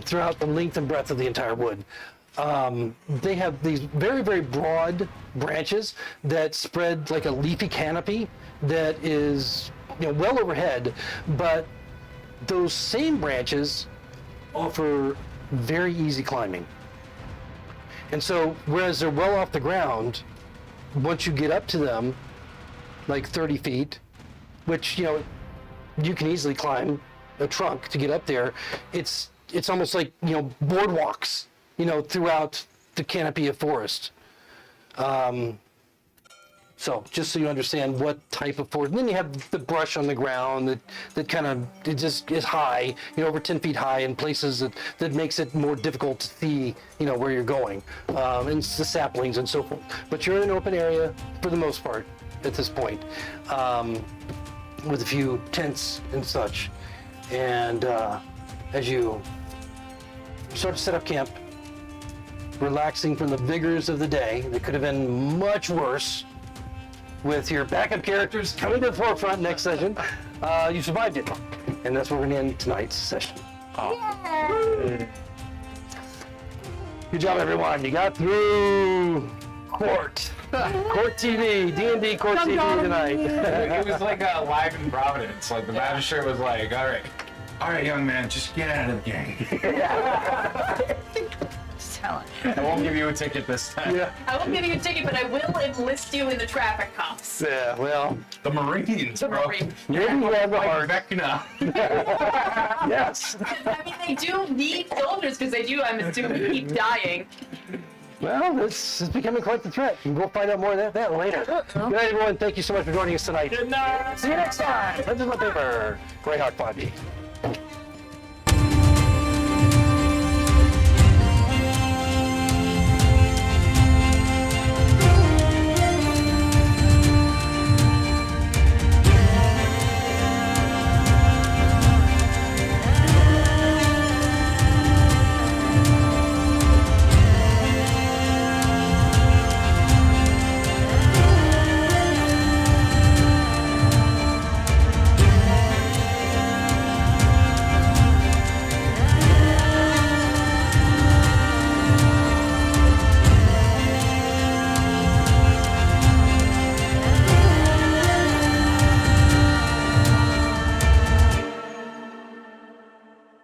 throughout the length and breadth of the entire wood. They have these very, very broad branches that spread like a leafy canopy that is, well overhead, but those same branches offer very easy climbing. And so, whereas they're well off the ground, once you get up to them, like 30 feet, which, you can easily climb a trunk to get up there, it's almost like, boardwalks, throughout the canopy of forest. So, just so you understand what type of forest. And then you have the brush on the ground that kind of, it just is high, over 10 feet high in places that makes it more difficult to see, where you're going. And it's the saplings and so forth. But you're in an open area for the most part at this point, with a few tents and such. And as you start to set up camp, relaxing from the vigors of the day that could have been much worse, with your backup characters coming to the forefront next session, you survived it. And that's where we're going to end tonight's session. Good job, everyone. You got through Court. Court TV, D&D Court TV tonight. It was like live in Providence. Like the magistrate was like, all right, young man, just get out of the gang. Tell it. I won't give you a ticket this time. Yeah. I won't give you a ticket, but I will enlist you in the traffic cops. Yeah, well, The Marines, bro. Marine. maybe you have the Like heart. Vecna. Yes. I mean, they do need soldiers because they do, I'm assuming, keep dying. Well, this is becoming quite the threat. And we'll find out more of that later. Good night, everyone. Thank you so much for joining us tonight. Good night. See you next time. Legends of Paper, Greyhawk 5e.